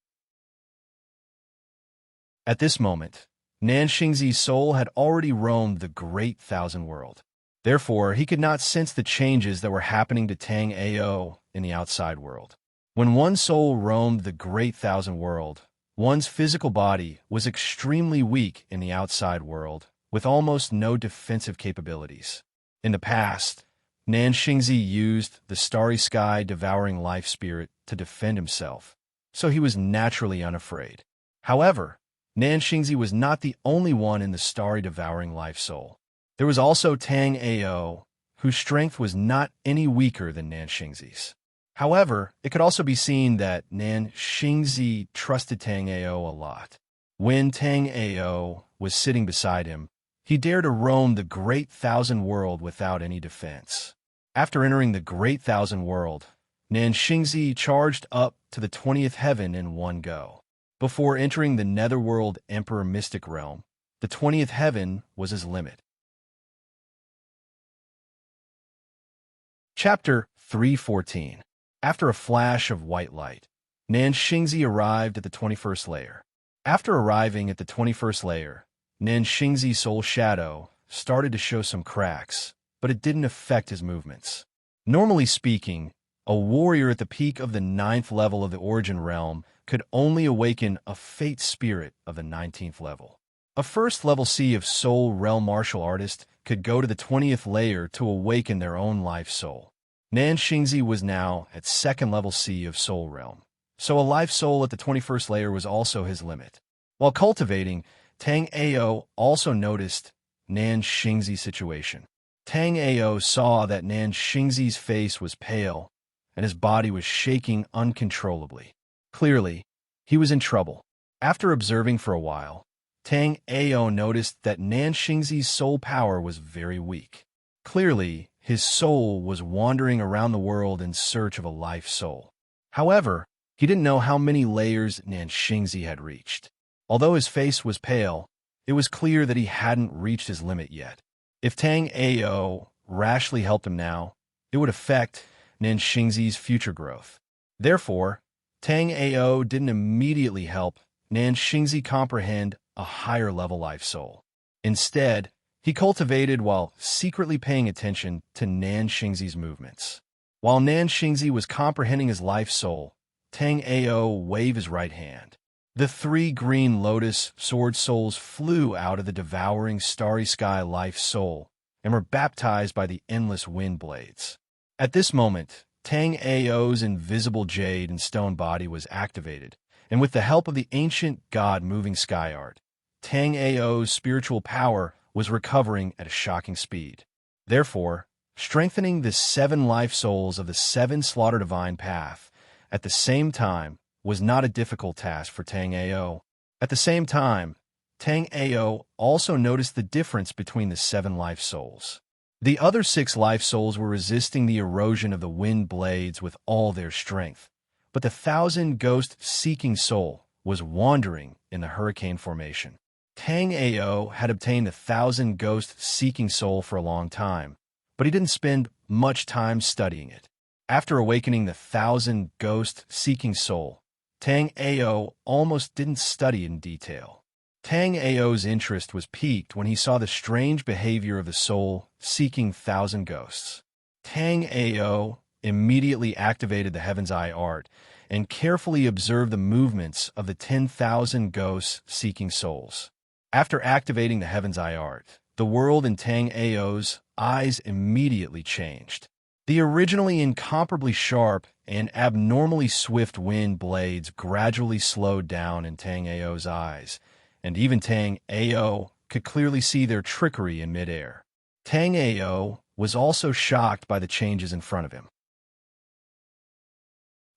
At this moment, Nan Xingzi's soul had already roamed the great thousand world. Therefore, he could not sense the changes that were happening to Tang Ao in the outside world. When one's soul roamed the great thousand world, one's physical body was extremely weak in the outside world, with almost no defensive capabilities. In the past, Nan Xingzi used the starry sky devouring life spirit to defend himself, so he was naturally unafraid. However, Nan Xingzi was not the only one in the starry devouring life soul. There was also Tang Ao, whose strength was not any weaker than Nan Xingzi's. However, it could also be seen that Nan Xingzi trusted Tang Ao a lot. When Tang Ao was sitting beside him, he dared to roam the great thousand world without any defense. After entering the great thousand world, Nan Xingzi charged up to the 20th heaven in one go. Before entering the netherworld Emperor Mystic realm, the 20th heaven was his limit. Chapter 314. After a flash of white light, Nan Xingzi arrived at the 21st layer. After arriving at the 21st layer, Nan Xingzi's soul shadow started to show some cracks, but it didn't affect his movements. Normally speaking, a warrior at the peak of the 9th level of the origin realm could only awaken a fate spirit of the 19th level. A first-level C of soul realm martial artist could go to the 20th layer to awaken their own life soul. Nan Xingzi was now at second-level C of soul realm, so a life soul at the 21st layer was also his limit. While cultivating, Tang Ao also noticed Nan Xingzi's situation. Tang Ao saw that Nan Xingzi's face was pale, and his body was shaking uncontrollably. Clearly, he was in trouble. After observing for a while, Tang Ao noticed that Nan Xingzi's soul power was very weak. Clearly, his soul was wandering around the world in search of a life soul. However, he didn't know how many layers Nan Xingzi had reached. Although his face was pale, it was clear that he hadn't reached his limit yet. If Tang Ao rashly helped him now, it would affect Nan Xingzi's future growth. Therefore, Tang Ao didn't immediately help Nan Xingzi comprehend a higher-level life soul. Instead, he cultivated while secretly paying attention to Nan Xingzi's movements. While Nan Xingzi was comprehending his life soul, Tang Ao waved his right hand. The 3 green lotus sword souls flew out of the devouring starry sky life soul and were baptized by the endless wind blades. At this moment, Tang Ao's invisible jade and stone body was activated, and with the help of the ancient god-moving sky art, Tang Ao's spiritual power was recovering at a shocking speed. Therefore, strengthening the 7 life souls of the 7 slaughter divine path at the same time was not a difficult task for Tang Ao. At the same time, Tang Ao also noticed the difference between the 7 life souls. The other 6 life souls were resisting the erosion of the wind blades with all their strength, but the 1,000 ghost seeking soul was wandering in the hurricane formation. Tang Ao had obtained the 1,000 ghost seeking soul for a long time, but he didn't spend much time studying it. After awakening the 1,000 ghost seeking soul, Tang Ao almost didn't study in detail. Tang Ao's interest was piqued when he saw the strange behavior of the soul seeking 1,000 ghosts. Tang Ao immediately activated the Heaven's Eye art and carefully observed the movements of the 10,000 ghosts seeking souls. After activating the Heaven's Eye art, the world in Tang Ao's eyes immediately changed. The originally incomparably sharp and abnormally swift wind blades gradually slowed down in Tang Ao's eyes, and even Tang Ao could clearly see their trickery in midair. Tang Ao was also shocked by the changes in front of him.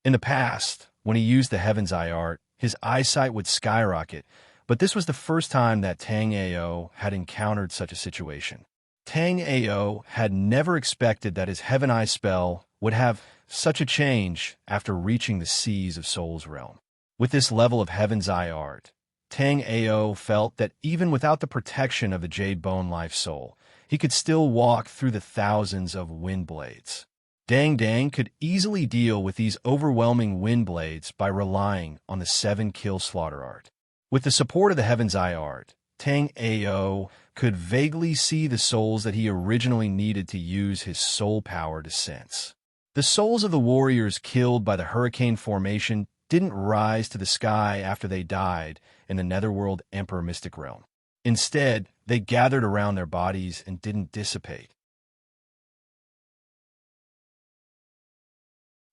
In the past, when he used the Heaven's Eye art, his eyesight would skyrocket, but this was the first time that Tang Ao had encountered such a situation. Tang Ao had never expected that his Heaven Eye spell would have such a change after reaching the seas of Soul's realm. With this level of Heaven's Eye art, Tang Ao felt that even without the protection of the Jade Bone Life Soul, he could still walk through the thousands of wind blades. Dang Dang could easily deal with these overwhelming wind blades by relying on the 7 kill slaughter art. With the support of the Heaven's Eye art, Tang Ao could vaguely see the souls that he originally needed to use his soul power to sense. The souls of the warriors killed by the hurricane formation didn't rise to the sky after they died in the Netherworld Emperor Mystic Realm. Instead, they gathered around their bodies and didn't dissipate.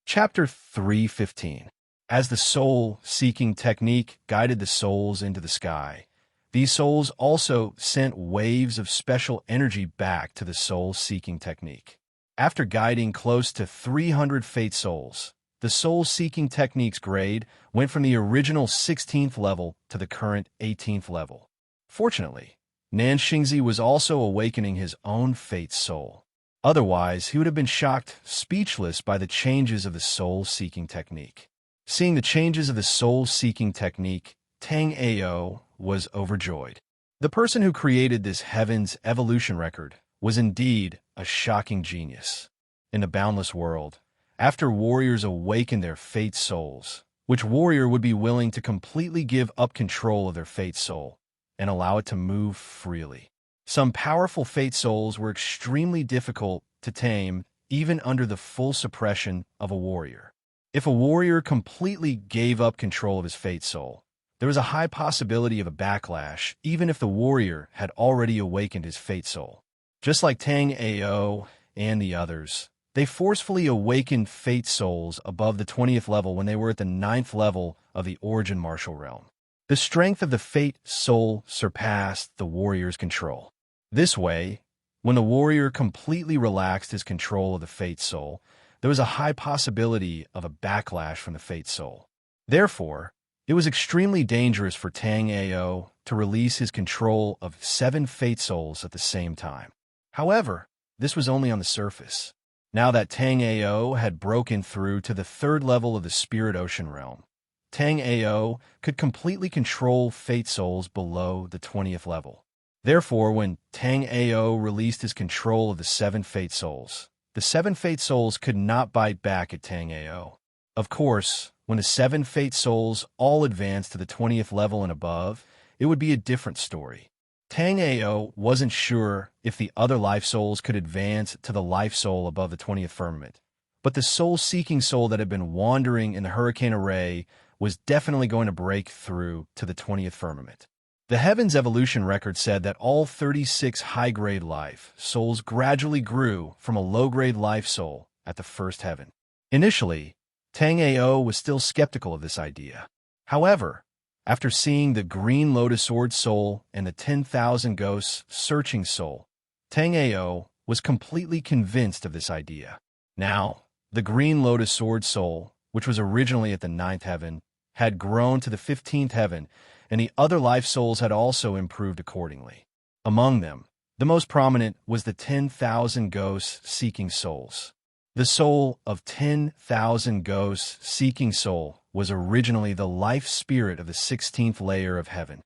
Chapter 3:15. As the soul-seeking technique guided the souls into the sky, these souls also sent waves of special energy back to the soul-seeking technique. After guiding close to 300 fate souls, the soul-seeking technique's grade went from the original 16th level to the current 18th level. Fortunately, Nanxingzi was also awakening his own fate soul. Otherwise, he would have been shocked, speechless by the changes of the soul-seeking technique. Seeing the changes of the soul-seeking technique, Tang Ao was overjoyed. The person who created this heaven's evolution record was indeed a shocking genius. In the boundless world, after warriors awaken their fate souls, which warrior would be willing to completely give up control of their fate soul and allow it to move freely? Some powerful fate souls were extremely difficult to tame, even under the full suppression of a warrior. If a warrior completely gave up control of his fate soul, there was a high possibility of a backlash, even if the warrior had already awakened his fate soul. Just like Tang Ao and the others, they forcefully awakened fate souls above the 20th level when they were at the 9th level of the origin martial realm. The strength of the fate soul surpassed the warrior's control. This way, when the warrior completely relaxed his control of the fate soul, there was a high possibility of a backlash from the fate soul. Therefore, it was extremely dangerous for Tang Ao to release his control of 7 fate souls at the same time. However, this was only on the surface. Now that Tang Ao had broken through to the 3rd level of the spirit ocean realm, Tang Ao could completely control fate souls below the 20th level. Therefore, when Tang Ao released his control of the 7 fate souls, the 7 fate souls could not bite back at Tang Ao. Of course, when the 7 fate souls all advanced to the 20th level and above, it would be a different story. Tang Ao wasn't sure if the other life souls could advance to the life soul above the 20th firmament, but the soul-seeking soul that had been wandering in the hurricane array was definitely going to break through to the 20th firmament. The Heaven's evolution record said that all 36 high-grade life souls gradually grew from a low-grade life soul at the first heaven. Initially, Tang Ao was still skeptical of this idea. However, after seeing the Green Lotus Sword soul and the 10,000 Ghosts searching soul, Tang Ao was completely convinced of this idea. Now, the Green Lotus Sword soul, which was originally at the 9th heaven, had grown to the 15th heaven, and the other life souls had also improved accordingly. Among them, the most prominent was the 10,000 Ghosts seeking souls. The soul of 10,000 Ghosts seeking soul was originally the life spirit of the 16th layer of heaven.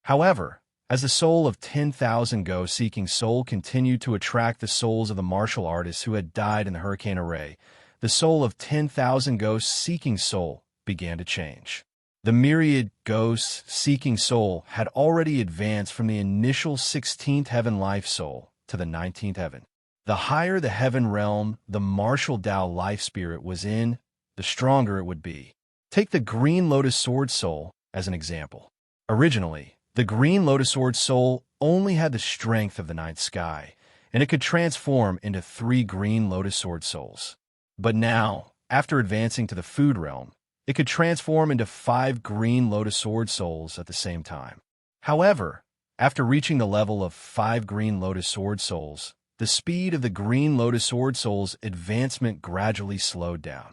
However, as the soul of 10,000 Ghosts seeking soul continued to attract the souls of the martial artists who had died in the hurricane array, the soul of 10,000 Ghosts seeking soul began to change. The myriad Ghosts seeking soul had already advanced from the initial 16th heaven life soul to the 19th heaven. The higher the heaven realm the martial Tao life spirit was in, the stronger it would be. Take the Green Lotus Sword soul as an example. Originally, the Green Lotus Sword soul only had the strength of the 9th sky, and it could transform into 3 Green Lotus Sword souls. But now, after advancing to the food realm, it could transform into 5 Green Lotus Sword souls at the same time. However, after reaching the level of 5 Green Lotus Sword souls, the speed of the Green Lotus Sword soul's advancement gradually slowed down.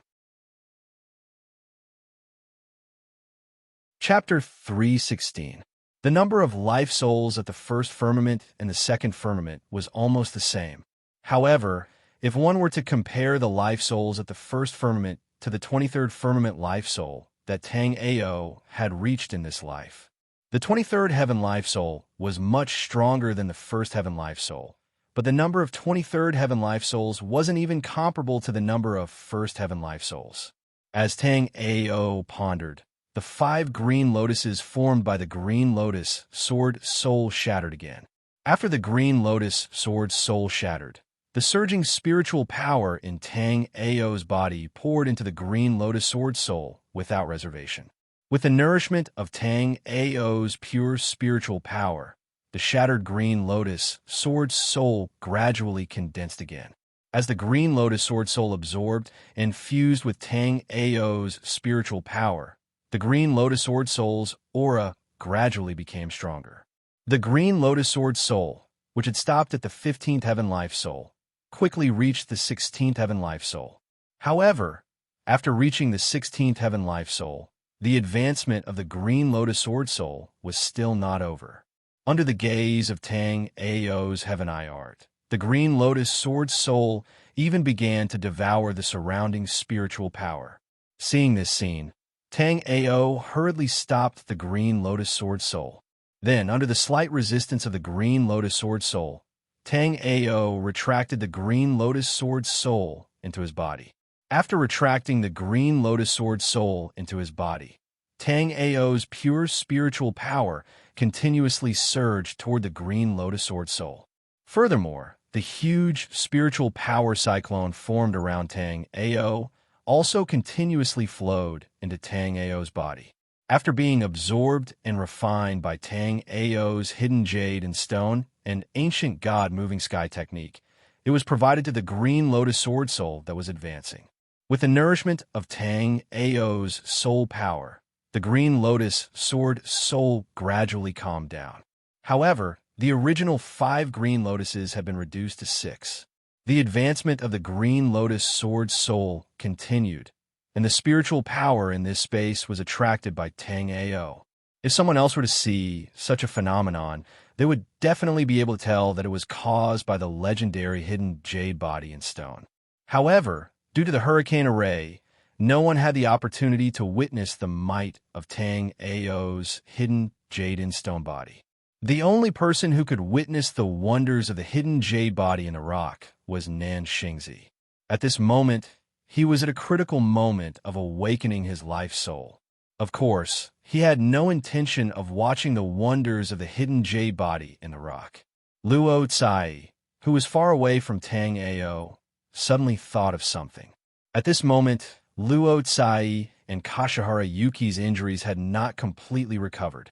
Chapter 3:16. The number of life souls at the first firmament and the second firmament was almost the same. However, if one were to compare the life souls at the first firmament to the 23rd firmament life soul that Tang Ao had reached in this life, the 23rd heaven life soul was much stronger than the first heaven life soul, but the number of 23rd heaven life souls wasn't even comparable to the number of first heaven life souls. As Tang Ao pondered, the 5 green lotuses formed by the green lotus sword soul shattered again. After the green lotus sword soul shattered, the surging spiritual power in Tang Ao's body poured into the green lotus sword soul without reservation. With the nourishment of Tang Ao's pure spiritual power, the shattered green lotus sword soul gradually condensed again. As the green lotus sword soul absorbed and fused with Tang Ao's spiritual power, the green lotus sword soul's aura gradually became stronger. The green lotus sword soul, which had stopped at the 15th heaven life soul, quickly reached the 16th heaven life soul. However, after reaching the 16th heaven life soul, the advancement of the green lotus sword soul was still not over. Under the gaze of Tang Ao's heaven eye art, the green lotus sword soul even began to devour the surrounding spiritual power. Seeing this scene, Tang Ao hurriedly stopped the green lotus sword soul. Then, under the slight resistance of the green lotus sword soul, Tang Ao retracted the green lotus sword soul into his body. After retracting the green lotus sword soul into his body, Tang Ao's pure spiritual power continuously surged toward the green lotus sword soul. Furthermore, the huge spiritual power cyclone formed around Tang Ao also continuously flowed into Tang Ao's body. After being absorbed and refined by Tang Ao's hidden jade and stone and ancient god moving sky technique, it was provided to the green lotus sword soul that was advancing. With the nourishment of Tang Ao's soul power, the green lotus sword soul gradually calmed down. However, the original 5 green lotuses had been reduced to 6. The advancement of the green lotus sword soul continued, and the spiritual power in this space was attracted by Tang Ao. If someone else were to see such a phenomenon, they would definitely be able to tell that it was caused by the legendary hidden jade body in stone. However, due to the hurricane array, no one had the opportunity to witness the might of Tang Ao's hidden jade in stone body. The only person who could witness the wonders of the hidden jade body in the rock was Nan Xingzi. At this moment, he was at a critical moment of awakening his life soul. Of course, he had no intention of watching the wonders of the hidden jade body in the rock. Luo Tsai, who was far away from Tang Ao, suddenly thought of something. At this moment, Luo Tsai and Kashihara Yuki's injuries had not completely recovered.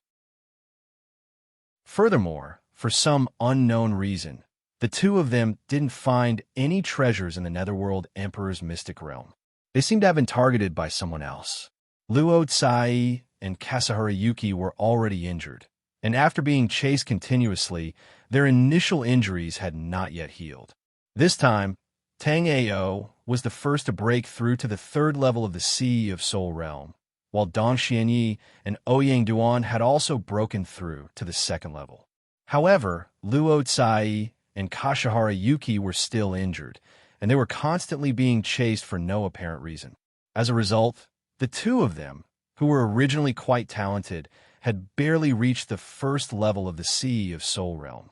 Furthermore, for some unknown reason, the two of them didn't find any treasures in the Netherworld Emperor's mystic realm. They seemed to have been targeted by someone else. Luo Tsai and Kashihara Yuki were already injured, and after being chased continuously, their initial injuries had not yet healed. This time, Tang Ao was the first to break through to the 3rd level of the Sea of Soul Realm, while Dong Xianyi and Ouyang Duan had also broken through to the 2nd level. However, Luo Tsai and Kashihara Yuki were still injured, and they were constantly being chased for no apparent reason. As a result, the two of them, who were originally quite talented, had barely reached the 1st level of the Sea of Soul Realm.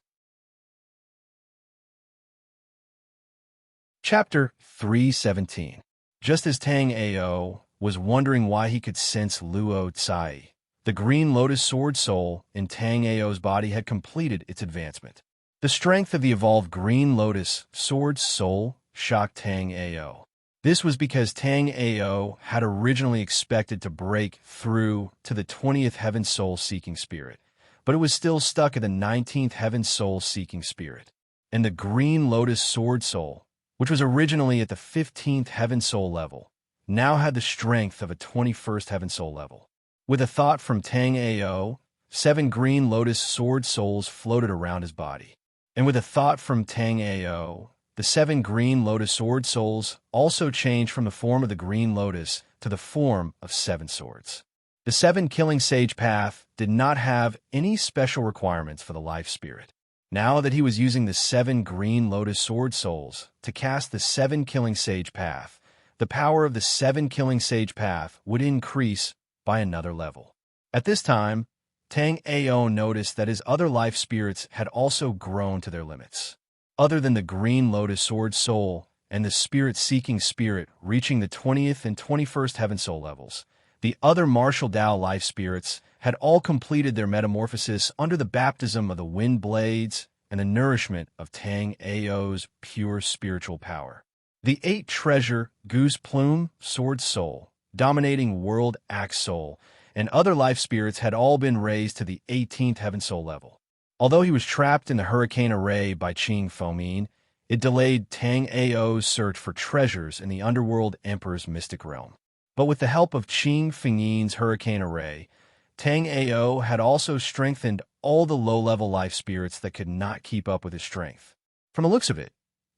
Chapter 317. Just as Tang Ao was wondering why he could sense Luo Tsai, the green lotus sword soul in Tang Ao's body had completed its advancement. The strength of the evolved green lotus sword soul shocked Tang Ao. This was because Tang Ao had originally expected to break through to the 20th heaven soul seeking spirit, but it was still stuck at the 19th heaven soul seeking spirit. And the green lotus sword soul, which was originally at the 15th heaven soul level, now had the strength of a 21st heaven soul level. With a thought from Tang Ao, 7 green lotus sword souls floated around his body. And with a thought from Tang Ao, the 7 green lotus sword souls also changed from the form of the green lotus to the form of 7 swords. The 7 killing sage path did not have any special requirements for the life spirit. Now that he was using the 7 green lotus sword souls to cast the 7 killing sage path, the power of the 7 killing sage path would increase by another level. At this time, Tang Ao noticed that his other life spirits had also grown to their limits. Other than the green lotus sword soul and the spirit-seeking spirit reaching the 20th and 21st heaven soul levels, The other martial Dao life spirits had all completed their metamorphosis under the baptism of the wind blades and the nourishment of Tang Ao's pure spiritual power. The 8 treasure, goose plume, sword soul, dominating world axe soul, and other life spirits had all been raised to the 18th heaven soul level. Although he was trapped in the hurricane array by Qing Fomin, it delayed Tang Ao's search for treasures in the underworld emperor's mystic realm. But with the help of Qing Fingyin's hurricane array, Tang Ao had also strengthened all the low-level life spirits that could not keep up with his strength. From the looks of it,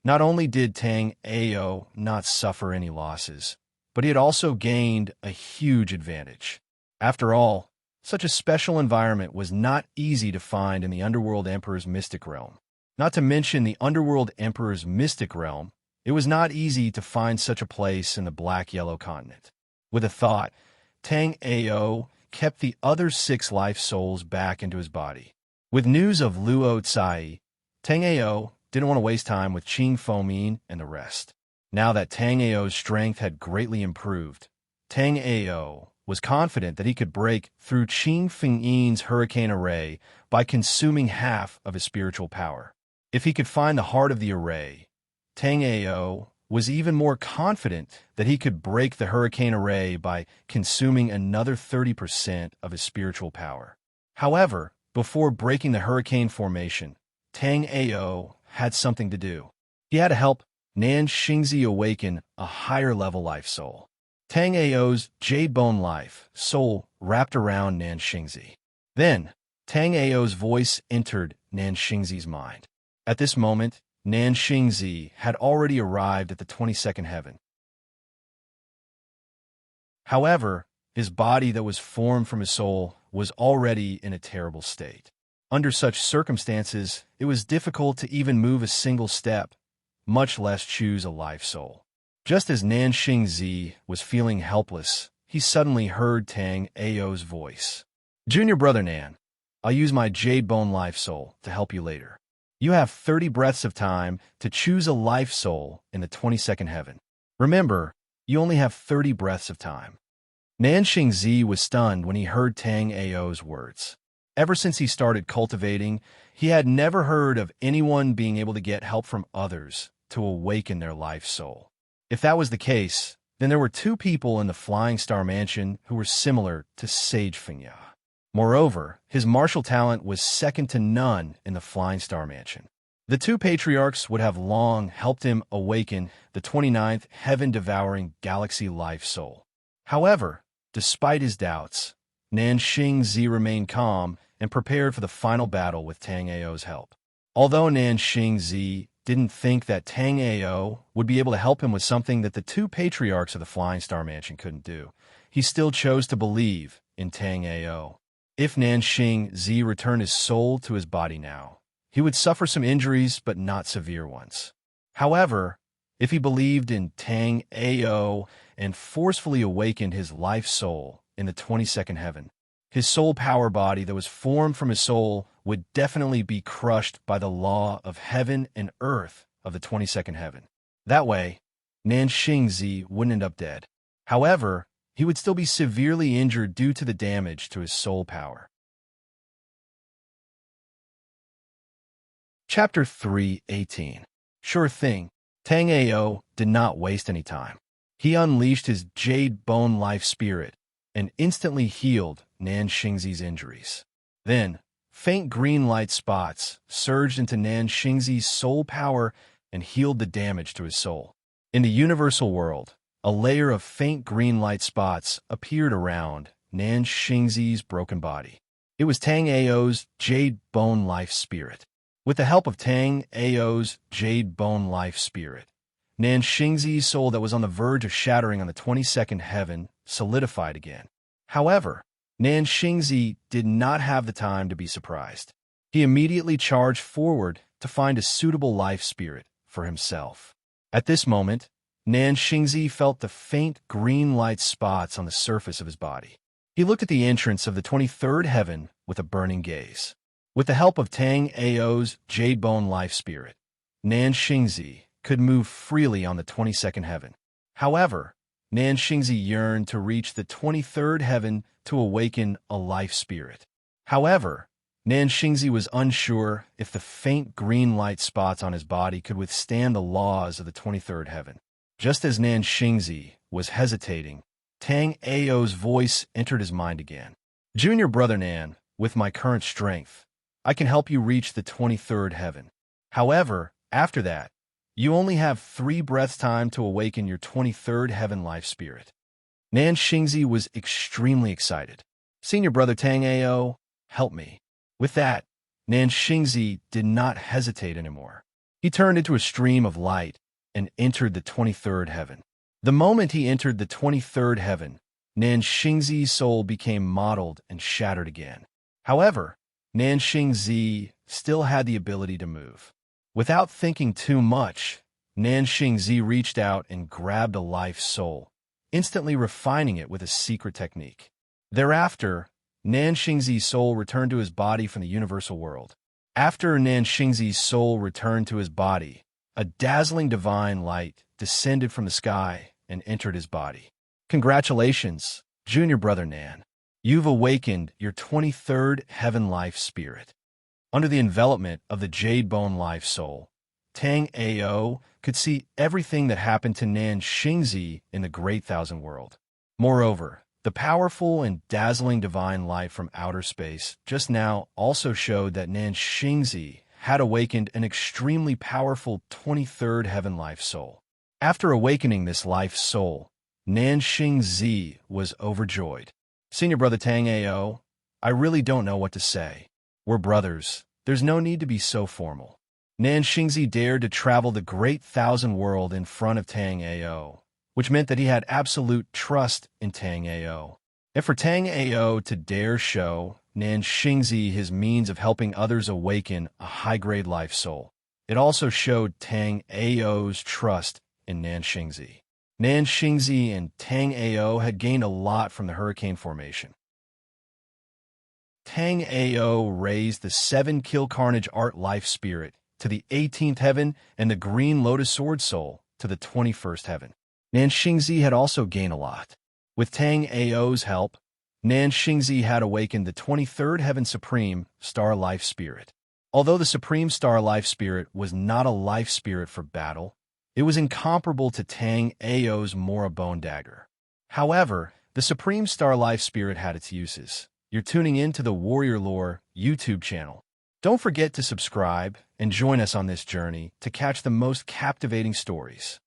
not only did Tang Ao not suffer any losses, but he had also gained a huge advantage. After all, such a special environment was not easy to find in the Underworld Emperor's mystic realm. Not to mention the Underworld Emperor's mystic realm, it was not easy to find such a place in the Black-Yellow continent. With a thought, Tang Ao kept the other 6 life souls back into his body. With news of Luo Cai, Tang Ao didn't want to waste time with Qing Fomin and the rest. Now that Tang Ao's strength had greatly improved, Tang Ao was confident that he could break through Qing Fingyin's hurricane array by consuming half of his spiritual power. If he could find the heart of the array, Tang Ao was even more confident that he could break the hurricane array by consuming another 30% of his spiritual power. However, before breaking the hurricane formation, Tang Ao had something to do. He had to help Nan Xingzi awaken a higher-level life soul. Tang Ao's jade bone life soul wrapped around Nan Xingzi. Then, Tang Ao's voice entered Nan Xingzi's mind. At this moment, Nan Xingzi had already arrived at the 22nd heaven. However, his body that was formed from his soul was already in a terrible state. Under such circumstances, it was difficult to even move a single step, much less choose a life soul. Just as Nan Xingzi was feeling helpless, he suddenly heard Tang Ao's voice. "Junior brother Nan, I'll use my jade bone life soul to help you later. You have 30 breaths of time to choose a life soul in the 22nd heaven. Remember, you only have 30 breaths of time." Nan Xingzi was stunned when he heard Tang Ao's words. Ever since he started cultivating, he had never heard of anyone being able to get help from others to awaken their life soul. If that was the case, then there were 2 people in the Flying Star Mansion who were similar to Sage Fengya. Moreover, his martial talent was second to none in the Flying Star Mansion. The 2 patriarchs would have long helped him awaken the 29th heaven-devouring galaxy life soul. However, despite his doubts, Nan Xingzi remained calm and prepared for the final battle with Tang Ao's help. Although Nan Xingzi didn't think that Tang Ao would be able to help him with something that the 2 patriarchs of the Flying Star Mansion couldn't do, he still chose to believe in Tang Ao. If Nan Xingzi returned his soul to his body now, he would suffer some injuries but not severe ones. However, if he believed in Tang Ao and forcefully awakened his life soul in the 22nd heaven, his soul power body that was formed from his soul would definitely be crushed by the law of heaven and earth of the 22nd heaven. That way, Nan Xingzi wouldn't end up dead. However, he would still be severely injured due to the damage to his soul power. Chapter 3:18. Sure thing, Tang Ao did not waste any time. He unleashed his jade bone life spirit and instantly healed Nan Xingzi's injuries. Then, faint green light spots surged into Nan Xingzi's soul power and healed the damage to his soul. In the universal world, a layer of faint green light spots appeared around Nan Xingzi's broken body. It was Tang Ao's jade bone life spirit. With the help of Tang Ao's jade bone life spirit, Nan Xingzi's soul that was on the verge of shattering on the 22nd heaven solidified again. However, Nan Xingzi did not have the time to be surprised. He immediately charged forward to find a suitable life spirit for himself. At this moment, Nan Xingzi felt the faint green light spots on the surface of his body. He looked at the entrance of the 23rd heaven with a burning gaze. With the help of Tang Ao's jade bone life spirit, Nan Xingzi could move freely on the 22nd heaven. However, Nan Xingzi yearned to reach the 23rd heaven to awaken a life spirit. However, Nan Xingzi was unsure if the faint green light spots on his body could withstand the laws of the 23rd heaven. Just as Nan Xingzi was hesitating, Tang Ao's voice entered his mind again. Junior brother Nan, with my current strength, I can help you reach the 23rd heaven. However, after that, you only have 3 breaths time to awaken your 23rd heaven life spirit. Nan Xingzi was extremely excited. Senior brother Tang Ao, help me. With that, Nan Xingzi did not hesitate anymore. He turned into a stream of light and entered the 23rd heaven. The moment he entered the 23rd heaven, Nan Xingzi's soul became mottled and shattered again. However, Nan Xingzi still had the ability to move. Without thinking too much, Nan Xingzi reached out and grabbed a life soul, instantly refining it with a secret technique. Thereafter, Nan Xingzi's soul returned to his body from the universal world. After Nan Xingzi's soul returned to his body, a dazzling divine light descended from the sky and entered his body. Congratulations, junior brother Nan. You've awakened your 23rd heaven life spirit. Under the envelopment of the Jade Bone Life Soul, Tang Ao could see everything that happened to Nan Xingzi in the Great Thousand World. Moreover, the powerful and dazzling divine light from outer space just now also showed that Nan Xingzi had awakened an extremely powerful 23rd heaven life soul. After awakening this life soul, Nan Xingzi was overjoyed. Senior brother Tang Ao, I really don't know what to say. We're brothers. There's no need to be so formal. Nan Xingzi dared to travel the Great Thousand World in front of Tang Ao, which meant that he had absolute trust in Tang Ao. And for Tang Ao to dare show Nan Xingzi his means of helping others awaken a high-grade life soul, it also showed Tang Ao's trust in Nan Xingzi. Nan Xingzi and Tang Ao had gained a lot from the hurricane formation. Tang Ao raised the 7 Kill Carnage Art Life Spirit to the 18th heaven and the Green Lotus Sword Soul to the 21st heaven. Nan Xingzi had also gained a lot. With Tang Ao's help, Nan Xingzi had awakened the 23rd Heaven Supreme Star Life Spirit. Although the Supreme Star Life Spirit was not a life spirit for battle, it was incomparable to Tang Ao's Moribund Dagger. However, the Supreme Star Life Spirit had its uses. You're tuning in to the Warrior Lore YouTube channel. Don't forget to subscribe and join us on this journey to catch the most captivating stories.